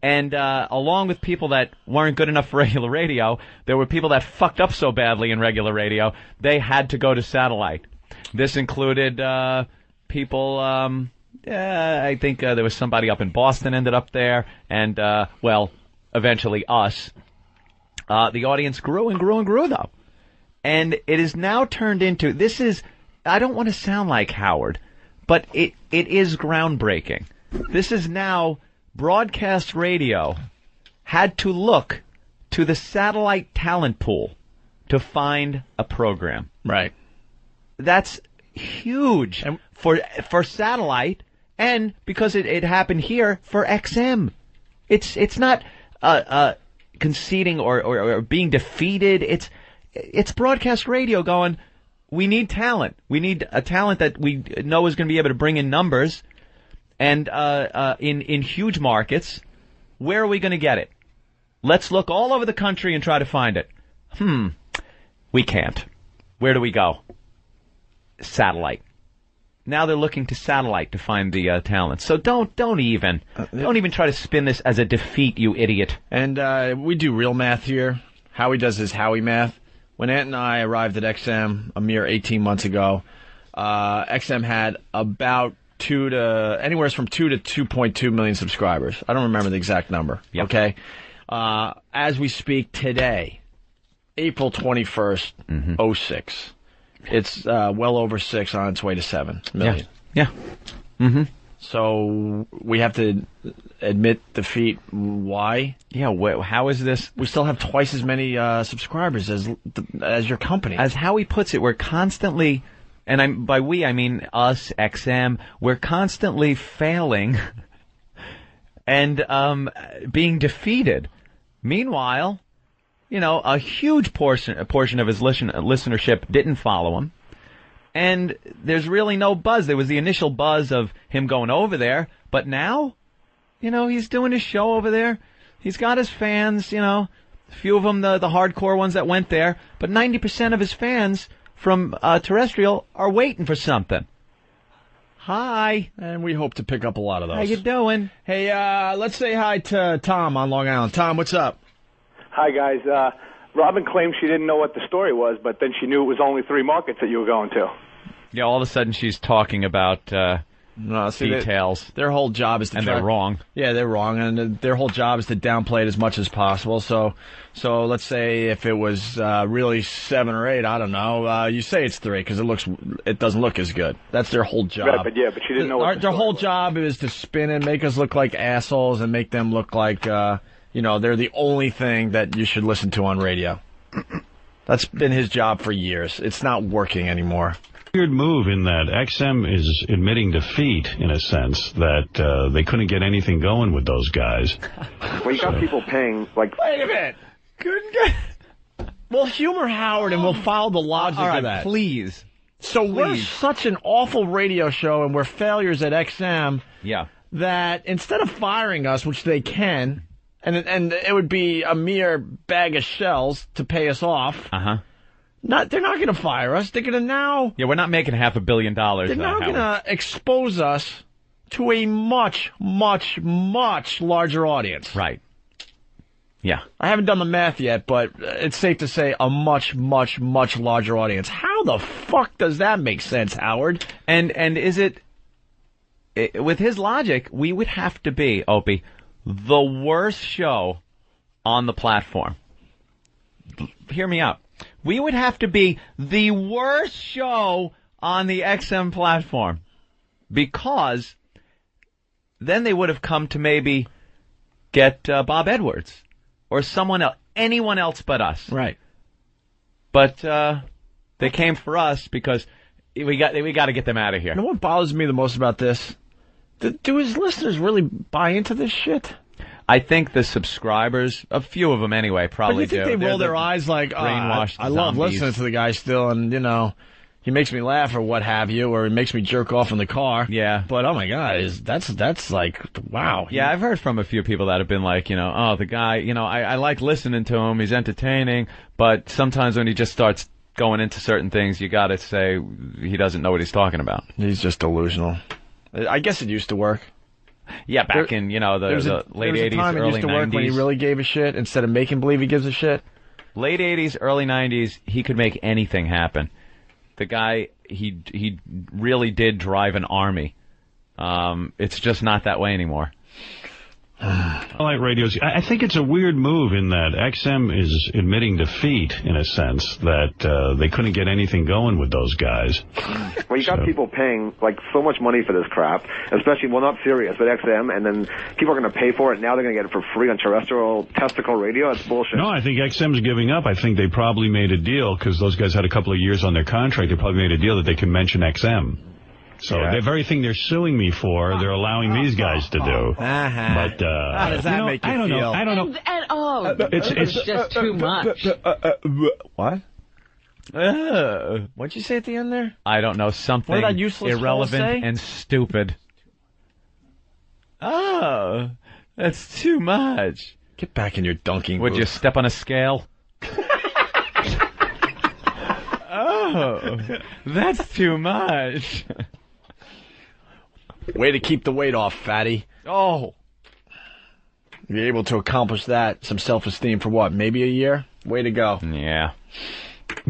B: And along with people that weren't good enough for regular radio, there were people that fucked up so badly in regular radio, they had to go to satellite. This included people... I think there was somebody up in Boston ended up there, and, eventually us. The audience grew and grew and grew, though. And it is now turned into, I don't want to sound like Howard, but it is groundbreaking. This is now, broadcast radio had to look to the satellite talent pool to find a program.
A: Right.
B: That's huge for satellite. And because it happened here for XM, it's not conceding or being defeated. It's broadcast radio going. We need talent. We need a talent that we know is going to be able to bring in numbers, and in huge markets. Where are we going to get it? Let's look all over the country and try to find it. We can't. Where do we go? Satellite. Now they're looking to satellite to find the talent. So don't even try to spin this as a defeat, you idiot.
A: And we do real math here. Howie does his Howie math. When Ant and I arrived at XM a mere 18 months ago, XM had about anywhere from 2 to 2.2 million subscribers. I don't remember the exact number. Yep. Okay. As we speak today, April 21st, 06. It's well over 6, on its way to 7 million.
B: Yeah. Mm-hmm.
A: So we have to admit defeat. Why?
B: Yeah. How is this?
A: We still have twice as many subscribers as your company.
B: As Howie puts it, we're constantly, and by we I mean us, XM. We're constantly failing and being defeated. Meanwhile, you know, a huge portion of his listenership didn't follow him. And there's really no buzz. There was the initial buzz of him going over there, but now, you know, he's doing his show over there. He's got his fans, you know, a few of them, the hardcore ones that went there, but 90% of his fans from terrestrial are waiting for something. Hi.
A: And we hope to pick up a lot of those.
B: How you doing?
A: Hey, let's say hi to Tom on Long Island. Tom, what's up?
L: Hi, guys. Robin claimed she didn't know what the story was, but then she knew it was only 3 markets that you were going to.
B: Yeah, all of a sudden she's talking about details.
A: Their whole job is to
B: they're wrong.
A: Yeah, they're wrong, and their whole job is to downplay it as much as possible. So let's say if it was really 7 or 8, I don't know. You say it's 3 because it doesn't look as good. That's their whole job.
L: Right, but she didn't know what
A: their whole job is to spin and make us look like assholes and make them look like they're the only thing that you should listen to on radio. That's been his job for years. It's not working anymore.
X: Weird move in that XM is admitting defeat, in a sense, that they couldn't get anything going with those guys.
W: Well, you got people paying, like...
A: Wait a minute. Couldn't get... Well, humor Howard and we'll follow the logic
B: all right,
A: of that.
B: Please.
A: So we're such an awful radio show, and we're failures at XM.
B: Yeah.
A: That instead of firing us, which they can, and it would be a mere bag of shells to pay us off.
B: Uh-huh.
A: They're not going to fire us. They're going to now...
B: Yeah, we're not making $500 million.
A: They're now going to expose us to a much, much, much larger audience.
B: Right. Yeah.
A: I haven't done the math yet, but it's safe to say a much, much, much larger audience. How the fuck does that make sense, Howard?
B: And is it... With his logic, we would have to be, Opie, the worst show on the platform. Hear me out. We would have to be the worst show on the XM platform, because then they would have come to maybe get Bob Edwards or someone else, anyone else but us.
A: Right.
B: But they came for us because we got to get them out of here.
A: You know what bothers me the most about this? Do his listeners really buy into this shit?
B: I think the subscribers, a few of them anyway, probably do.
A: But you think they roll their eyes like,
B: brainwashed
A: I love listening to the guy still, and, you know, he makes me laugh or what have you, or he makes me jerk off in the car.
B: Yeah.
A: But, oh my God, that's like, wow.
B: Yeah, I've heard from a few people that have been like, you know, oh, the guy, you know, I like listening to him, he's entertaining, but sometimes when he just starts going into certain things, you gotta say he doesn't know what he's talking about.
A: He's just delusional. I guess it used to work.
B: Yeah, back in, you know, the late 80s, early 90s. There was a time it used to work when he really gave a shit instead of making believe he gives a shit. Late 80s, early 90s, he could make anything happen. The guy, he really did drive an army. It's just not that way anymore.
X: I like radios. I think it's a weird move in that XM is admitting defeat, in a sense, that they couldn't get anything going with those guys.
W: Well, you got people paying, like, so much money for this crap, especially, well, not Sirius, but XM, and then people are going to pay for it, and now they're going to get it for free on terrestrial testicle radio? That's bullshit.
X: No, I think XM's giving up. I think they probably made a deal, because those guys had a couple of years on their contract. They probably made a deal that they can mention XM. So the very thing they're suing me for, they're allowing these guys to do. But
A: how does that make you feel?
X: I don't know.
I: It's just too much.
A: What? What'd you say at the end there?
B: I don't know, something
A: what did that useless
B: irrelevant
A: say?
B: And stupid. Oh, that's too much.
A: Get back in your dunking
B: Would
A: booth.
B: you step on a scale? Oh, that's too much.
A: Way to keep the weight off, fatty.
B: Oh.
A: You're able to accomplish that, some self-esteem for what, maybe a year? Way to go.
B: Yeah.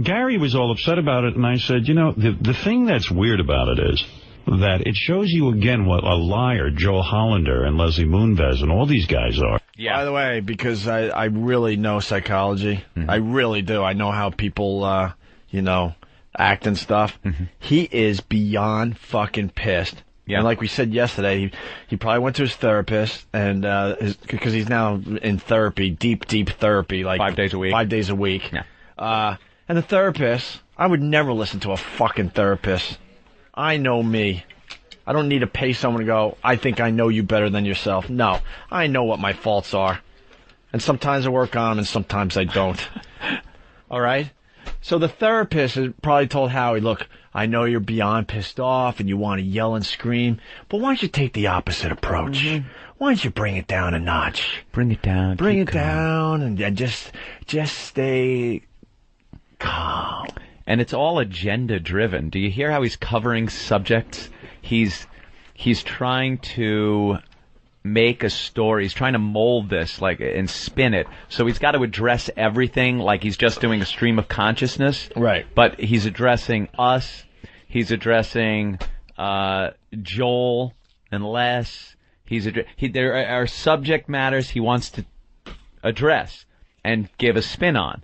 X: Gary was all upset about it, and I said, you know, the thing that's weird about it is that it shows you again what a liar Joe Hollander and Leslie Moonves and all these guys are.
A: Yeah. By the way, because I really know psychology. Mm-hmm. I really do. I know how people, you know, act and stuff. Mm-hmm. He is beyond fucking pissed. Yeah. And like we said yesterday, he probably went to his therapist, and because he's now in therapy, deep therapy, like
B: 5 days a week.
A: 5 days a week.
B: Yeah.
A: And the therapist, I would never listen to a fucking therapist. I know me. I don't need to pay someone to go, I think I know you better than yourself. No, I know what my faults are. And sometimes I work on them, and sometimes I don't. All right? So the therapist has probably told Howie, look, I know you're beyond pissed off and you want to yell and scream, but why don't you take the opposite approach? Mm-hmm. Why don't you bring it down a notch?
B: Bring it down.
A: Bring it down and just stay calm.
B: And it's all agenda driven. Do you hear how he's covering subjects? He's trying to make a story. He's trying to mold this and spin it. So he's got to address everything like he's just doing a stream of consciousness.
A: Right.
B: But he's addressing us. He's addressing Joel and Les. There are subject matters he wants to address and give a spin on.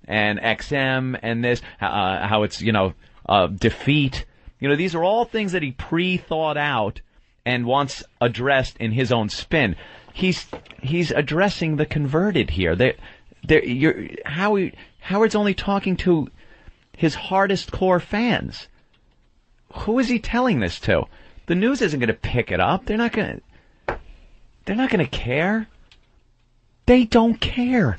B: And XM and this, how it's, defeat. These are all things that he pre-thought out and wants addressed in his own spin. He's addressing the converted here. Howard's only talking to his hardest core fans. Who is he telling this to? The news isn't going to pick it up. They're not going to care. They don't care.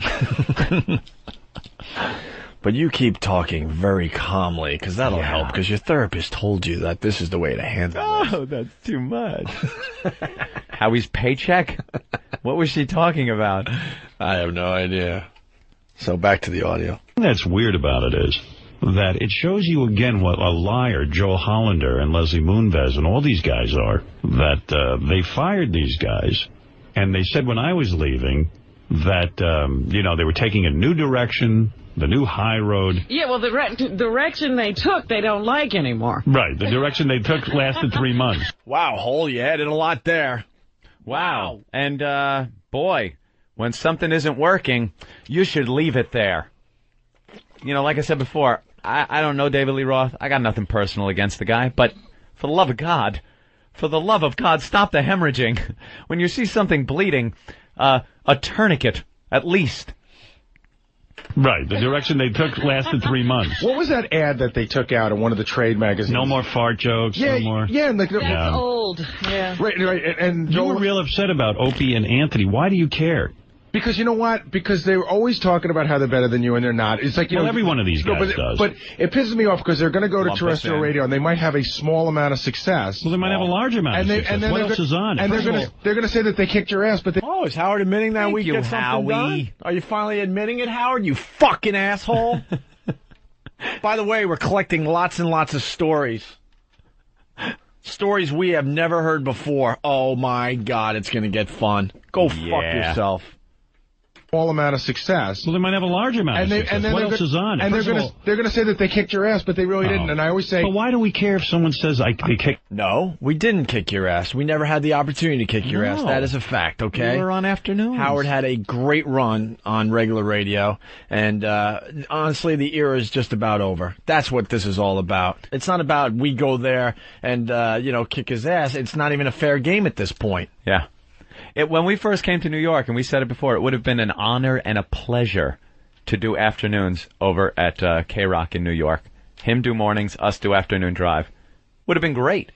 A: But you keep talking very calmly, because that'll help, because your therapist told you that this is the way to handle this.
B: Oh, that's too much. Howie's paycheck? What was she talking about?
A: I have no idea. So back to the audio.
X: That's weird about it is that it shows you again what a liar Joe Hollander and Leslie Moonves and all these guys are, that they fired these guys, and they said when I was leaving that, they were taking a new direction, the new high road.
I: Yeah, well, the direction they took, they don't like anymore.
X: Right, the direction they took lasted 3 months.
A: Wow, Hole, you added a lot there.
B: Wow. And, boy, when something isn't working, you should leave it there. Like I said before, I don't know David Lee Roth. I got nothing personal against the guy, but for the love of God, stop the hemorrhaging. When you see something bleeding, a tourniquet, at least.
X: Right, the direction they took lasted 3 months.
N: What was that ad that they took out in one of the trade magazines?
X: No more fart jokes, no more.
N: Yeah,
I: That's old. Yeah.
N: Right, and
X: you were real upset about Opie and Anthony. Why do you care?
N: Because you know what? Because they were always talking about how they're better than you, and they're not. It's like
X: every one of these guys does.
N: But it pisses me off because they're going to go to terrestrial radio, and they might have a small amount of success.
X: Well, they might have a large amount of success. What else is on it?
N: And they're going to say that they kicked your ass, but they...
A: Oh, is Howard admitting that we get something done? Are you finally admitting it, Howard? You fucking asshole! By the way, we're collecting lots and lots of stories. Stories we have never heard before. Oh my God, it's going to get fun. Go fuck yourself.
N: Small amount of success.
X: Well, they might have a large amount of success. What else is on it?
N: And they're going to say that they kicked your ass, but they really didn't. And I always say...
X: But why do we care if someone says they kicked...
A: No, we didn't kick your ass. We never had the opportunity to kick your ass. That is a fact, okay?
B: We were on afternoons.
A: Howard had a great run on regular radio, and honestly, the era is just about over. That's what this is all about. It's not about we go there and, kick his ass. It's not even a fair game at this point.
B: Yeah. When we first came to New York, and we said it before, it would have been an honor and a pleasure to do afternoons over at K-Rock in New York. Him do mornings, us do afternoon drive. Would have been great.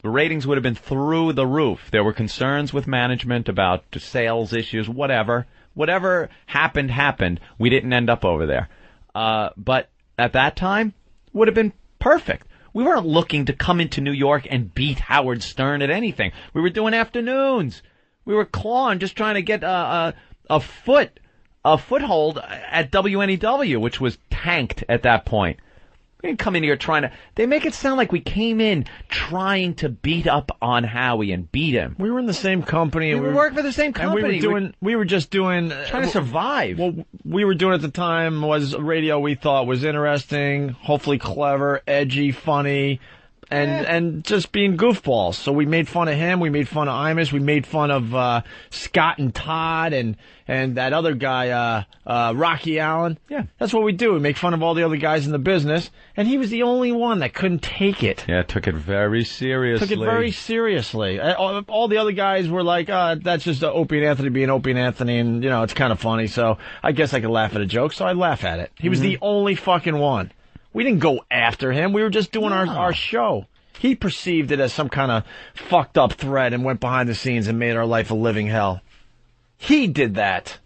B: The ratings would have been through the roof. There were concerns with management about sales issues, whatever. Whatever happened. We didn't end up over there. But at that time, would have been perfect. We weren't looking to come into New York and beat Howard Stern at anything. We were doing afternoons. We were clawing, just trying to get a foothold at WNEW, which was tanked at that point. We didn't come in here trying to... They make it sound like we came in trying to beat up on Howie and beat him.
A: We were in the same company.
B: We were working for the same company.
A: And we were just doing...
B: Trying to survive.
A: What we were doing at the time was radio we thought was interesting, hopefully clever, edgy, funny, and just being goofballs. So we made fun of him, we made fun of Imus, we made fun of Scott and Todd and that other guy, Rocky Allen.
B: Yeah.
A: That's what we do. We make fun of all the other guys in the business, and he was the only one that couldn't take it.
B: Yeah, took it very seriously.
A: Took it very seriously. All the other guys were like, that's just Opie and Anthony being Opie and Anthony, and, it's kind of funny, so I guess I could laugh at a joke, so I laugh at it. He was the only fucking one. We didn't go after him. We were just doing our show. He perceived it as some kind of fucked up threat and went behind the scenes and made our life a living hell. He did that.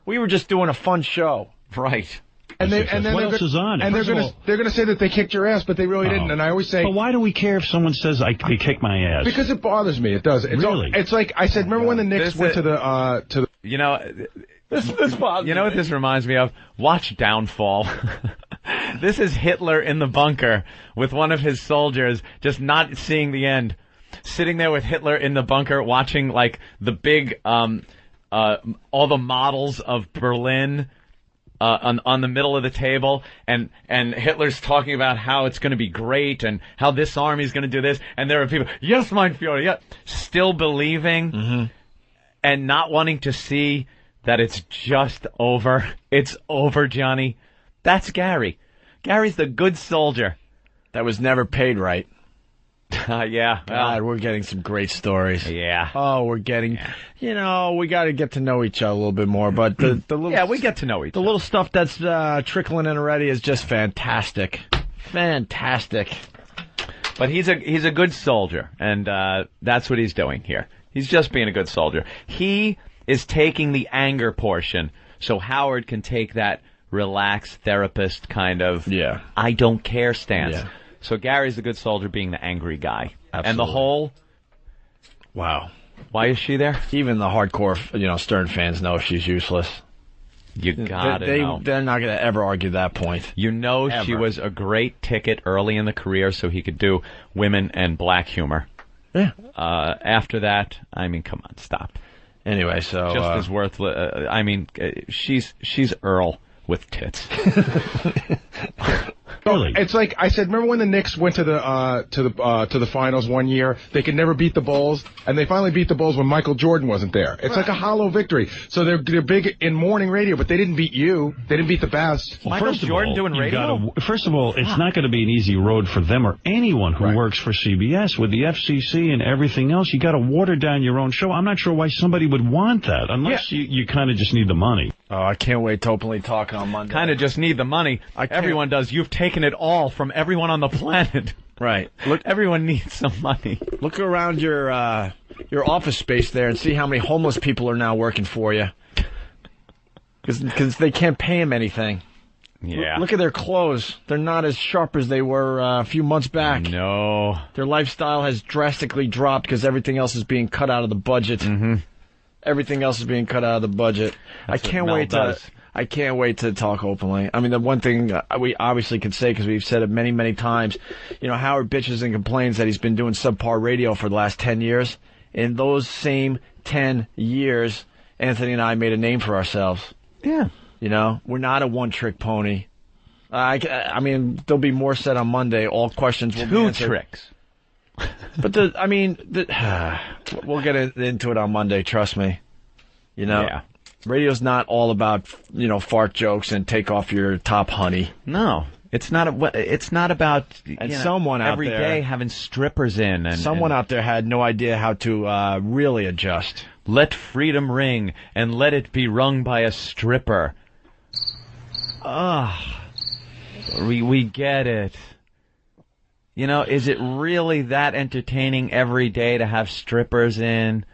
A: We were just doing a fun show.
B: Right.
N: And then
X: what else is on it?
N: And they're going to say that they kicked your ass, but they really didn't. And I always say...
X: But why do we care if someone says they kicked my ass?
N: Because it bothers me. It does.
X: Really?
N: It's like I said, remember when the Knicks went to the...
B: This bothers me. You know what this reminds me of? Watch Downfall. This is Hitler in the bunker with one of his soldiers just not seeing the end. Sitting there with Hitler in the bunker watching like the big all the models of Berlin on the middle of the table, and Hitler's talking about how it's going to be great and how this army's going to do this, and there are people, yes, mein Führer, yeah, still believing and not wanting to see that it's just over. It's over, Johnny. That's Gary. Gary's the good soldier.
A: That was never paid right.
B: Yeah.
A: God, we're getting some great stories.
B: Yeah.
A: Oh, we're getting, we got to get to know each other a little bit more. But the little...
B: Yeah, we get to know each other.
A: The little stuff that's trickling in already is just fantastic. Fantastic.
B: But he's a good soldier, and that's what he's doing here. He's just being a good soldier. He is taking the anger portion so Howard can take that relaxed therapist kind of I don't care stance. Yeah. So Gary's the good soldier being the angry guy. Absolutely. And the whole...
A: Wow.
B: Why is she there?
A: Even the hardcore, Stern fans know she's useless.
B: You gotta know.
A: They're not going to ever argue that point.
B: Ever. She was a great ticket early in the career so he could do women and black humor.
A: Yeah.
B: After that, come on, stop.
A: Anyway, so...
B: Just as worthless... she's Earl with tits.
N: Really? It's like I said. Remember when the Knicks went to the finals one year? They could never beat the Bulls, and they finally beat the Bulls when Michael Jordan wasn't there. It's like a hollow victory. So they're big in morning radio, but they didn't beat you. They didn't beat the best.
B: Well, Michael Jordan doing radio.
X: First of all, it's not going to be an easy road for them or anyone who works for CBS with the FCC and everything else. You got to water down your own show. I'm not sure why somebody would want that unless you kind of just need the money.
A: Oh, I can't wait to openly talk on Monday.
B: Kind of just need the money. Everyone does. You've taken it all from everyone on the planet.
A: Right.
B: Look, everyone needs some money.
A: Look around your office space there and see how many homeless people are now working for you. Because they can't pay them anything.
B: Yeah.
A: Look at their clothes. They're not as sharp as they were a few months back.
B: No.
A: Their lifestyle has drastically dropped because everything else is being cut out of the budget.
B: Mm-hmm.
A: Everything else is being cut out of the budget. I can't wait to talk openly. The one thing we obviously can say, because we've said it many, many times, Howard bitches and complains that he's been doing subpar radio for the last 10 years. In those same 10 years, Anthony and I made a name for ourselves.
B: Yeah.
A: We're not a one-trick pony. There'll be more said on Monday. All questions will be answered.
B: 2 tricks.
A: But we'll get into it on Monday. Trust me.
B: Yeah.
A: Radio's not all about fart jokes and take off your top honey.
B: No, it's not. It's not about
A: someone out
B: every
A: there
B: day having strippers in. And
A: someone out there had no idea how to really adjust.
B: Let freedom ring and let it be rung by a stripper. We get it. Is it really that entertaining every day to have strippers in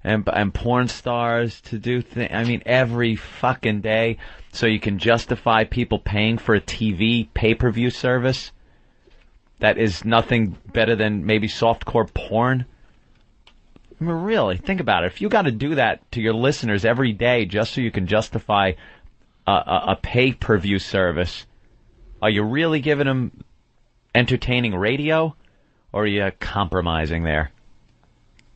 B: and porn stars to do things? Every fucking day, so you can justify people paying for a TV pay-per-view service that is nothing better than maybe softcore porn? Really, think about it. If you got to do that to your listeners every day just so you can justify a pay-per-view service, are you really giving them entertaining radio, or are you compromising there?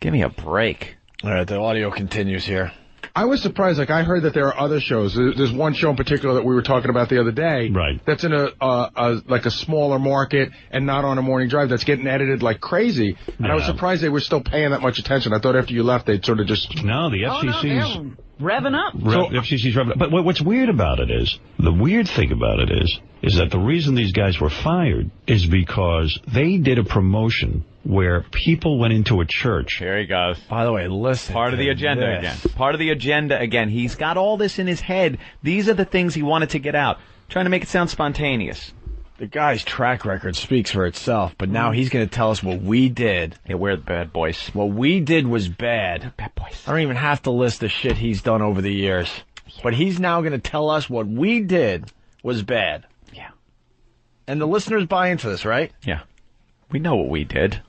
B: Give me a break.
A: All right, the audio continues here.
N: I was surprised. I heard that there are other shows. There's one show in particular that we were talking about the other day.
X: Right.
N: That's in a smaller market and not on a morning drive. That's getting edited like crazy. And I was surprised they were still paying that much attention. I thought after you left, they'd sort of just...
X: No, the FCC's...
I: Revving up.
X: The FCC's revving up. But what's weird about it is, the weird thing about it is that the reason these guys were fired is because they did a promotion where people went into a church.
B: Here he goes.
A: By the way, listen.
B: Part of the agenda again. Part of the agenda again. He's got all this in his head. These are the things he wanted to get out. Trying to make it sound spontaneous.
A: The guy's track record speaks for itself, but now he's going to tell us what we did.
B: Yeah, we're the bad boys.
A: What we did was bad.
B: Bad boys.
A: I don't even have to list the shit he's done over the years. Yeah. But he's now going to tell us what we did was bad.
B: Yeah.
A: And the listeners buy into this, right?
B: Yeah. We know what we did.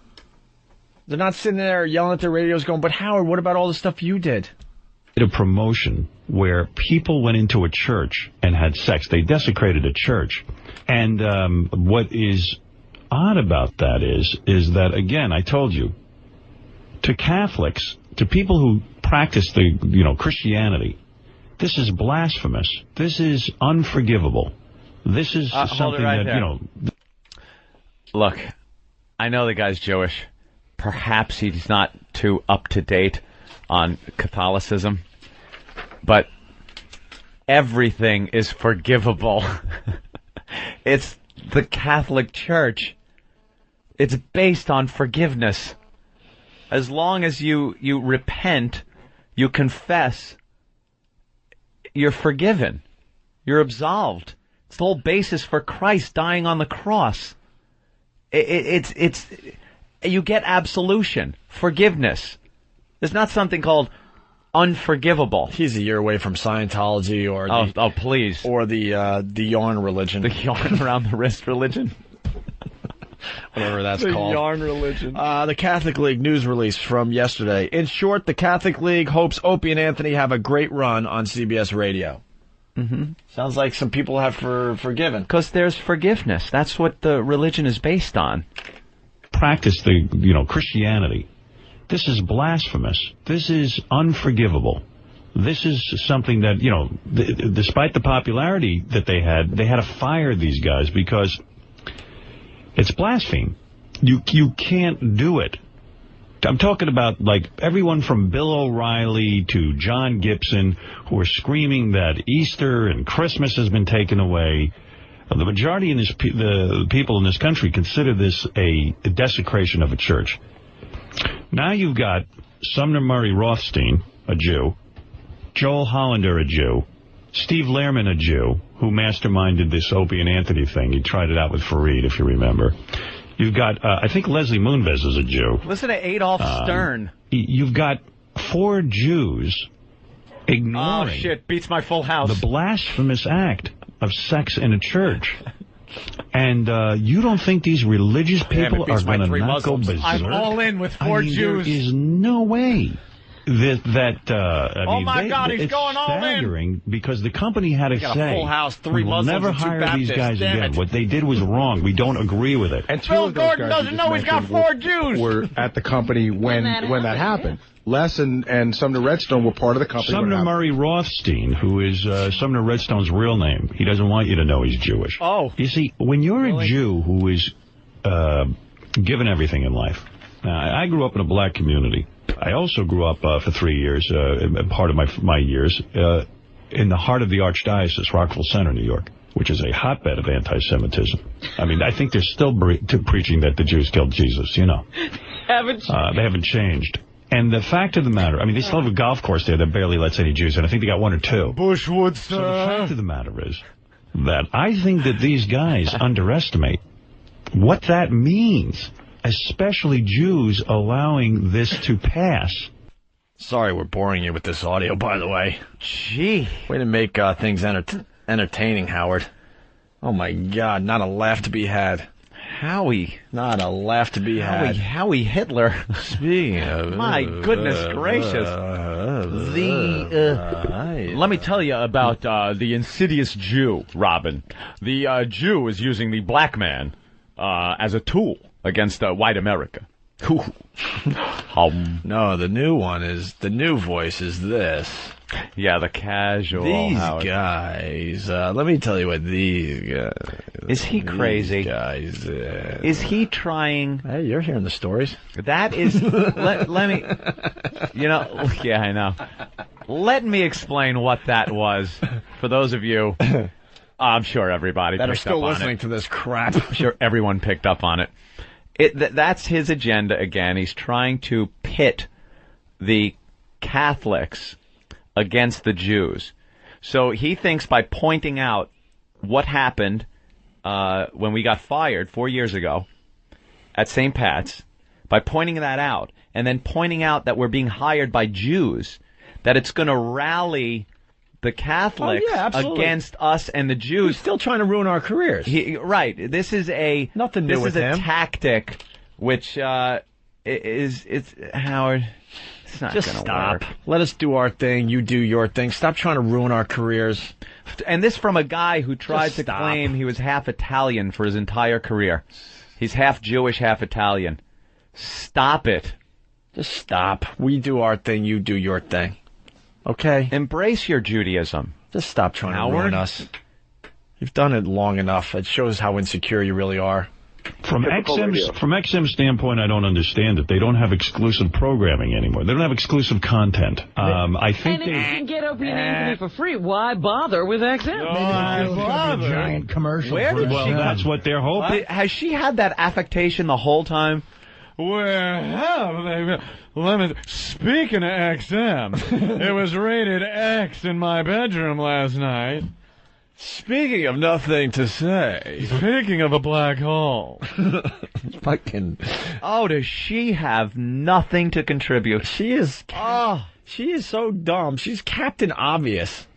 A: They're not sitting there yelling at their radios going, but Howard, what about all the stuff you did?
X: A promotion where people went into a church and had sex. They desecrated a church. And what is odd about that is that, again, I told you, to Catholics, to people who practice Christianity, this is blasphemous. This is unforgivable. This is something that,
B: Look, I know the guy's Jewish. Perhaps he's not too up-to-date on Catholicism, but everything is forgivable. It's the Catholic Church. It's based on forgiveness. As long as you repent, you confess, you're forgiven. You're absolved. It's the whole basis for Christ dying on the cross. It's you get absolution, forgiveness. There's not something called unforgivable.
A: He's a year away from Scientology or
B: please,
A: or the yarn religion,
B: the yarn around the wrist religion.
A: Whatever that's
B: the
A: called.
B: The yarn religion.
A: The Catholic League news release from yesterday. In short, the Catholic League hopes Opie and Anthony have a great run on CBS Radio.
B: Mm-hmm.
A: Sounds like some people have forgiven.
B: Because there's forgiveness. That's what the religion is based on.
X: Practice Christianity. This is blasphemous. This is unforgivable. This is something that, despite the popularity that they had to fire these guys because it's blaspheme. You can't do it. I'm talking about, like, everyone from Bill O'Reilly to John Gibson who are screaming that Easter and Christmas has been taken away. The majority in the people in this country consider this a desecration of a church. Now you've got Sumner Murray Rothstein, a Jew, Joel Hollander, a Jew, Steve Lehrman, a Jew, who masterminded this Opie and Anthony thing. He tried it out with Fareed, if you remember. You've got, I think Leslie Moonves is a Jew.
B: Listen to Adolf Stern.
X: You've got 4 Jews ignoring...
B: Oh, shit, beats my full house.
X: ...the blasphemous act of sex in a church. And you don't think these religious people are going to not go berserk?
B: I'm all in with 4 Jews.
X: There is no way
B: my God, he's going all in.
X: It's staggering because the company had to say,
B: a full house, 3
X: we will
B: Muslims
X: never
B: and 2
X: hire
B: Baptists.
X: these guys
B: Damn
X: again.
B: it.
X: What they did was wrong. We don't agree with it.
N: And
B: Phil Gordon doesn't know he's got 4 Jews.
N: Were at the company when that happened. Les and Sumner Redstone were part of the company.
X: Sumner Murray Rothstein, who is Sumner Redstone's real name, he doesn't want you to know he's Jewish.
B: Oh.
X: You see, when you're a Jew who is given everything in life. Now, I grew up in a black community. I also grew up for 3 years, part of my years, in the heart of the Archdiocese, Rockville Center, New York, which is a hotbed of anti-Semitism. I mean, I think they're still preaching that the Jews killed Jesus, They haven't changed. And the fact of the matter, I mean, they still have a golf course there that barely lets any Jews in. I think they got 1 or 2.
B: Bushwood, sir.
X: So the fact of the matter is that I think that these guys underestimate what that means, especially Jews allowing this to pass.
A: Sorry we're boring you with this audio, by the way.
B: Gee.
A: Way to make things entertaining, Howard. Oh, my God, not a laugh to be had.
B: Howie.
A: Not a laugh to be had.
B: Howie Hitler.
A: Speaking of...
B: My goodness gracious. Let me tell you about the insidious Jew, Robin. The Jew is using the black man as a tool against white America.
A: No, the new voice is this.
B: Yeah, the casual.
A: These guys, let me tell you what these guys...
B: Is he crazy?
A: Guys,
B: is he trying...
A: Hey, you're hearing the stories.
B: That is... let me... yeah, I know. Let me explain what that was for those of you... I'm sure everybody
A: that are
B: picked
A: still
B: up on
A: listening
B: it.
A: to this crap.
B: I'm sure everyone picked up on it. That's his agenda again. He's trying to pit the Catholics against the Jews. So he thinks by pointing out what happened when we got fired 4 years ago at St. Pat's, by pointing that out, and then pointing out that we're being hired by Jews, that it's going to rally the Catholics against us and the Jews.
A: He's still trying to ruin our careers.
B: Right. This is a
A: nothing new with him.
B: This is a tactic which is Howard. It's not
A: just
B: gonna
A: stop.
B: work.
A: Let us do our thing. You do your thing. Stop trying to ruin our careers.
B: And this from a guy who tried to claim he was half Italian for his entire career. He's half Jewish, half Italian. Stop it.
A: Just stop. We do our thing. You do your thing. Okay?
B: Embrace your Judaism.
A: Just stop trying to ruin us. You've done it long enough. It shows how insecure you really are.
X: From XM's standpoint, I don't understand it. They don't have exclusive programming anymore. They don't have exclusive content. I think
I: and if you can get Opie and Anthony for free, why bother with XM?
X: Why
I: bother?
X: Giant commercial.
B: Well,
X: that's what their hope is.
B: Has she had that affectation the whole time?
F: Well, speaking of XM, it was rated X in my bedroom last night.
A: Speaking of nothing to say.
B: Speaking of a black hole.
A: Fucking.
B: Oh, does she have nothing to contribute?
A: She is. She is so dumb. She's Captain Obvious.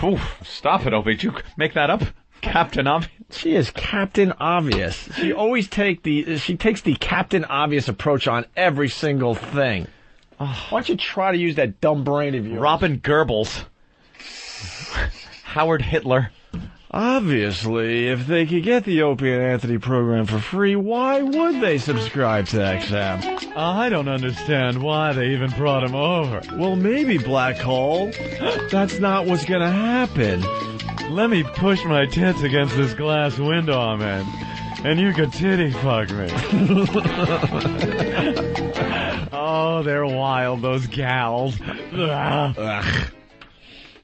B: Oof, stop it, Opie. Did you make that up? Captain Obvious?
A: She is Captain Obvious. She always takes the Captain Obvious approach on every single thing. Why don't you try to use that dumb brain of yours?
B: Robin Goebbels. Howard Hitler.
A: Obviously, if they could get the Opie and Anthony program for free, why would they subscribe to XM?
B: I don't understand why they even brought him over.
A: Well, maybe, Black Hole. That's not what's gonna happen.
B: Let me push my tits against this glass window I'm in, and you can titty fuck me. Oh, they're wild, those gals. Ugh.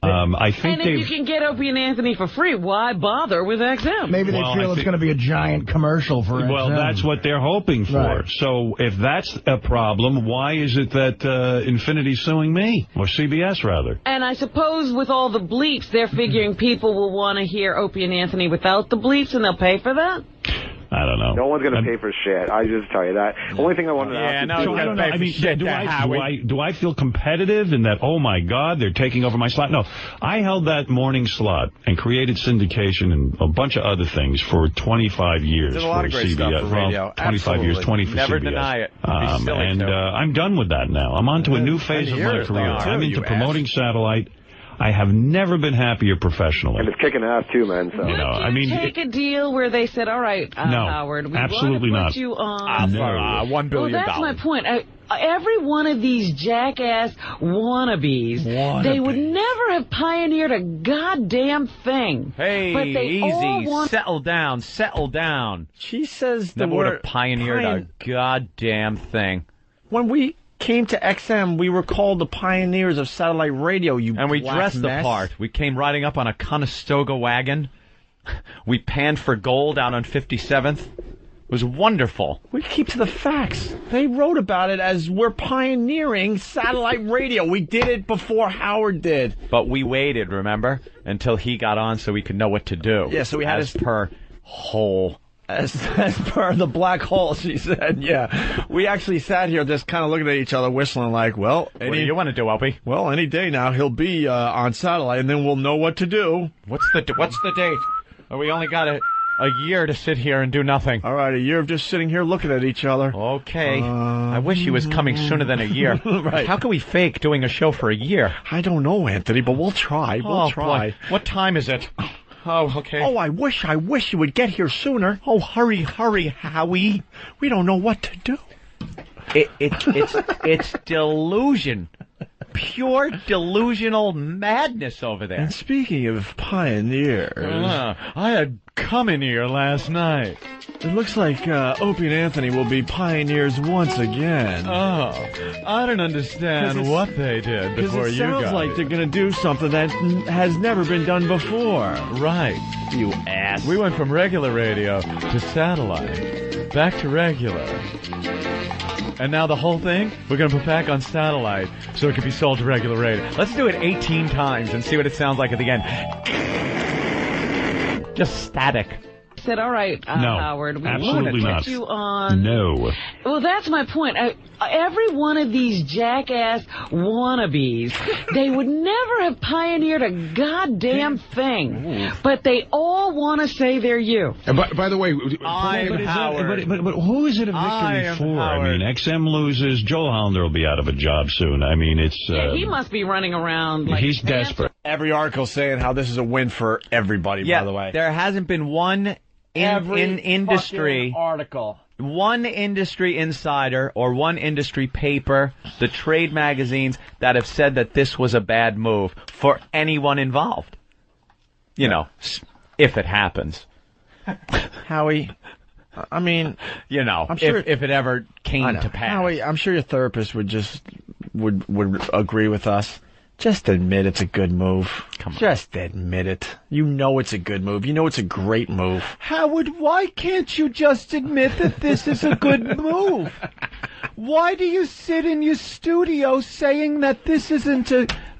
X: I think
I: and if you can get Opie and Anthony for free, why bother with XM?
O: Maybe they feel it's going to be a giant commercial for XM.
X: Well, that's what they're hoping for. Right. So if that's a problem, why is it that Infinity's suing me? Or CBS, rather?
I: And I suppose with all the bleeps, they're figuring people will want to hear Opie and Anthony without the bleeps, and they'll pay for that?
X: I don't know.
W: No one's going to pay for shit. I just tell you that. Only thing I wanted to ask you.
X: So I don't know. I mean, do I feel competitive in that, oh, my God, they're taking over my slot? No. I held that morning slot and created syndication and a bunch of other things for 25 years.
A: Did a lot of great stuff for radio.
X: 25 years, 20 for
B: Never
X: CBS.
B: Deny it.
X: And I'm done with that now. I'm on to a new phase of my career. I'm into promoting satellite. I have never been happier professionally.
W: And it's kicking ass, too, man. So.
X: You know, I mean,
I: take a deal where they said, all right,
X: no,
I: Howard, we
X: absolutely
I: want
X: not.
I: to put you on.
X: $1
B: billion.
I: Well, that's my point. Every one of these jackass wannabes, they would never have pioneered a goddamn thing.
B: Hey,
I: but they
B: easy. Settle down. Settle down.
A: She says the
B: never would
A: word
B: have pioneered a goddamn thing.
A: When we came to XM, we were called the pioneers of satellite radio,
B: and we dressed the part. We came riding up on a Conestoga wagon. We panned for gold out on 57th. It was wonderful.
A: We keep to the facts. They wrote about it as we're pioneering satellite radio. We did it before Howard did.
B: But we waited, remember, until he got on so we could know what to do.
A: Yeah, so we had
B: as per hole.
A: As per the black hole, she said, yeah. We actually sat here just kind of looking at each other, whistling like, well,
B: what do you want to do, Opie?
A: Well, any day now, he'll be on satellite, and then we'll know what to do.
B: What's the date? Oh, we only got a year to sit here and do nothing.
A: All right, a year of just sitting here looking at each other.
B: Okay. I wish he was coming sooner than a year.
A: Right.
B: How can we fake doing a show for a year?
A: I don't know, Anthony, but we'll try. We'll try.
B: Boy. What time is it? Oh, okay.
A: Oh, I wish you would get here sooner.
B: Oh, hurry, Howie.
A: We don't know what to do.
B: It's delusion. Pure delusional madness over there.
A: And speaking of pioneers...
B: I had come in here last night.
A: It looks like Opie and Anthony will be pioneers once again.
B: Oh, I don't understand what they did before you got
A: it sounds like they're going to do something that has never been done before.
B: Right.
A: You ass.
B: We went from regular radio to satellite, back to regular. And now the whole thing, we're going to put back on satellite so it can be sold to regular radio. Let's do it 18 times and see what it sounds like at the end. Just static.
I: Said, all right,
X: no,
I: Howard, we
X: absolutely
I: want to
X: not.
I: put you on.
X: No.
I: Well, that's my point. Every one of these jackass wannabes, they would never have pioneered a goddamn thing, but they all want to say they're you.
N: And by the way,
B: I'm Howard.
X: But who is it a victory for?
B: Howard.
X: I mean, XM loses. Joel Hollander will be out of a job soon. I mean, it's...
I: yeah, he must be running around like
X: he's desperate.
A: Every article saying how this is a win for everybody, by the way.
B: There hasn't been one in industry
A: article.
B: One industry insider or one industry paper, the trade magazines, that have said that this was a bad move for anyone involved. You know, if it happens.
A: Howie, I mean,
B: you know,
A: I'm sure,
B: if it ever came to pass.
A: Howie, I'm sure your therapist would agree with us. Just admit it's a good move.
B: Come on.
A: Just admit it. You know it's a good move. You know it's a great move.
B: Howard, why can't you just admit that this is a good move? Why do you sit in your studio saying that this isn't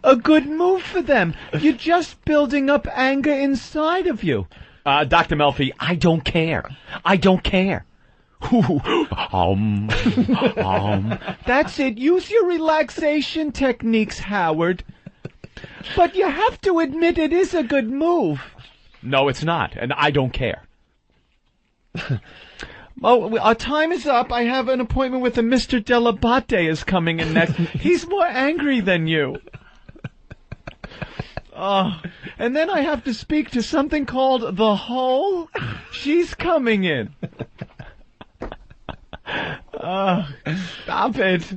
B: a good move for them. You're just building up anger inside of you. Dr. Melfi, I don't care. I don't care. That's it. Use your relaxation techniques, Howard. But you have to admit it is a good move. No, it's not, and I don't care. Oh, our time is up. I have an appointment with a Mr. Delabate is coming in next. He's more angry than you. And then I have to speak to something called the Hole. She's coming in. Stop it.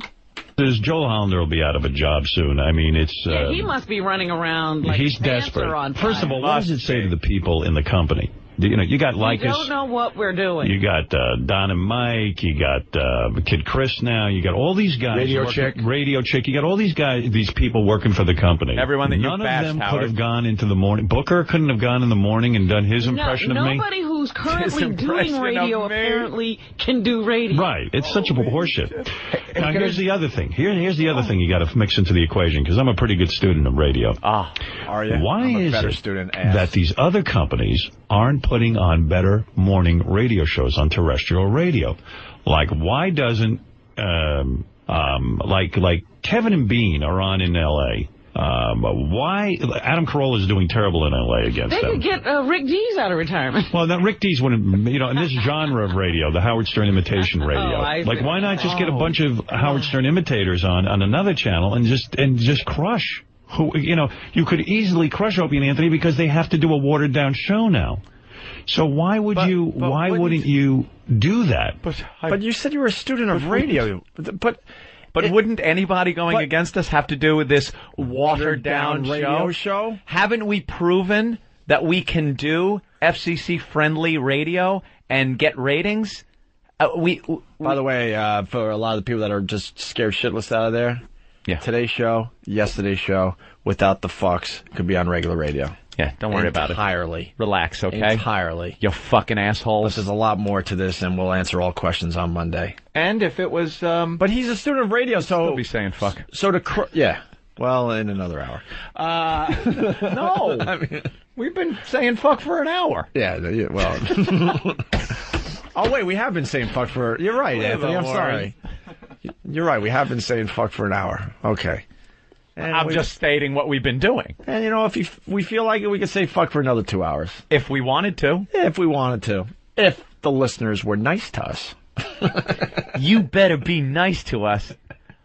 X: Joel Hollander will be out of a job soon. I mean, it's...
I: he must be running around like
X: he's
I: a dancer
X: desperate.
I: on time.
X: First of all, what does it say to the people in the company? You know, you got Lycus.
I: You don't know what we're doing.
X: You got Don and Mike. You got Kid Chris now. You got all these guys. Radio Chick. You got all these guys, these people working for the company.
B: Everyone that you
X: None
B: bashed,
X: of them
B: Howard.
X: could have gone into the morning. Booker couldn't have gone in the morning and done his impression of me.
I: Nobody who's currently doing radio apparently can do radio.
X: Right. It's such a horseshit. Now, here's the other thing. Here's the other thing you got to mix into the equation, because I'm a pretty good student of radio.
A: Are you?
X: Why
A: I'm a
X: is
A: better
X: it
A: student, ass.
X: that these other companies aren't putting on better morning radio shows on terrestrial radio? Like, why doesn't like Kevin and Bean are on in L.A.? Why Adam Carolla is doing terrible in L.A. against
I: They
X: them?
I: could get Rick Dees out of retirement.
X: Well, that Rick Dees wouldn't, you know, in this genre of radio, the Howard Stern imitation radio. Like, why not just get a bunch of Howard Stern imitators on another channel and just crush? Who, you know, you could easily crush Opie and Anthony because they have to do a watered down show now. So why wouldn't you do that?
A: But you said you were a student of radio. But
B: wouldn't anybody going against us have to do this watered-down
A: radio show?
B: Haven't we proven that we can do FCC-friendly radio and get ratings?
A: By the way, for a lot of the people that are just scared shitless out of there, today's show, yesterday's show, without the fucks, could be on regular radio.
B: Yeah, don't worry about it.
A: Entirely.
B: Relax, okay?
A: Entirely.
B: You fucking assholes.
A: There's a lot more to this, and we'll answer all questions on Monday.
B: And if it was...
A: But he's a student of radio, so...
B: He'll be saying fuck.
A: So yeah. Well, in another hour.
B: No. I mean, we've been saying fuck for an hour.
A: Yeah, well... Oh, wait, we have been saying fuck for... You're right, Anthony, I'm sorry. You're right, we have been saying fuck for an hour. Okay. And
B: I'm just stating what we've been doing.
A: And, you know, if we feel like it, we could say fuck for another 2 hours.
B: If we wanted to.
A: If we wanted to. If the listeners were nice to us.
B: You better be nice to us.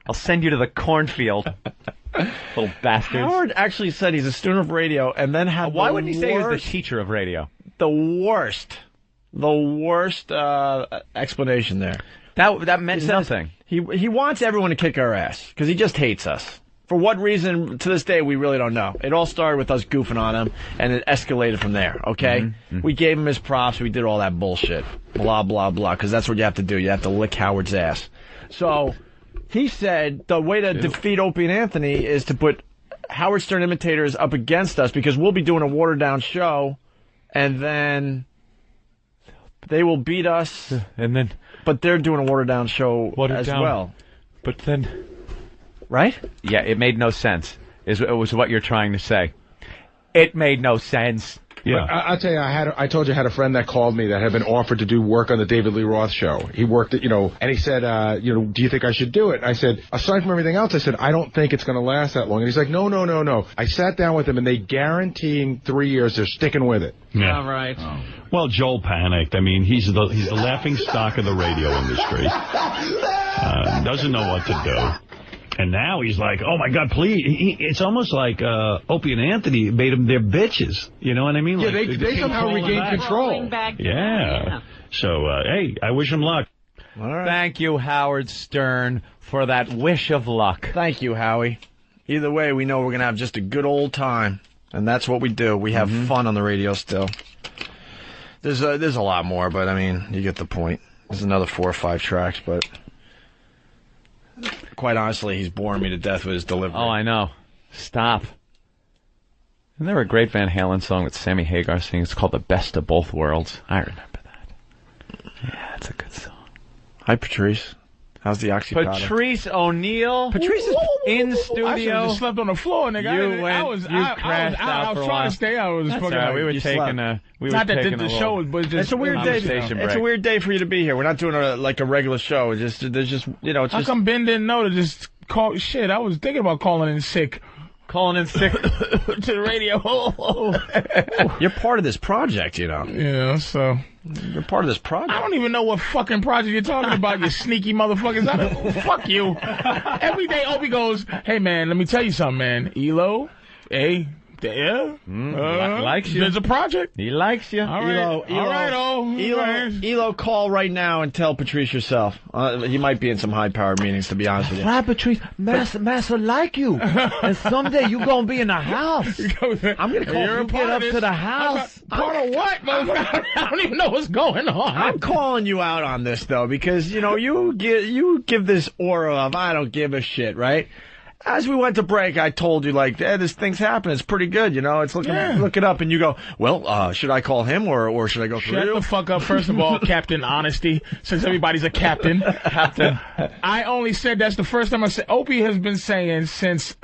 B: I'll send you to the cornfield. Little bastards.
A: Howard actually said he's a student of radio and then had
B: Why wouldn't he say he was the teacher of radio?
A: The worst explanation there.
B: That meant nothing.
A: He wants everyone to kick our ass because he just hates us. For what reason, to this day, we really don't know. It all started with us goofing on him, and it escalated from there, okay? Mm-hmm. We gave him his props. We did all that bullshit. Blah, blah, blah, because that's what you have to do. You have to lick Howard's ass. So he said the way to defeat Opie and Anthony is to put Howard Stern imitators up against us because we'll be doing a watered-down show, and then they will beat us. But they're doing a watered-down show as well.
B: But then...
A: Right?
B: Yeah, it made no sense. It was what you're trying to say. It made no sense.
N: Yeah, I'll tell you, I told you I had a friend that called me that had been offered to do work on the David Lee Roth show. He worked at, and he said, do you think I should do it? And I said, aside from everything else, I said, I don't think it's going to last that long. And he's like, no. I sat down with him, and they guarantee in 3 years they're sticking with it.
X: Yeah.
I: All right.
X: Oh. Well, Joel panicked. I mean, he's the laughing stock of the radio industry. Doesn't know what to do. And now he's like, oh, my God, please. It's almost like Opie and Anthony made them their bitches. You know what I mean?
N: Yeah,
X: like,
N: they somehow regained control.
X: Yeah. So, hey, I wish him luck.
A: All right.
B: Thank you, Howard Stern, for that wish of luck.
A: Thank you, Howie. Either way, we know we're going to have just a good old time. And that's what we do. We have fun on the radio still. There's a lot more, but, I mean, you get the point. There's another 4 or 5 tracks, but... Quite honestly, he's boring me to death with his delivery.
B: Oh, I know. Stop. Isn't there a great Van Halen song that Sammy Hagar sings? It's called The Best of Both Worlds. I remember that. Yeah, it's a good song.
A: Hi, Patrice. How's the oxy powder?
B: Patrice O'Neal.
A: Patrice is
B: in
C: I should have
B: studio.
C: just slept on the floor, nigga. I was
B: crashed out
C: I was
B: for a
C: trying
B: while.
C: to stay out. I was
B: That's
C: fucking.
B: all right. We were
C: you
B: taking
C: slept.
B: a. We
C: Not
B: were
C: that
B: taking
C: the
B: a
C: show
B: little
C: was just.
A: It's a weird day.
B: conversation break.
A: It's a weird day for you to be here. We're not doing a regular show. It's just there's just it's
C: How
A: just.
C: come Ben didn't know to just call? Shit, I was thinking about calling in sick.
B: Calling in sick
C: to the radio.
A: You're part of this project, you know.
C: Yeah, so
A: you're part of this project.
C: I don't even know what fucking project you're talking about, you sneaky motherfuckers. Fuck you. Every day Opie goes, hey man, let me tell you something, man. ELO, hey, yeah,
B: likes you.
C: There's a project.
B: He likes you.
C: All right,
A: Elo, call right now and tell Patrice yourself. He might be in some high-powered meetings, to be honest with you.
B: Right, Patrice, Master like you. And someday you going to be in the house.
A: I'm going to call
B: you. Get up to the house.
C: Part of what, motherfucker? I don't even know what's going on.
A: I'm calling you out on this, though, because, you know, you give this aura of I don't give a shit, right? As we went to break, I told you, like, this thing's happening. It's pretty good, you know. It's looking, look it up, and you go, well, should I call him or should I go through you?
C: Shut the fuck up, first of all, Captain Honesty, since everybody's a captain. I only said that's the first time I said. Opie has been saying since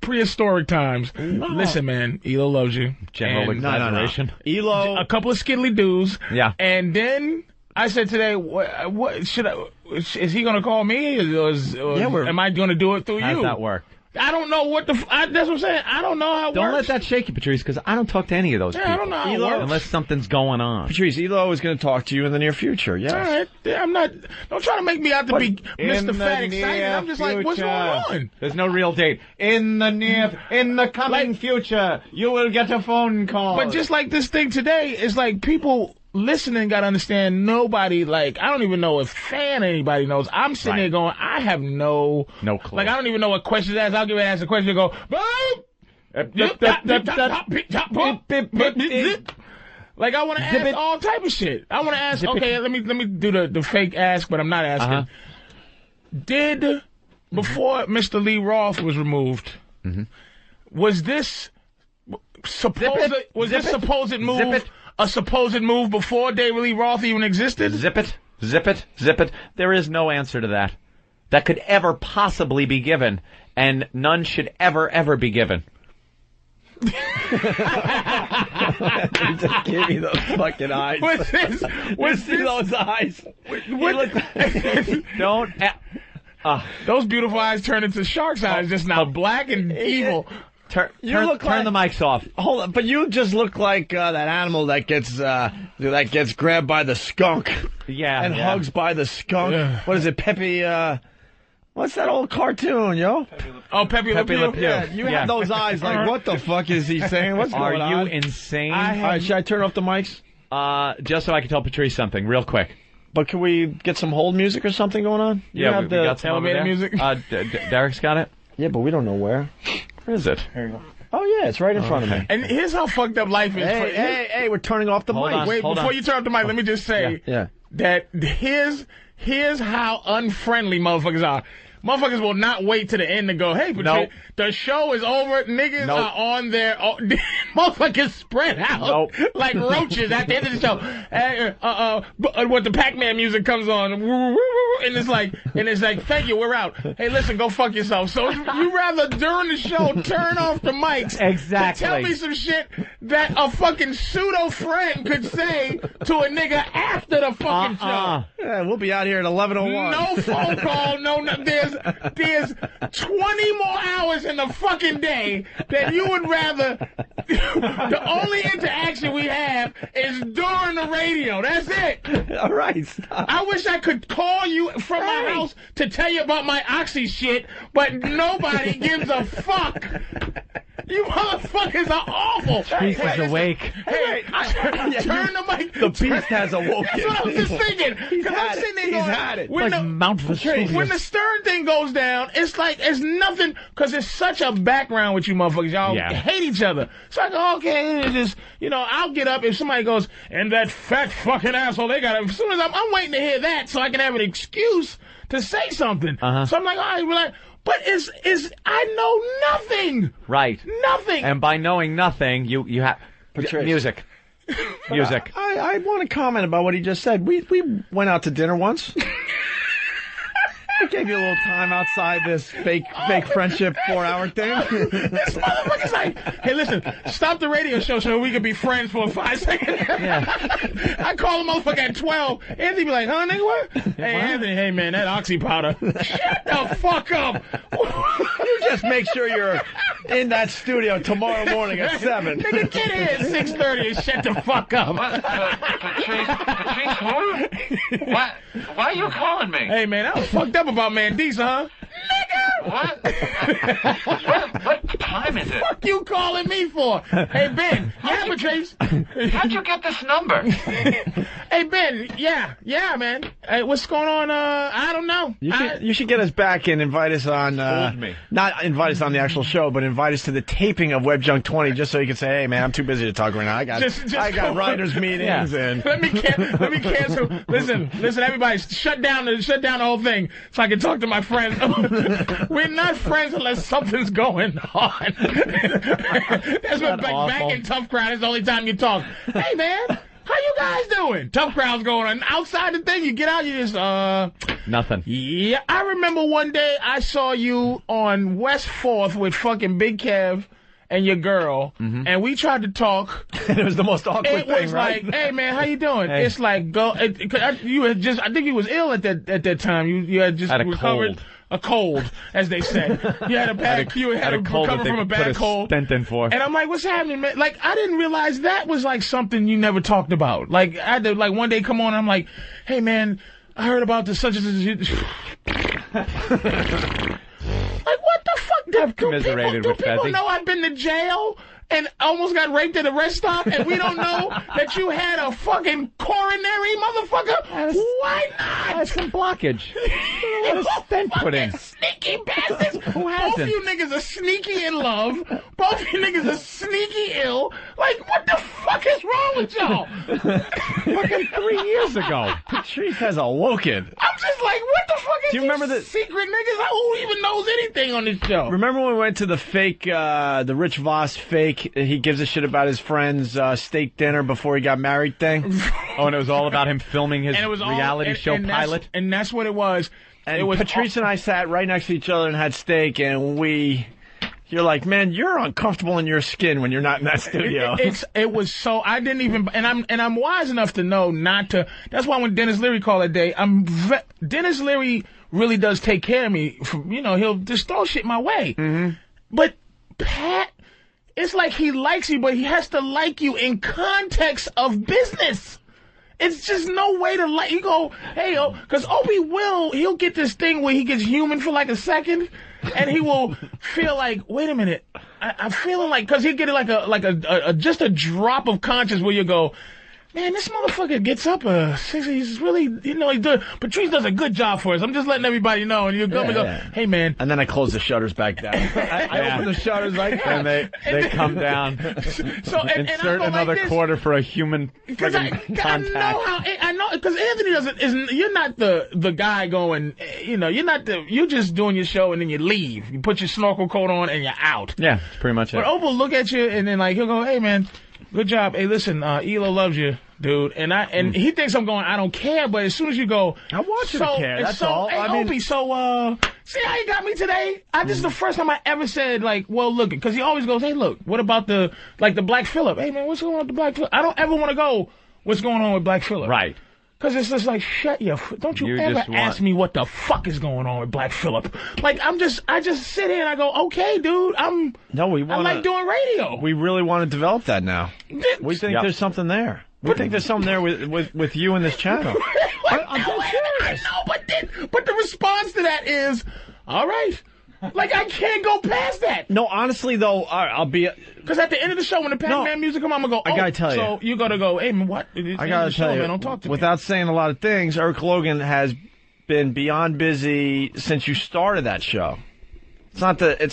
C: prehistoric times. No. Listen, man, Elo loves you.
B: General exaggeration.
A: No. Elo,
C: a couple of skiddly doos.
B: Yeah.
C: And then I said today, what should I? Is he going to call me? Am I going to do it through you?
B: How does that work?
C: I don't know what that's what I'm saying. I don't know how it
B: Don't
C: works.
B: let that shake you, Patrice, because I don't talk to any of those people.
C: I don't know how it works.
B: Unless something's going on.
A: Patrice, Elo is going to talk to you in the near future, yes.
C: All right. I'm not. Don't try to make me out to be Mr. Fat excited. I'm just like, what's going on?
B: There's no real date. In the coming future, you will get a phone call.
C: But just like this thing today, it's like people listening got to understand nobody, like, I don't even know if anybody knows. I'm sitting there going, I have no
B: clue.
C: Like, I don't even know what questions to ask. I'll give it ask a question and go, like, I want to ask all type of shit. I want to ask, okay, let me do the fake ask, but I'm not asking. Did, before Mr. Lee Roth was removed, was this supposed move a supposed move before David Lee Roth even existed?
B: Zip it. There is no answer to that. That could ever possibly be given, and none should ever be given.
A: He just gave me those fucking eyes.
C: What's
A: those eyes?
B: Don't.
C: Those beautiful eyes turn into shark's eyes just now, black and evil.
B: Turn the mics off.
A: Hold on, but you just look like that animal that gets grabbed by the skunk. And hugs by the skunk. Yeah. What is it, Pepe? What's that old cartoon, yo?
C: Oh, Pepe Le Pew.
A: Yeah, you have those eyes like, what the fuck is he saying? What's going on?
B: Are you insane?
A: All right, should I turn off the mics?
B: Just so I can tell Patrice something real quick.
A: But can we get some hold music or something going on?
B: We got some
C: elevator music.
B: Derek's got it.
A: Yeah, but we don't know where.
B: Where is it?
A: Here you go. Oh, yeah, it's right in front of me.
C: And here's how fucked up life is.
A: Hey, we're turning off the mic.
C: Wait, before you turn off the mic, let me just say that here's how unfriendly motherfuckers are. Motherfuckers will not wait to the end to go, hey, the show is over. Niggas are on their motherfuckers spread out like roaches at the end of the show. What the Pac-Man music comes on, and it's like, thank you, we're out. Hey, listen, go fuck yourself. So you rather during the show turn off the mics to tell me some shit that a fucking pseudo friend could say to a nigga after the fucking show.
A: Yeah, we'll be out here at 11:01.
C: No phone call, there's 20 more hours in the fucking day that you would rather. The only interaction we have is during the radio. That's it.
A: All right, stop.
C: I wish I could call you from my house to tell you about my oxy shit, but nobody gives a fuck. You motherfuckers are awful.
B: Beast is awake.
C: Hey, turn the mic.
A: The beast has awoken.
C: That's what I was just thinking. Because I'm sitting there going,
A: He's had it.
C: When the Stern thing goes down, it's like it's nothing, because it's such a background with you motherfuckers. Y'all hate each other. So I go, okay, it's just, I'll get up if somebody goes, and that fat fucking asshole, they got it. As soon as I'm waiting to hear that so I can have an excuse to say something. So I'm like, all right, we're like, but I know nothing.
B: Right.
C: Nothing.
B: And by knowing nothing, you have music.
A: I want to comment about what he just said. We went out to dinner once. I gave you a little time outside this fake friendship 4-hour thing.
C: This motherfucker's like, hey, listen, stop the radio show so we can be friends for 5 seconds. Yeah. I call the motherfucker at 12. Anthony be like, huh, nigga, what? Hey, Anthony, hey, man, that oxy powder. Shut the fuck up.
A: You just make sure you're in that studio tomorrow morning at 7.
C: Nigga, get here at 6:30 and shut the fuck up.
P: Patrice, who? Why are you calling me?
C: Hey, man, I was fucked up about Mandisa, huh?
P: Nigga! What time is it?
C: Fuck you calling me for? Hey, Ben. Yeah, Patrice.
P: How'd you get this number?
C: Hey, Ben. Yeah, man. Hey, what's going on? I don't know.
A: You should get us back and invite us on, not invite us on the actual show, but invite us to the taping of Web Junk 20 just so you can say, hey, man, I'm too busy to talk right now. I got writers' meetings and...
C: Let me cancel. Listen, everybody, shut down the whole thing so I can talk to my friends. We're not friends unless something's going on. That's what back in Tough Crowd is the only time you talk. Hey, man, how you guys doing? Tough Crowd's going on. Outside the thing, you get out, you just,
B: Nothing.
C: Yeah, I remember one day I saw you on West 4th with fucking Big Kev and your girl, and we tried to talk.
A: It was the most awkward thing, right?
C: It was like, hey, man, how you doing?
A: Hey.
C: It's like, you had just, I think you was ill at that time. You had just recovered. A cold, as they say. You had a bad, you had to recover from a bad cold.
B: Stent in for.
C: And I'm like, what's happening, man? Like, I didn't realize that was like something you never talked about. Like, I had to, like, one day come on, and I'm like, hey, man, I heard about this such and such. Like, what the fuck?
B: I've commiserated with
C: people know I've been to jail and almost got raped at a rest stop, and we don't know that you had a fucking coronary, motherfucker? Why not?
B: That's some blockage. What a stent put in.
C: Sneaky bastards.
B: Who hasn't?
C: Both of you niggas are sneaky in love. Both of you niggas are sneaky ill. Like, what the fuck is wrong with y'all?
B: Fucking 3 years ago.
A: Patrice has awoken.
C: I'm just like, what the fuck is
A: Do you remember the
C: secret niggas? Who even knows anything on this show?
A: Remember when we went to the fake, the Rich Voss fake, he gives a shit about his friend's steak dinner before he got married thing?
B: Oh, and it was all about him filming his reality show pilot?
C: And that's what it was.
A: And
C: it was
A: Patrice and I sat right next to each other and had steak, and you're like, man, you're uncomfortable in your skin when you're not in that studio.
C: It was so, I didn't even, and I'm wise enough to know not to. That's why when Dennis Leary called that day, Dennis Leary really does take care of me. He'll just throw shit my way. But Pat, it's like he likes you, but he has to like you in context of business. It's just no way to like, you go, hey, because Opie he'll get this thing where he gets human for like a second, and he will feel like, wait a minute, I'm feeling like, because he'll get it like just a drop of conscience where you go, man, this motherfucker gets up 6. He's really, he's doing. Patrice does a good job for us. I'm just letting everybody know. And you go and go, hey, man.
A: And then I close the shutters back down. I open the shutters like that.
B: And they come down. Insert another quarter for a human contact.
C: I know, because Anthony you're not the guy going, you're just doing your show and then you leave. You put your snorkel coat on and you're out.
B: Yeah, that's pretty much it.
C: But Opal will look at you and then he'll go, hey, man. Good job. Hey, listen, Elo loves you, dude. And he thinks I'm going, I don't care, but as soon as you go,
A: I want you to care, that's all.
C: Hey, Opie, see how you got me today? This is the first time I ever said, like, well, look, because he always goes, hey, look, what about the Black Phillip? Hey, man, what's going on with the Black Phillip? I don't ever want to go, what's going on with Black Phillip?
B: Right.
C: Because it's just like, don't you ever ask me what the fuck is going on with Black Phillip. Like, I just sit here and I go, okay, dude, I like doing radio.
A: We really want to develop that now. We think there's something there. We think there's something there with you and this channel.
C: I'm serious. I know, but the response to that is, all right. Like, I can't go past that.
A: No, honestly, though, I'll be...
C: Because at the end of the show, when the Pac-Man music comes, I'm going to go,
A: I gotta tell you.
C: So you got to go, hey, man, what?
A: I got to tell you,
C: man, don't talk to me.
A: Without saying a lot of things, Eric Logan has been beyond busy since you started that show. It's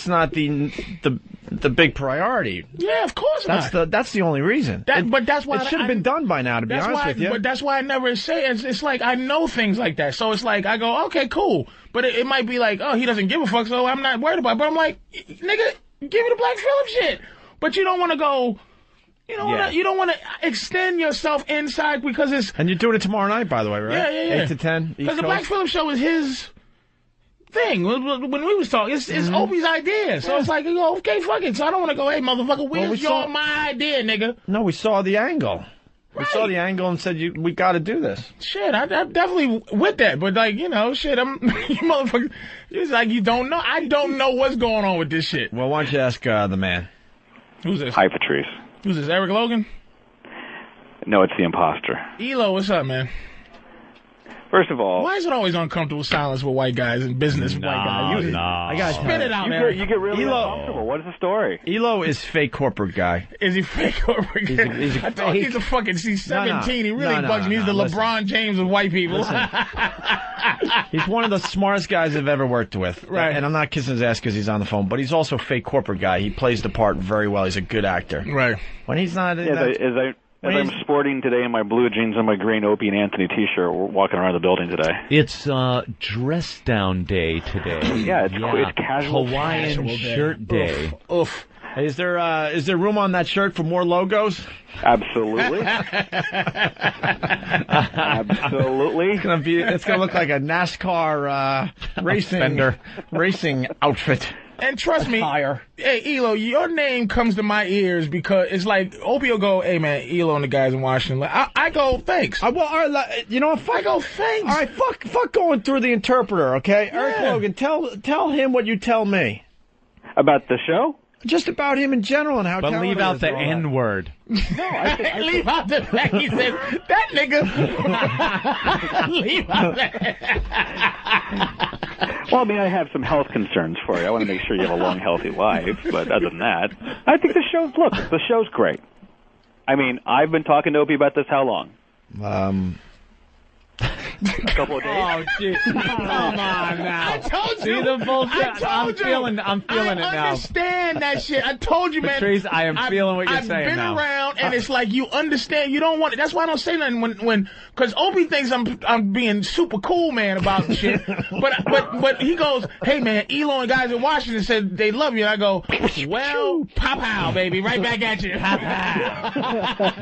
A: not the big priority.
C: Yeah, of course not.
A: That's the only reason.
C: But that's why
A: it should have been done by now. To be honest with you,
C: but that's why I never say it. It's like I know things like that, so it's like I go, okay, cool. But it might be like, oh, he doesn't give a fuck, so I'm not worried about it. But I'm like, nigga, give me the Black Phillip shit. But you don't want to go. You don't want to extend yourself inside because it's.
A: And you're doing it tomorrow night, by the way, right?
C: Yeah.
A: 8 to 10.
C: Because the Black Phillip show is his. thing. When we was talking, it's Opie's idea. So it's like, okay, fuck it. So I don't want to go, hey, motherfucker, where's my idea, nigga?
A: No, we saw the angle. We saw the angle and said, we got to do this.
C: Shit, I'm definitely with that. But, like, you motherfucker, it's like you don't know. I don't know what's going on with this shit.
A: Well, why don't you ask the man?
C: Who's this?
J: Hi, Patrice.
C: Who's this, Eric Logan?
J: No, it's the imposter.
C: Elo, what's up, man?
J: First of all...
C: Why is it always uncomfortable silence with white guys in business with white guys?
A: I got
C: spit it out, Eric.
J: You get really uncomfortable. What is the story?
A: Elo is fake corporate guy.
C: Is he fake corporate guy? I thought he's a fucking... He's 17. He really bugs me. He's the LeBron James of white people.
A: He's one of the smartest guys I've ever worked with.
C: Right.
A: And I'm not kissing his ass because he's on the phone, but he's also a fake corporate guy. He plays the part very well. He's a good actor.
C: Right.
A: When he's not...
J: As I'm sporting today in my blue jeans and my green Opie and Anthony T-shirt, we're walking around the building today.
B: It's dress down day today.
J: Yeah, it's casual
B: Hawaiian shirt day.
C: Oof.
A: Hey, is there room on that shirt for more logos?
J: Absolutely. Absolutely.
A: It's gonna look like a NASCAR racing outfit.
C: And trust me, hey, Elo, your name comes to my ears because it's like, Opie will go, hey, man, Elo and the guys in Washington. I go, thanks.
A: I go, thanks. All right, fuck going through the interpreter, okay?
C: Yeah.
A: Eric Logan, tell him what you tell me.
J: About the show?
A: Just about him in general and how
B: But leave out the N word.
C: No, leave out the fact he said, that nigga. Leave out that.
J: Well, I mean, I have some health concerns for you. I want to make sure you have a long, healthy life. But other than that, I think the show's great. I mean, I've been talking to Opie about this how long? A couple of days.
B: Oh, gee. Come on now.
C: I told you.
B: See the bullshit? I'm feeling it now.
C: I understand that shit. I told you, man.
B: Patrice, I am feeling what you're saying now.
C: I've been around, and it's like you understand. You don't want it. That's why I don't say nothing because Opie thinks I'm being super cool, man, about shit. But he goes, hey, man, Elo and guys in Washington said they love you. And I go, well, pow, baby, right back at you. Pow. As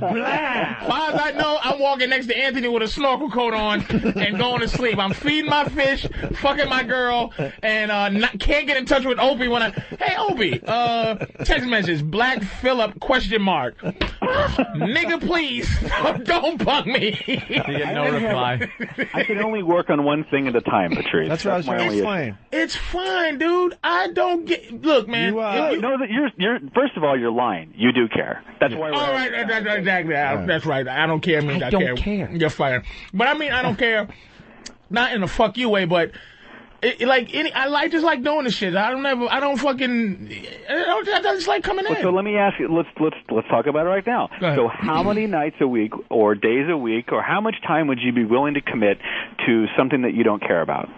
C: far as I know, I'm walking next to Anthony with a snorkel coat on and going to sleep. I'm feeding my fish, fucking my girl, and can't get in touch with Opie when hey, Opie, text message, Black Phillip, ? Nigga, please, don't bug me.
B: You get no reply.
J: I can only work on one thing at a time, Patrice.
A: That's what I was trying to explain.
C: It's fine, dude. I don't get... Look, man.
J: You're first of all, you're lying. You do care. That's why we're...
C: All right, exactly. That's right. I don't care. I don't care. You're fired. But I mean, I don't care. Not in a fuck you way, but... I just like doing this shit. I just like coming in.
J: So let me ask you. Let's talk about it right now. So how many nights a week, or days a week, or how much time would you be willing to commit to something that you don't care about?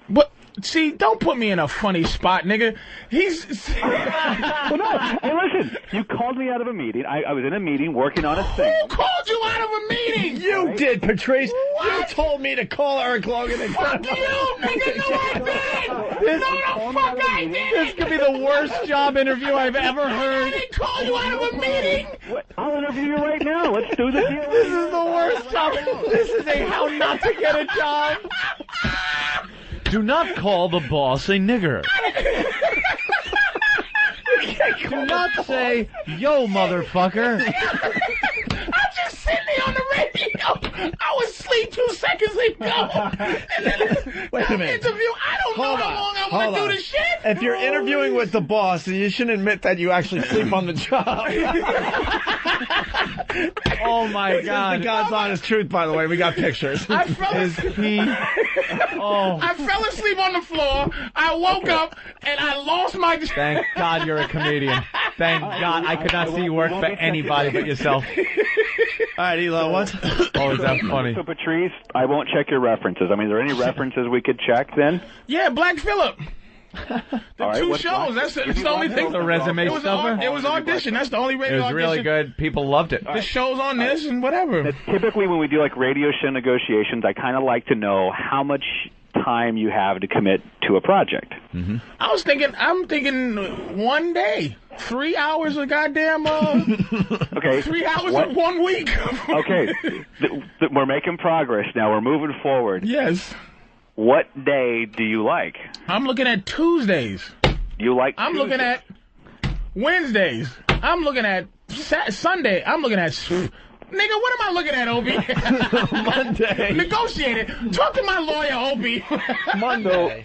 C: But see, don't put me in a funny spot, nigga.
J: Well, no. Hey, listen. You called me out of a meeting. I was in a meeting working on a thing.
C: Who called you out of a meeting?
A: You did, Patrice. What? You told me to call Eric Logan and
C: fuck you, nigga. No, I did. I did.
B: This could be the worst job interview I've ever heard.
C: I didn't call you out of a meeting.
J: I'll interview you right now. Let's do the deal.
B: This is the worst job. This is a how not to get a job. Do not call the boss a nigger. Do not say, yo, motherfucker.
C: I'm just sitting there on the radio. I was asleep 2 seconds ago. And then
A: Wait a minute.
C: interview. I don't know how long I want to do this shit.
A: If you're interviewing with the boss, then you shouldn't admit that you actually sleep on the job.
B: Oh, my God.
A: This is the God's honest truth, by the way. We got pictures.
C: I fell asleep on the floor. I woke up, and I lost my...
B: Thank God you're a comedian. Thank God. I could not see you work for anybody but yourself.
A: All right, Elo, what?
B: Oh, is that funny?
J: So, Patrice, I won't check your references. I mean, are there any references we could check then?
C: Yeah, Black Phillip.
J: All right,
C: 2 shows. That's the only thing.
B: The resume stuffer?
C: It was audition. That's the only radio
B: audition. It was really good. People loved it.
C: The show's on this and whatever.
J: Typically, when we do like radio show negotiations, I kind of like to know how much time you have to commit to a project.
B: Mm-hmm.
C: I'm thinking 1 day. 3 hours of goddamn,
J: okay.
C: 3 hours in 1 week.
J: Okay. We're making progress now. We're moving forward.
C: Yes.
J: What day do you like?
C: I'm looking at Tuesdays.
J: You like
C: I'm
J: Tuesdays.
C: looking at Wednesdays. I'm looking at Sunday. I'm looking at... Nigga, what am I looking at, Opie?
A: Monday.
C: Negotiate it. Talk to my lawyer, Opie. Mondays.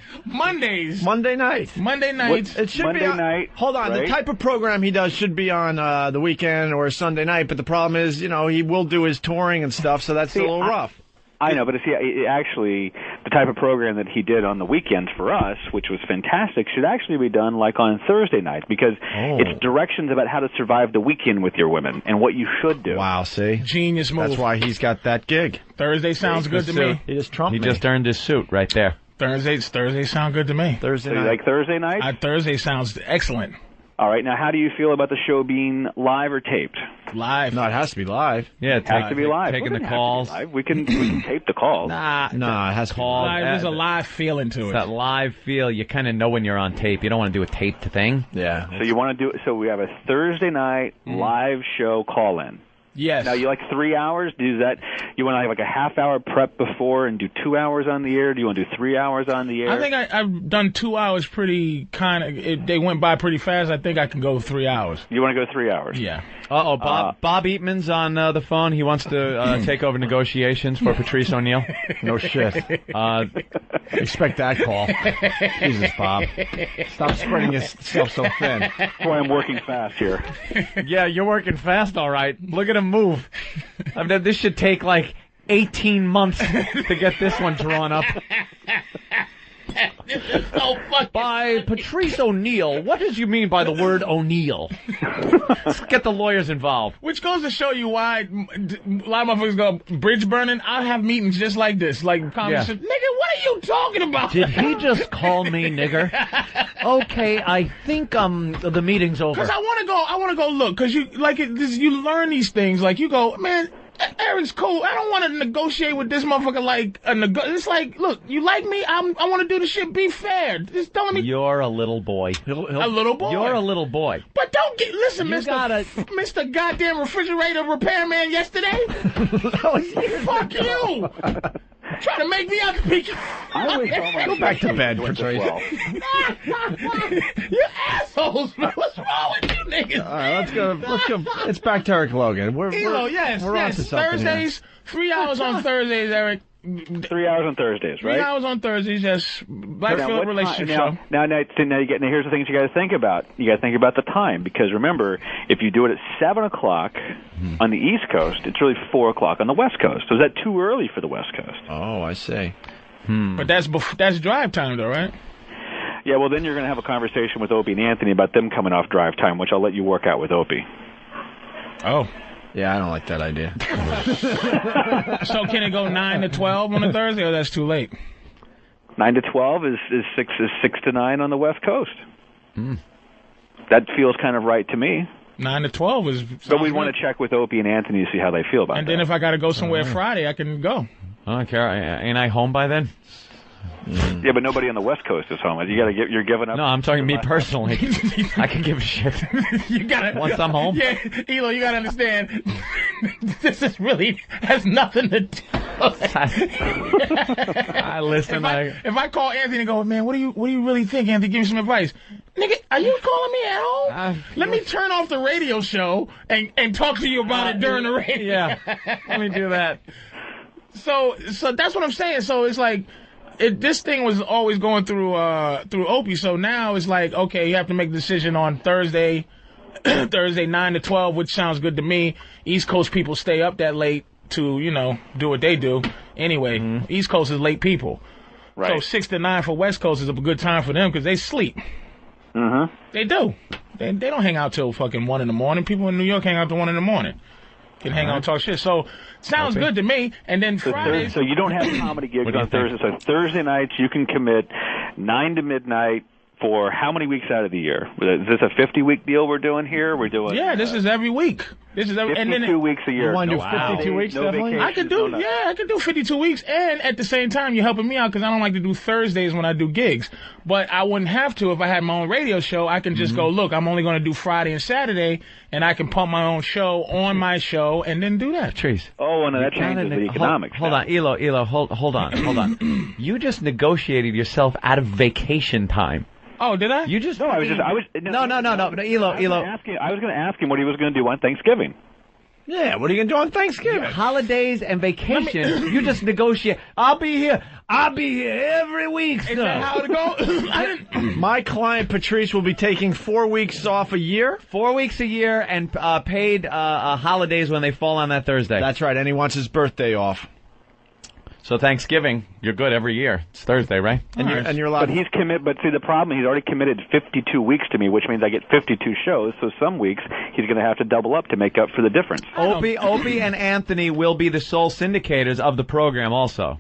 A: Monday night.
C: Monday nights.
A: It should
J: Monday
A: be on,
J: night.
A: Hold on.
J: Right?
A: The type of program he does should be on the weekend or Sunday night, but the problem is, he will do his touring and stuff, so that's a little rough.
J: I know, but actually, the type of program that he did on the weekends for us, which was fantastic, should actually be done like on Thursday night, because it's directions about how to survive the weekend with your women and what you should do.
A: Wow, see?
C: Genius move.
A: That's why he's got that gig.
C: Thursday sounds good to me.
A: He just trumped
B: He
A: me.
B: just earned his suit right there.
C: Thursdays sound good to me.
A: Thursday
J: So
A: night.
J: you like Thursday night?
C: Thursday sounds excellent.
J: All right, now how do you feel about the show being live or taped?
C: Live.
A: No, it has to be live.
B: Yeah,
J: It has to be live.
B: Taking
J: Well,
B: the
J: it doesn't have to be
B: calls.
J: live. We can tape the calls.
A: No, it has to be live.
C: There's a live feeling to it.
B: That live feel, you kind of know when you're on tape. You don't want to do a taped thing.
A: Yeah.
J: So you want to do? So we have a Thursday night live show call-in.
C: Yes.
J: Now you like 3 hours? Do that? You want to have like a half-hour prep before and do 2 hours on the air? Do you want to do 3 hours on the air?
C: I think I've done 2 hours pretty kind of. They went by pretty fast. I think I can go 3 hours.
J: You want to go 3 hours?
C: Yeah.
B: Uh-oh, Bob Eatman's on the phone. He wants to take over negotiations for Patrice O'Neal.
A: No shit. Expect that call. Jesus, Bob. Stop spreading yourself so thin.
J: That's why I'm working fast here.
B: Yeah, you're working fast, all right. Look at him move. I mean, this should take like 18 months to get this one drawn up.
C: So fucking
B: by Patrice O'Neal. What did you mean by the word O'Neal? Let's get the lawyers involved.
C: Which goes to show you why a lot of motherfuckers go bridge burning. I have meetings just like this, like conversation. Nigga, what are you talking about?
B: Did he just call me nigger? Okay, I think the meeting's over.
C: Because I want to go look. Because you learn these things. Like you go, man. Eric's cool. I don't want to negotiate with this motherfucker like it's like, look, you like me? I want to do the shit. Be fair. Just telling me.
B: You're a little boy.
C: A little boy.
B: You're a little boy.
C: But don't listen, Mr. Goddamn refrigerator repairman yesterday. Fuck you. Trying to make me out to be.
A: Go back to bed, Patrice.
C: You assholes, man. What's wrong with you niggas?
A: All right, let's go. It's back to Eric Logan. We're
C: yes.
A: on to something
C: Thursdays,
A: here.
C: 3 hours on Thursdays, Eric.
J: 3 hours on Thursdays, right?
C: 3 hours on Thursdays, yes. Blackfield relationship show.
J: Now, here's the things you got to think about. You got to think about the time, because remember, if you do it at 7 o'clock on the East Coast, it's really 4 o'clock on the West Coast. So is that too early for the West Coast?
A: Oh, I see.
C: But that's drive time, though, right?
J: Yeah, well, then you're going to have a conversation with Opie and Anthony about them coming off drive time, which I'll let you work out with Opie.
C: Oh.
A: Yeah, I don't like that idea.
C: So can it go 9 to 12 on a Thursday, or that's too late?
J: 9 to 12 is 6 to 9 on the West Coast. That feels kind of right to me.
C: 9 to 12 is...
J: But we want to check with Opie and Anthony to see how they feel about
C: and
J: that.
C: then if I got to go somewhere Friday, I can go.
B: I don't care. Ain't I home by then?
J: Yeah, but nobody on the West Coast is home. You're giving up.
B: No, I'm talking me personally. I can give a shit.
C: You gotta
B: once I'm home.
C: Yeah, Elo, you gotta understand. This is really has nothing to do.
B: I listen.
C: If I call Anthony and go, man, what do you really think, Anthony? Give me some advice. Nigga, are you calling me at home? Let me turn off the radio show and talk to you about it during the radio.
B: Yeah, let me do that.
C: So that's what I'm saying. So it's like. This thing was always going through Opie, so now it's like, okay, you have to make a decision on Thursday 9 to 12, which sounds good to me. East Coast people stay up that late to, do what they do. Anyway, East Coast is late people. Right. So 6 to 9 for West Coast is a good time for them because they sleep.
J: Mm-hmm.
C: They do. They don't hang out till fucking 1 in the morning. People in New York hang out till 1 in the morning. Can hang out and talk shit. So sounds good to me. And then Friday.
J: So you don't have comedy gigs on Thursday. So Thursday nights you can commit 9 to midnight for how many weeks out of the year? Is this a 50-week deal we're doing here? We're doing.
C: Yeah, this is every week. This is and then
J: 52 weeks a year.
A: You want to do 52 weeks, definitely?
C: I could do, I could do 52 weeks, and at the same time, you're helping me out because I don't like to do Thursdays when I do gigs. But I wouldn't have to if I had my own radio show. I can just go, look, I'm only going to do Friday and Saturday, and I can pump my own show on my show and then do that.
B: Patrice.
J: Oh, no, that changes the economics.
B: Hold on, Elo, hold on. You just negotiated yourself out of vacation time.
C: Oh, did I?
B: You just
J: no. I was.
B: No. Elo.
J: I was going to ask him what he was going to do on Thanksgiving.
A: Yeah, what are you going to do on Thanksgiving?
B: Holidays and vacation. You just negotiate. I'll be here every week, sir.
C: Is that how it goes?
A: My client Patrice will be taking 4 weeks off a year.
B: 4 weeks a year and paid holidays when they fall on that Thursday.
A: That's right, and he wants his birthday off.
B: So Thanksgiving, you're good every year. It's Thursday, right?
A: And you're allowed.
J: But he's committed. But see, the problem, he's already committed 52 weeks to me, which means I get 52 shows. So some weeks he's going to have to double up to make up for the difference.
B: Opie and Anthony will be the sole syndicators of the program, also.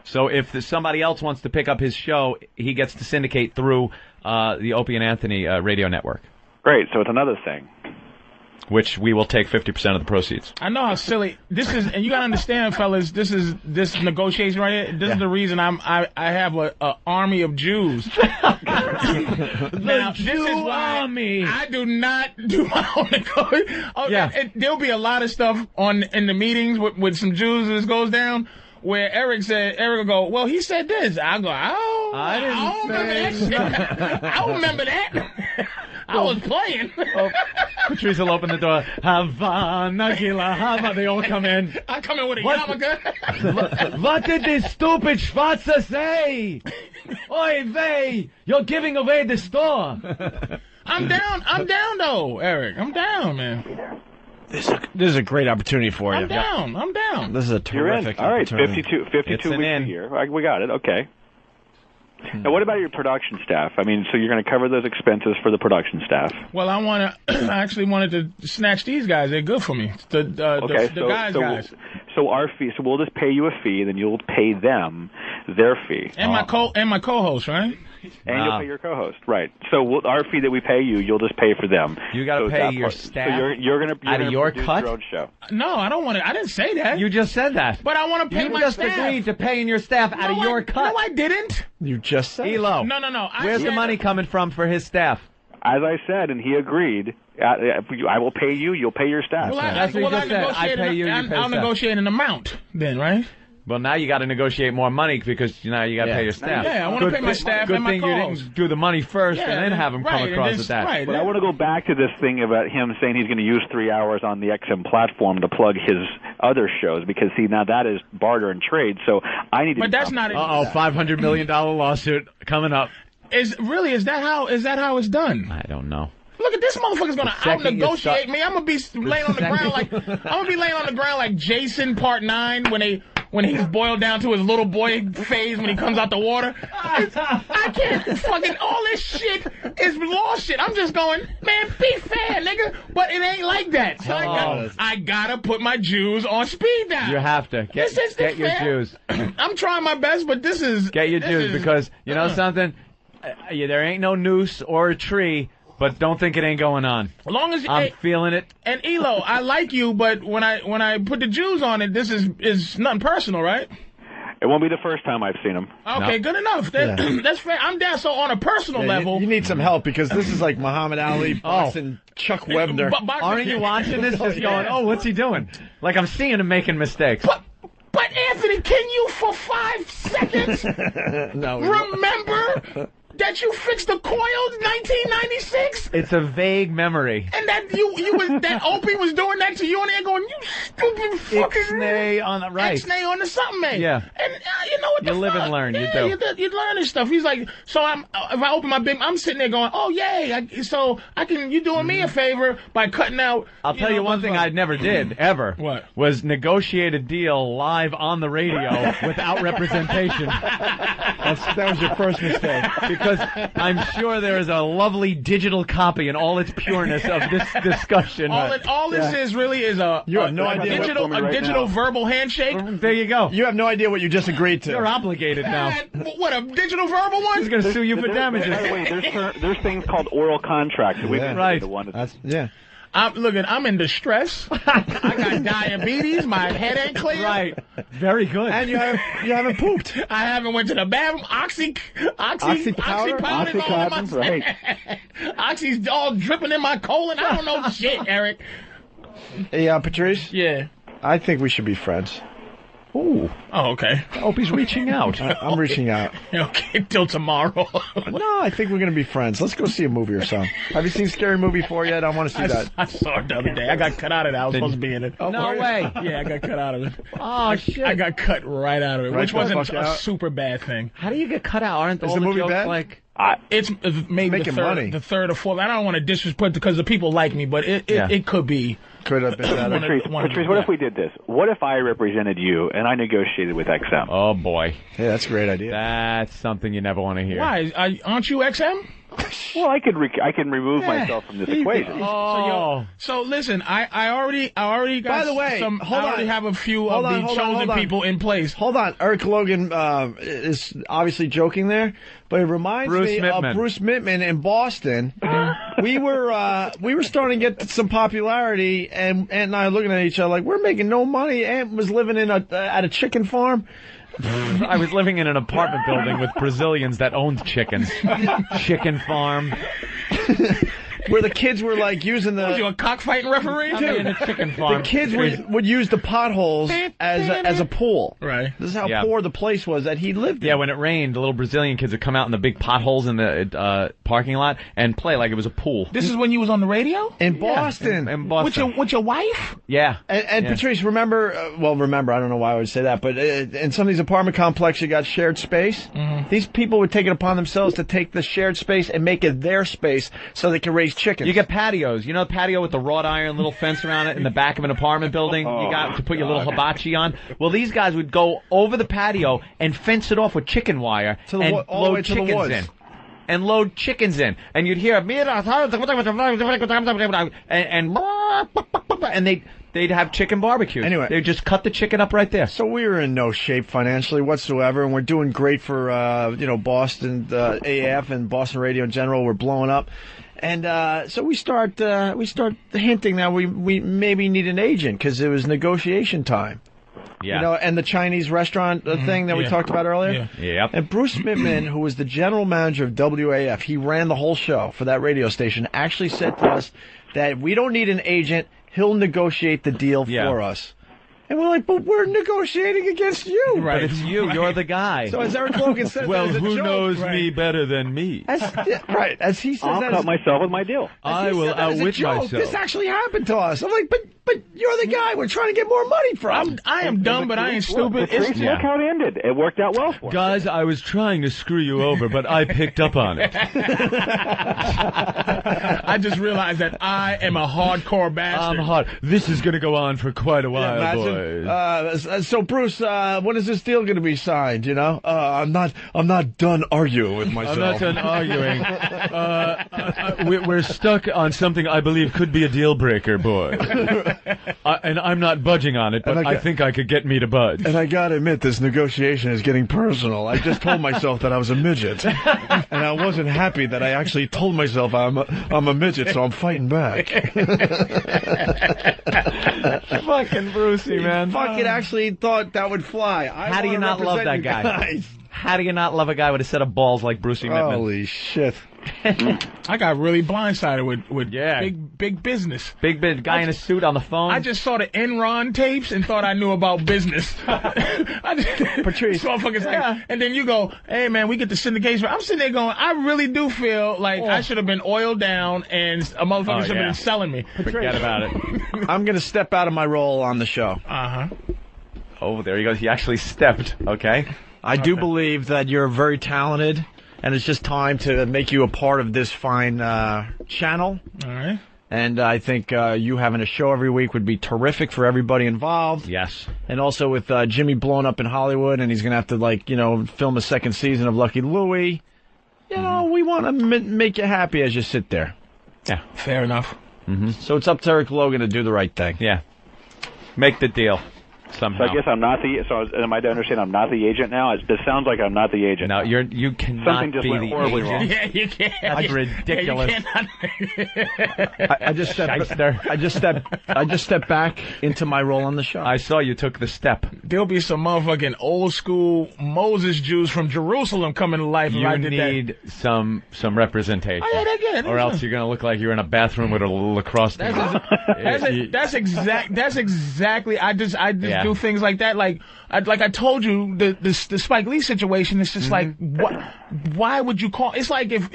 B: So if somebody else wants to pick up his show, he gets to syndicate through the Opie and Anthony radio network.
J: Great. So it's another thing.
B: Which we will take 50% of the proceeds.
C: I know how silly this is, and you gotta understand, fellas. This negotiation right here. This is the reason I have a army of Jews. Now, this is why
B: army.
C: I do not do my own negotiation. There'll be a lot of stuff in the meetings with some Jews as this goes down. Where Eric will go, well, he said this. I go, I don't remember that. I was playing.
B: Patrice will open the door. Havana, Gila, Havana. They all come in.
C: I come in with a yarmulke.
B: What did this stupid Schwarzer say? Oy vey, you're giving away the store.
C: I'm down though, Eric. I'm down, man.
A: This is a great opportunity for you.
C: I'm down.
A: This is a terrific
J: All right,
A: opportunity.
J: 52 weeks a year. We got it. Okay. Now, what about your production staff? I mean, so you're going to cover those expenses for the production staff.
C: Well, I actually wanted to snatch these guys. They're good for me. The guys.
J: So our fee. So we'll just pay you a fee, then you'll pay them their fee.
C: And my co-host, right?
J: And you'll pay your co-host, right? So our fee that we pay you, you'll just pay for them.
B: You got to pay your staff.
J: So you're going to
B: out of your cut.
J: Your own show.
C: No, I don't want to. I didn't say that.
B: You just said that.
C: But I want to pay my staff.
B: You just agreed to paying your staff out of your cut.
C: No, I didn't.
A: You just said.
B: Elo.
C: No.
B: Where's the money coming from for his staff?
J: As I said, and he agreed. I will pay you. You'll pay your staff.
C: Well,
B: that's what you just said. I pay you.
C: I'll negotiate an amount then, right?
B: Well, now you got to negotiate more money because now you got to pay your staff.
C: Yeah, I want to pay my staff and my co-host.
B: Good thing you didn't do the money first and then have him come across with that.
J: But I want to go back to this thing about him saying he's going to use 3 hours on the XM platform to plug his other shows because, see, now that is barter and trade. So I need to.
C: But that's not.
B: $500 million lawsuit coming up.
C: Is that how it's done?
B: I don't know.
C: Look at this motherfucker's gonna out-negotiate me. I'm gonna be laying on the ground like Jason Part 9 when he's boiled down to his little boy phase when he comes out the water. I can't fucking all this shit is law shit. I'm just going, man, be fair, nigga. But it ain't like that. So I gotta put my Jews on speed dial.
B: You have to get your Jews.
C: I'm trying my best, but this is
B: get your Jews because you know something. There ain't no noose or a tree. But don't think it ain't going on.
C: As long as
B: I'm feeling it.
C: And Elo, I like you, but when I put the Jews on it, this is nothing personal, right?
J: It won't be the first time I've seen him.
C: Okay, good enough. That's fair. I'm down. So on a personal level,
A: you need some help because this is like Muhammad Ali boxing Chuck Webner.
B: Aren't you watching this? Just going, what's he doing? Like I'm seeing him making mistakes.
C: But Anthony, can you for 5 seconds remember that you fixed the coil in 1996?
B: It's a vague memory.
C: And that that Opie was doing that to you and they're going, you stupid fucking
B: Ixnay on the right.
C: Ixnay on the something, man.
B: Yeah.
C: And you know what the
B: fuck? You live and learn.
C: Yeah, you learn this stuff. He's like, so if I open my big, I'm sitting there going, oh yay, you doing me a favor by cutting out.
B: I'll tell you one thing I never did ever.
C: What?
B: Was negotiate a deal live on the radio without representation.
A: That was your first mistake.
B: Because I'm sure there is a lovely digital copy in all its pureness of this discussion.
C: All this is really is
A: you have no idea
C: digital verbal handshake.
B: There you go.
A: You have no idea what you just agreed to.
B: You're obligated now.
C: What, a digital verbal one?
B: He's going to sue you for damages.
J: By the way, there's things called oral contracts. That we can
B: right.
J: the one.
C: I'm in distress. I got diabetes. My head ain't clear.
B: Right. Very good.
A: And you haven't pooped.
C: I haven't went to the bathroom. Oxy powder,
J: Oxycontin, right?
C: Oxy's all dripping in my colon. I don't know shit, Eric.
A: Hey, Patrice?
C: Yeah.
A: I think we should be friends.
B: Ooh.
C: Oh, okay.
B: Opie's reaching out.
A: I'm reaching out.
C: Okay, till tomorrow.
A: No, I think we're going to be friends. Let's go see a movie or something. Have you seen Scary Movie 4 yet? I want to see that.
C: I saw it the other day. I got cut out of it. I was supposed to be in it.
B: Oh, no way.
C: Yeah, I got cut out of it.
B: Oh, shit.
C: I got cut right out of it,
A: Right
C: which wasn't
A: the
C: a
A: fuck out?
C: super bad thing.
B: How do you get cut out? Aren't
A: Is
B: all
A: the movie
B: jokes
A: bad?
B: like...
C: It's maybe the third or fourth. I don't want to disrespect because the people like me, but it could be.
A: Could have been better.
J: Patrice, what if we did this? What if I represented you and I negotiated with XM?
B: Oh, boy.
A: Hey, that's a great idea.
B: That's something you never want to hear.
C: Why? Aren't you XM?
J: Well, I can remove myself from this equation.
C: So listen, I already got.
A: By the way,
C: I already have a few of the chosen people in place.
A: Hold on, Eric Logan is obviously joking there, but it reminds me of Bruce Mittman in Boston. we were starting to get some popularity, and Ant and I are looking at each other like we're making no money. Ant was living at a chicken farm.
B: I was living in an apartment building with Brazilians that owned chickens. Chicken farm.
A: Where the kids were like using the...
C: Was you a cockfighting referee?
B: In a chicken farm.
A: The kids would use the potholes as a pool.
C: Right.
A: This is how poor the place was that he lived in.
B: Yeah, when it rained, the little Brazilian kids would come out in the big potholes in the parking lot and play like it was a pool.
C: This is when you was on the radio?
A: In Boston.
B: In Boston.
C: With your wife?
B: Yeah.
A: And Patrice, remember, I don't know why I would say that, but in some of these apartment complexes, you got shared space. Mm-hmm. These people would take it upon themselves to take the shared space and make it their space so they can raise chickens.
B: You get patios. You know the patio with the wrought iron little fence around it in the back of an apartment building? You got to put your little hibachi on. Well, these guys would go over the patio and fence it off with chicken wire and load chickens in. And load chickens in. And you'd hear, and they'd have chicken barbecue.
A: Anyway.
B: They'd just cut the chicken up right there.
A: So we were in no shape financially whatsoever, and we're doing great for, Boston AF and Boston radio in general. We're blowing up. And so we start hinting that we maybe need an agent because it was negotiation time.
B: Yeah.
A: And the Chinese restaurant thing that we talked about earlier.
B: Yeah. Yep.
A: And Bruce Mittman, who was the general manager of WAF, he ran the whole show for that radio station, actually said to us that we don't need an agent. He'll negotiate the deal for us. And we're like, but we're negotiating against you.
B: Right. But it's you. Right. You're the guy.
A: So as Eric Logan said,
B: well, who knows me better than me?
A: As he says,
J: I'll cut myself with my deal.
B: I will outwit myself.
A: This actually happened to us. I'm like, but you're the guy we're trying to get more money from.
C: I am dumb, but I ain't stupid.
J: Look how it ended. It worked out well for us.
B: Guys, I was trying to screw you over, but I picked up on it.
C: I just realized that I am a hardcore bastard.
B: I'm hard. This is going to go on for quite a while, boys.
A: So Bruce, when is this deal going to be signed? I'm not done arguing with myself.
B: I'm not done arguing. We're stuck on something I believe could be a deal breaker, boy. And I'm not budging on it, but I think I could get me to budge.
A: And I gotta admit, this negotiation is getting personal. I just told myself that I was a midget, and I wasn't happy that I actually told myself I'm a midget, so I'm fighting back.
B: Fucking Brucey, man.
A: Fucking actually thought that would fly.
B: How do you not love that guy?
A: Guys.
B: How do you not love a guy with a set of balls like Brucey Mittman?
A: Holy shit.
C: I got really blindsided with big business.
B: Big guy in a suit on the phone.
C: I just saw the Enron tapes and thought I knew about business. Patrice. And then you go, hey man, we get the syndication. I'm sitting there going, I really do feel like I should have been oiled down and a motherfucker should have been selling me.
B: Forget about it.
A: I'm going to step out of my role on the show.
C: Uh-huh.
B: Oh, there he goes. He actually stepped. Okay.
A: I do believe that you're very talented, and it's just time to make you a part of this fine channel.
C: All right.
A: And I think you having a show every week would be terrific for everybody involved.
B: Yes.
A: And also with Jimmy blowing up in Hollywood, and he's going to have to, film a second season of Lucky Louie. We want to make you happy as you sit there.
B: Yeah.
C: Fair enough.
A: Mm-hmm. So it's up to Eric Logan to do the right thing.
B: Yeah. Make the deal. Somehow.
J: So I guess I'm not the. So am I to understand I'm not the agent now? It sounds like I'm not the agent.
B: No, you cannot
J: Something just
B: be
J: went
B: the
J: horribly
B: agent.
J: wrong.
C: Yeah, you can't.
B: That's ridiculous.
A: I just stepped back into my role on the show.
B: I saw you took the step.
C: There'll be some motherfucking old school Moses Jews from Jerusalem coming to life.
B: You
C: if I did
B: need some representation,
C: Oh, yeah, they get it.
B: or else you're going to look like you're in a bathroom with a lacrosse team.
C: That's exactly. I just do things like that. Like I told you, the Spike Lee situation. It's just like, what? Why would you call? It's like if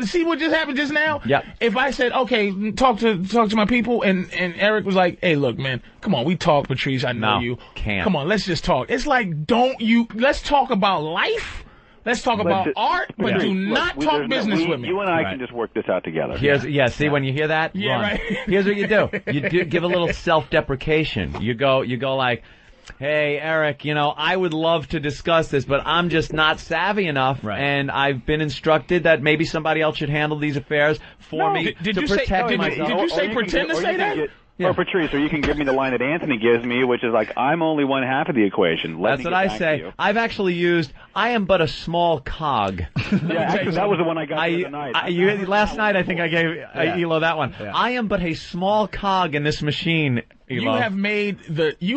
C: see what just happened just now.
B: Yep.
C: If I said, okay, talk to my people, and Eric was like, hey, look, man, come on, we talk, Patrice. I know you.
B: Can't.
C: Come on, let's just talk. It's like, let's talk about life. Let's talk about art, but do not talk business with me.
J: You and I can just work this out together.
B: See, when you hear that,
C: Yeah,
B: run.
C: right.
B: Here's what you do. You give a little self-deprecation. You go like, hey, Eric, I would love to discuss this, but I'm just not savvy enough, and I've been instructed that maybe somebody else should handle these affairs for me to protect myself.
C: Did you say pretend to say that?
J: Or Patrice, or you can give me the line that Anthony gives me, which is like, I'm only one half of the equation.
B: That's what I say. I've actually used, I am but a small cog.
J: Yeah, actually, that was the one I got the other night.
B: Last night, I think I gave Elo that one. Yeah. I am but a small cog in this machine, Elo.
C: You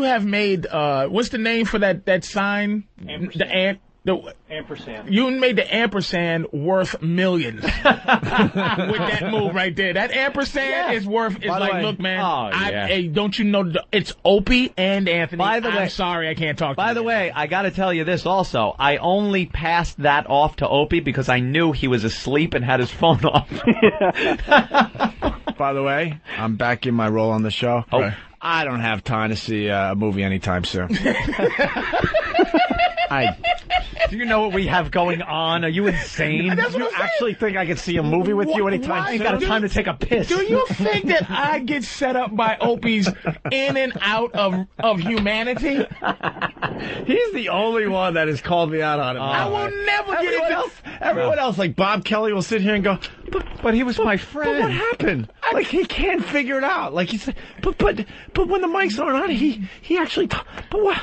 C: have made what's the name for that sign?
G: Ampersand.
C: The
G: ampersand.
C: You made the ampersand worth millions with that move right there. That ampersand is worth. It's like, look, man. Hey, don't you know? It's Opie and Anthony.
B: By the way,
C: I'm sorry, I can't talk to you.
B: By the way, I got to tell you this also. I only passed that off to Opie because I knew he was asleep and had his phone off.
A: By the way, I'm back in my role on the show.
B: Oh.
A: I don't have time to see a movie anytime soon.
B: Do you know what we have going on? Are you insane?
A: Do you actually think I could see a movie with you anytime soon?
B: I ain't got time to take a piss.
C: Do you think that I get set up by Opie's in and out of humanity?
A: He's the only one that has called me out on it.
C: I will never get it.
A: Everyone else, like Bob Kelly, will sit here and go,
B: but he was my friend.
A: But what happened? Like, he can't figure it out. Like, he's but when the mics aren't on, he actually but what?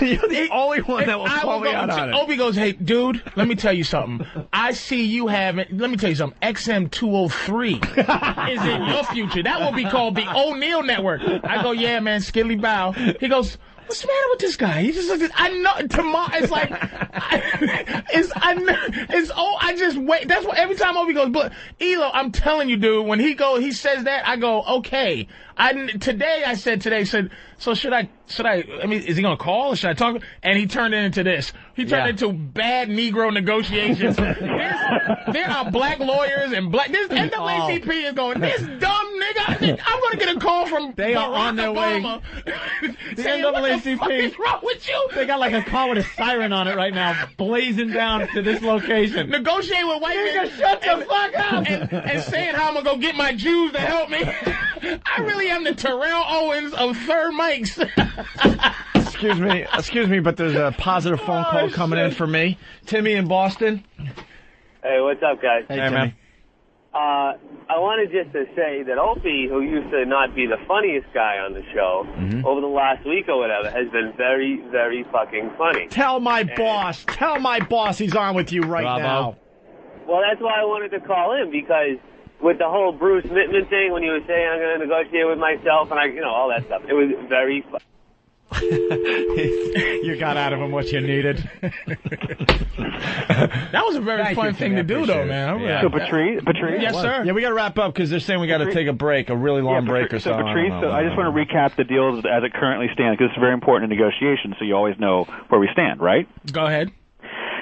A: You're the only one that will call me out on it.
C: Opie goes, hey, dude, let me tell you something. I see you having, let me tell you something, XM203 is in your future. That will be called the O'Neal Network. I go, yeah, man, skilly bow. He goes, what's the matter with this guy? He just looks at, I know, tomorrow, it's like, I just wait. That's what, every time Opie goes, but Elo, I'm telling you, dude, when he says that, I go, okay. Today I said, so should I, is he going to call or should I talk? And he turned it into this. He turned it into bad Negro negotiations. There are black lawyers and this NAACP is going, this dumb nigga, I'm going to get a call from
B: They are on their
C: Obama
B: way. The
C: saying, what the
B: NAACP,
C: fuck is wrong with you?
B: They got like a car with a siren on it right now, blazing down to this location.
C: Negotiating with white men.
B: Shut the fuck up!
C: And saying how I'm going to go get my Jews to help me. I really am the Terrell Owens of third mics.
A: Excuse me, but there's a positive phone call coming in for me. Timmy in Boston.
D: Hey, what's up, guys?
A: Hey, man.
D: I wanted just to say that Opie, who used to not be the funniest guy on the show, over the last week or whatever, has been very, very fucking funny.
A: Tell my boss he's on with you right now.
D: Well, that's why I wanted to call in, because with the whole Bruce Mittman thing, when he was saying I'm going to negotiate with myself and all that stuff, it was very funny.
B: You got out of him what you needed.
C: That was a very fun thing to do, though, man.
J: Yeah. So, Patrice?
C: Yes, sir.
A: Yeah, we got to wrap up because they're saying we got to take a break, a really long break or so.
J: So, Patrice, I just want to recap the deals as it currently stands, because it's very important in negotiations, so you always know where we stand, right?
C: Go ahead.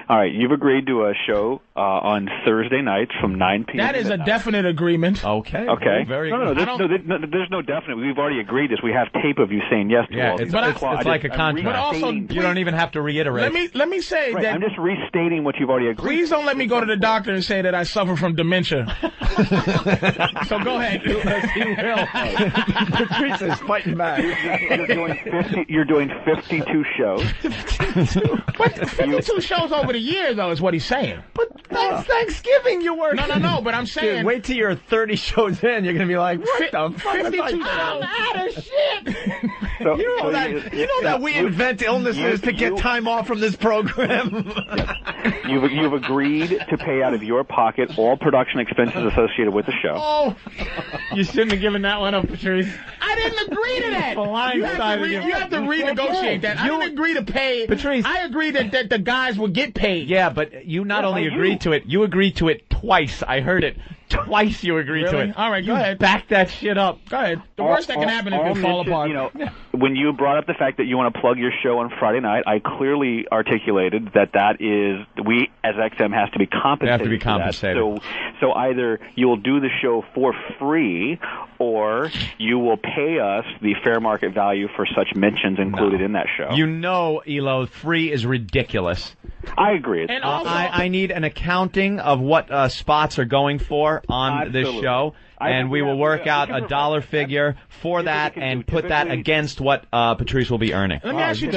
J: All right, you've agreed to a show on Thursday nights from 9 p.m.
C: That is a definite agreement.
A: Okay.
J: Very good. There's no definite. We've already agreed this. We have tape of you saying yes to all these.
B: It's like a contract.
C: But also,
B: you don't even have to reiterate.
C: Let me say that
J: I'm just restating what you've already agreed.
C: Please don't let me go to the doctor and say that I suffer from dementia. So go ahead.
B: He will.
A: Patrice is fighting back.
J: You're doing 52 shows.
C: But 52 shows over the years, though, is what he's saying.
A: But
B: That's Thanksgiving you work.
C: No, but I'm saying...
A: Dude, wait till you're 30 shows in. You're going to be like, what the fuck?
C: 52
B: I'm out of shit.
A: You know that we invent illnesses to get time off from this program.
J: You've agreed to pay out of your pocket all production expenses associated with the show.
C: Oh, you shouldn't have given that one up, Patrice. I didn't agree to that. You have to renegotiate that. I didn't agree to pay.
B: Patrice.
C: I agreed that the guys would get paid.
B: Yeah, but you not only agreed to it, you agreed to it twice. I heard it. Twice you agreed to it.
C: All right, go ahead.
B: Back that shit up.
C: Go ahead. The worst that can happen is it fall apart.
J: You know, when you brought up the fact that you want to plug your show on Friday night, I clearly articulated that is we as XM has to be compensated.
B: They have to be compensated.
J: So either you will do the show for free, or you will pay us the fair market value for such mentions included in that show.
B: You know, Elo, free is ridiculous.
J: I agree.
C: And also,
B: I need an accounting of what spots are going for on this show, and we will work out a dollar figure for that and put that against what Patrice will be earning.
C: Let me ask you,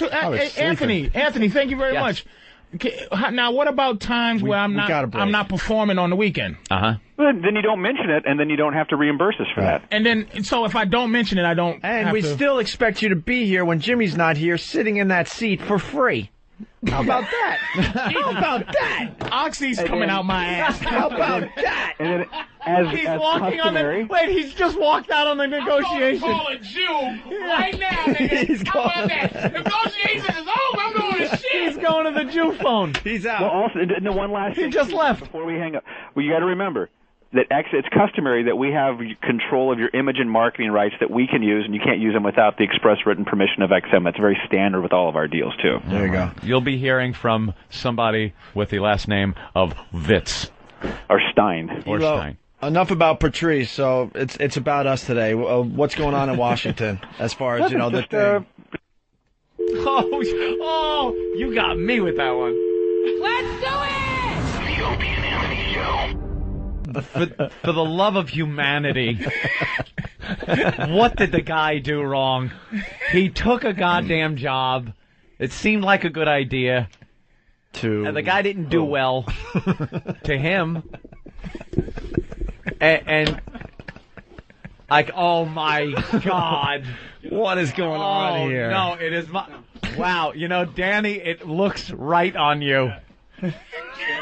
C: Anthony. Anthony, thank you very much. Okay, now, what about times where I'm not performing on the weekend?
J: Then you don't mention it, and then you don't have to reimburse us for that.
C: And then, so if I don't mention it, I don't.
A: And we still expect you to be here when Jimmy's not here, sitting in that seat for free. How about that? How about that?
C: Oxy's coming out my ass.
A: How about that?
J: And then,
B: He's walking customary, on the... Wait, he's just walked out on the negotiation.
C: I'm going to call a Jew right now, nigga. How about that? Negotiation is over. I'm going to shit.
B: He's going to the Jew phone.
A: He's out.
J: Well, also, one last thing.
B: He just left.
J: Before we hang up. Well, you got to remember that it's customary that we have control of your image and marketing rights that we can use, and you can't use them without the express written permission of XM. That's very standard with all of our deals, too.
A: There you go.
B: You'll be hearing from somebody with the last name of Witz.
J: Or Stein.
B: Or Stein.
A: Enough about Patrice, so it's about us today. What's going on in Washington as far as, the thing?
B: Oh, you got me with that one.
K: Let's do it!
P: The Opie and Anthony Show.
B: For the love of humanity, what did the guy do wrong? He took a goddamn job. It seemed like a good idea. And the guy didn't do well to him. And like, oh my God.
A: What is going on here?
B: No, it is wow, Danny, it looks right on you.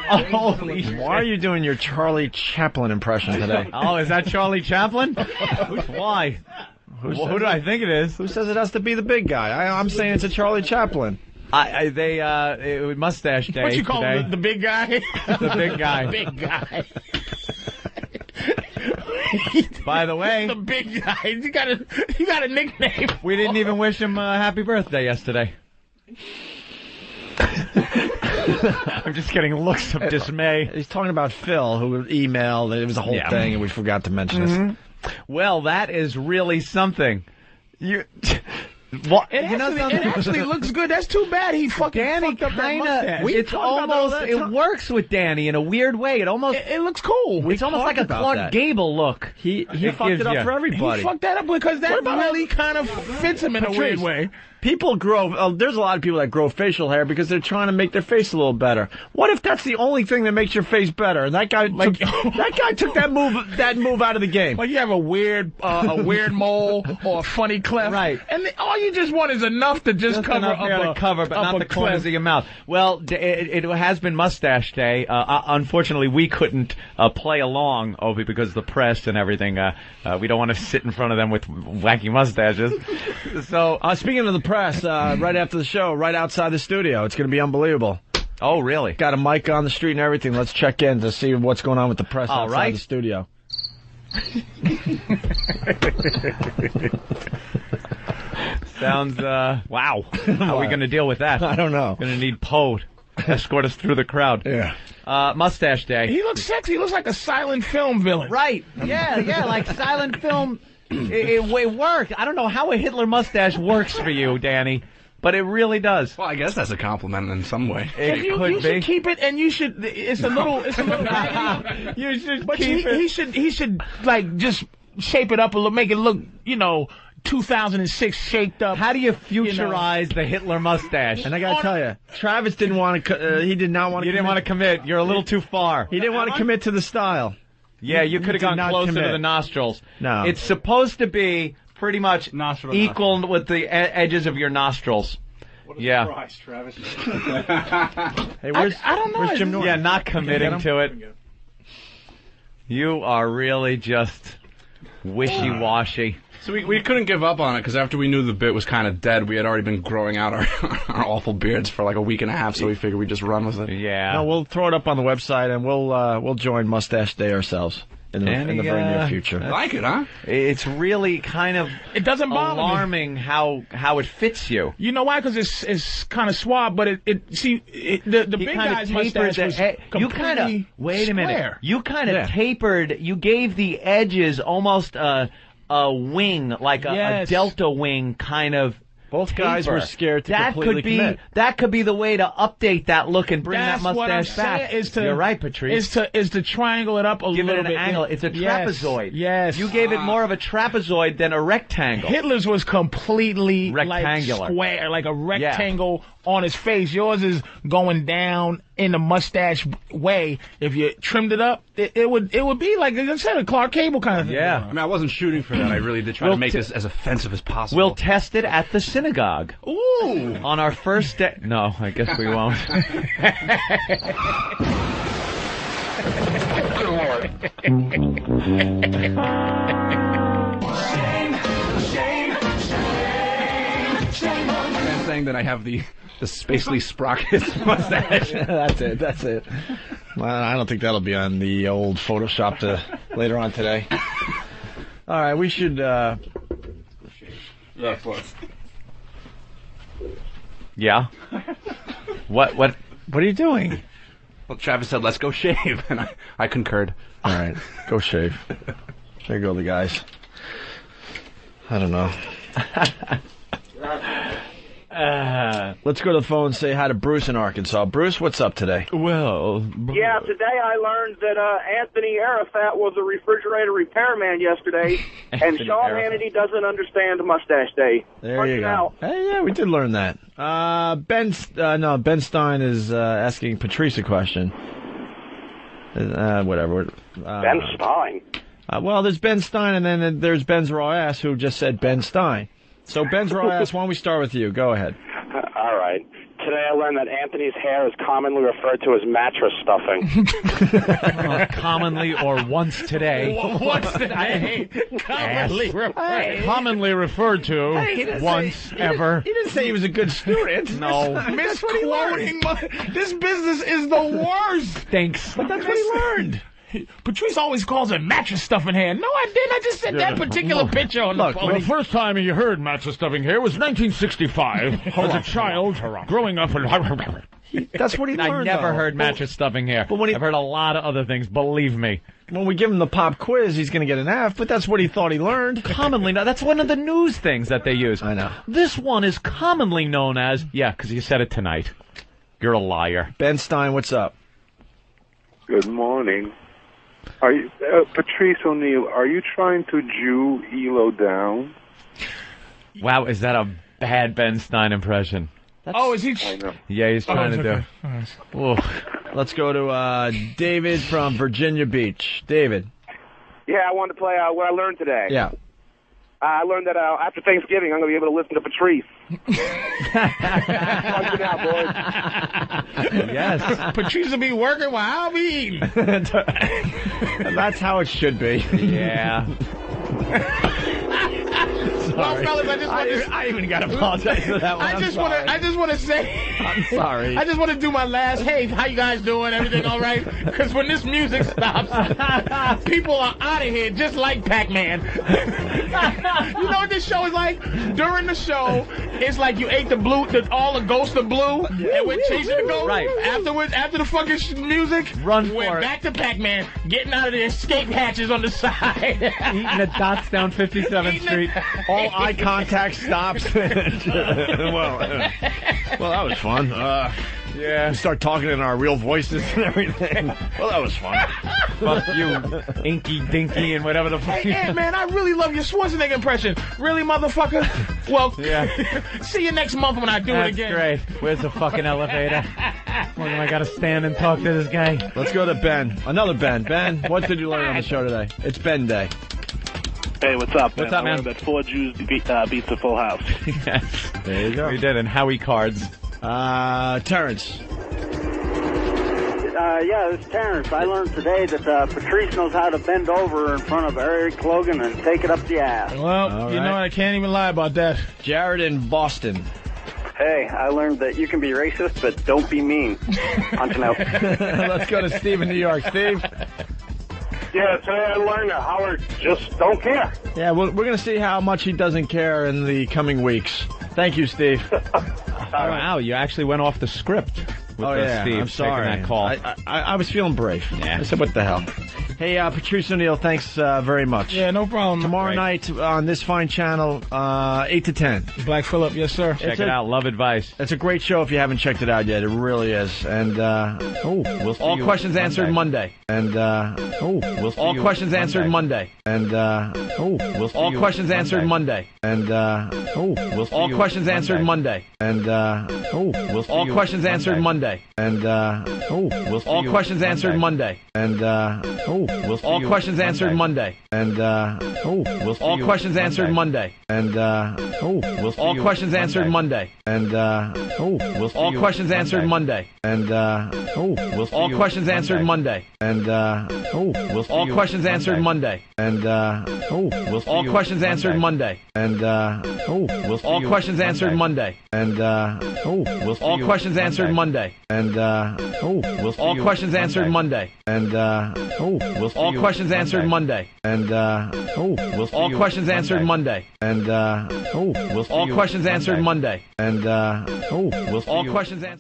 B: Holy shit.
A: Why are you doing your Charlie Chaplin impression today?
B: Oh, is that Charlie Chaplin? Why? Who do I think it is?
A: Who says it has to be the big guy? I'm saying it's a Charlie Chaplin.
B: It was mustache day.
C: What you call
B: today.
C: The big guy?
B: The big guy.
C: Big guy.
B: By the way,
C: the big guy. He got a nickname.
B: We didn't even wish him happy birthday yesterday. I'm just getting looks of dismay.
A: He's talking about Phil, who emailed. It was a whole thing, and we forgot to mention this.
B: Well, that is really something.
C: It actually looks good. That's too bad he fucking fucked up that mustache.
B: It's almost, it works with Danny in a weird way. It almost,
C: it looks cool.
B: It's almost like a Clark Gable look.
A: He fucked it up for everybody.
C: He fucked that up because that really kind of fits him in a weird way.
A: People grow. There's a lot of people that grow facial hair because they're trying to make their face a little better. What if that's the only thing that makes your face better? And that guy took that move out of the game.
C: Like you have a weird mole or a funny cleft,
B: right?
C: And all you just want is enough to just cover up
B: but not the corners of your mouth. Well, it has been Mustache Day. Unfortunately, we couldn't play along, Opie, because of the press and everything. We don't want to sit in front of them with wacky mustaches. So,
A: speaking of the press, right after the show, right outside the studio, it's going to be unbelievable.
B: Oh, really?
A: Got a mic on the street and everything. Let's check in to see what's going on with the press outside the studio.
B: Sounds, wow. How are we going to deal with that?
A: I don't know.
B: Going to need Poe to escort us through the crowd.
A: Yeah.
B: Mustache Day.
C: He looks sexy. He looks like a silent film villain.
B: Right. Yeah, like silent film. It worked. I don't know how a Hitler mustache works for you, Danny, but it really does.
E: Well, I guess that's a compliment in some way.
C: You should keep it, and you should. It's a little. You should keep it. He should like just shape it up a little, make it look, 2006 shaped up.
B: How do you futurize the Hitler mustache?
A: And I gotta tell you, Travis didn't want to. He did not want to.
B: You didn't want to commit. You're a little too far.
A: He didn't want to commit to the style.
B: Yeah, you could have gone closer to the nostrils. No, it's supposed to be pretty much equal with the edges of your nostrils.
Q: What a surprise, Travis.
A: Hey,
C: I don't know.
A: Where's Jim Norton?
B: Yeah, not committing to it. You are really just wishy-washy.
E: So we couldn't give up on it because after we knew the bit was kind of dead, we had already been growing out our awful beards for like a week and a half. So we figured we'd just run with it.
B: Yeah.
A: No, we'll throw it up on the website and we'll join Mustache Day ourselves in the very near future.
E: I like it, huh?
B: It's really kind of
C: it doesn't bother
B: alarming
C: me.
B: how it fits you.
C: You know why? Because it's kind of suave, but the big guy's mustache was
B: you kind of wait a minute.
C: Square.
B: You kind of tapered. You gave the edges almost a wing, like a delta wing kind of.
A: Both guys were scared to
B: that
A: completely commit.
B: That could be the way to update that look and bring
C: That's
B: that mustache
C: what I'm
B: back.
C: saying, is to,
B: You're right, Patrice.
C: Is to triangle it up a
B: Give
C: little
B: it an
C: bit.
B: angle. It's a trapezoid.
C: Yes.
B: You gave it more of a trapezoid than a rectangle.
C: Hitler's was completely
B: rectangular,
C: like square, like a rectangle on his face. Yours is going down in the mustache way. If you trimmed it up, it would be like I said, a Clark Cable kind of thing.
B: Yeah.
E: I mean, I wasn't shooting for that. I really did try to make this as offensive as possible.
B: We'll test it at the synagogue.
C: Ooh.
B: On our first day. No, I guess we won't.
E: I'm saying that I have the spacely sprockets mustache.
A: That's it. Well, I don't think that'll be on the old Photoshop later on today. All right, we should.
E: Yeah, of course.
B: Yeah. What are you doing?
E: Well, Travis said, "Let's go shave," and I concurred.
A: All right, go shave. There go the guys. I don't know. Let's go to the phone and say hi to Bruce in Arkansas. Bruce, what's up today?
C: Well,
M: yeah, today I learned that Anthony Arafat was a refrigerator repairman yesterday, and Sean Hannity doesn't understand Mustache Day.
A: There you go. Hey, yeah, we did learn that. Ben Stein is asking Patrice a question. Whatever.
M: Ben Stein.
A: Well, there's Ben Stein, and then there's Ben's raw ass who just said Ben Stein. So Ben's raw ass, why don't we start with you? Go ahead.
M: All right. Today I learned that Anthony's hair is commonly referred to as mattress stuffing.
B: Commonly or once today.
C: Once today. Commonly referred to once ever.
A: He didn't say he was a good student.
B: No.
C: Misquoting. This business is the worst.
B: Thanks.
A: But that's what he learned.
C: Patrice always calls it mattress stuffing hair. No, I didn't. I just said that particular picture on the phone.
O: The first time you heard mattress stuffing hair was 1965 as a child growing up.
A: That's what he learned.
B: I never heard mattress stuffing hair. But I've heard a lot of other things, believe me.
A: When we give him the pop quiz, he's going to get an F, but that's what he thought he learned.
B: Commonly, that's one of the news things that they use.
A: I know.
B: This one is commonly known as, because you said it tonight. You're a liar.
A: Ben Stein, what's up?
R: Good morning. Are you, Patrice O'Neal, are you trying to Jew Elo down?
B: Wow, is that a bad Ben Stein impression?
C: Is he?
R: I know.
B: Yeah, he's trying to do.
A: Oof. Let's go to David from Virginia Beach. David.
M: Yeah, I wanted to play what I learned today.
A: Yeah.
M: I learned that after Thanksgiving, I'm going to be able to listen to Patrice. Punch it out, boys.
A: Yes.
C: Patrice will be working while I'll be eating.
A: That's how it should be.
B: Yeah.
C: Well, fellas, I
A: even got to apologize for that one.
C: I just want to say.
A: I'm sorry.
C: I just want to do my last. Hey, how you guys doing? Everything all right? Because when this music stops, people are out of here, just like Pac-Man. You know what this show is like? During the show, it's like you ate all the ghosts of blue, and we're chasing the ghost.
B: Right.
C: Afterwards, after the fucking music, we're back to Pac-Man, getting out of the escape hatches on the side,
B: eating the dots down 57th Street.
A: All eye contact stops. Well, that was fun.
B: Yeah.
A: We start talking in our real voices and everything. Well, that was fun.
B: Fuck you, Inky Dinky and whatever the fuck.
C: Hey, Ant, man, I really love your Schwarzenegger impression. Really, motherfucker? Well, see you next month when I do it again.
B: That's great. Where's the fucking elevator? When am I gotta stand and talk to this guy?
A: Let's go to Ben. Another Ben. Ben, what did you learn on the show today? It's Ben Day.
H: Hey, what's up, man?
B: What's up, man?
H: I learned that 4 Jews beats a full house.
B: Yes.
A: There you go.
B: We did, and Howie cards.
A: Terrence.
S: Yeah, this is Terrence. I learned today that Patrice knows how to bend over in front of Eric Logan and take it up the ass.
C: Well, you know, I can't even lie about that.
A: Jared in Boston.
S: Hey, I learned that you can be racist, but don't be mean. Punching out.
A: Let's go to Steve in New York. Steve?
U: Yeah, today I learned that Howard just don't care.
A: Yeah, we're going to see how much he doesn't care in the coming weeks. Thank you, Steve.
B: Wow, you actually went off the script with Steve
A: I'm sorry.
B: taking that call.
A: I was feeling brave.
B: Yeah.
A: I said, what the hell? Hey, Patrice O'Neal, thanks very much.
C: Yeah, no problem.
A: Tomorrow night on this fine channel, 8 to 10.
C: Black Phillip, yes, sir.
B: Check it out. Love Advice.
A: It's a great show if you haven't checked it out yet. It really is. And
B: we'll see
A: all
B: you
A: questions
B: Monday.
A: answered Monday. And
B: we'll see
A: all
B: you
A: questions answered Monday. And
B: we'll see
A: all
B: you
A: questions answered Monday. And
B: we'll see
A: all
B: you
A: questions answered Monday. And
B: we'll see
A: all
B: you
A: questions answered Monday. And
B: we'll see
A: all
B: you
A: questions answered Monday. And
B: we'll see
A: all
B: you
A: questions answered Monday. And
B: we'll see
A: all
B: you
A: questions answered Monday. And
B: we'll see
A: all
B: you
A: questions answered Monday. And
B: we'll see
A: all
B: you
A: questions answered Monday. And
B: we'll see
A: all
B: you
A: questions answered Monday. And
B: we'll see
A: all
B: you
A: questions answered Monday. And
B: we'll see
A: all
B: you
A: questions answered Monday. And
B: we'll see
A: all
B: you
A: questions answered Monday. And
B: we'll see
A: all
B: you
A: questions answered Monday. And
B: we'll see
A: all
B: you
A: questions answered Monday. And
B: we'll see
A: all
B: you
A: questions answered Monday. And
B: we'll see
A: all
B: you
A: questions answered Monday. And
B: we'll see
A: all
B: you
A: questions answered Monday. And
B: we'll see
A: all
B: you
A: questions answered.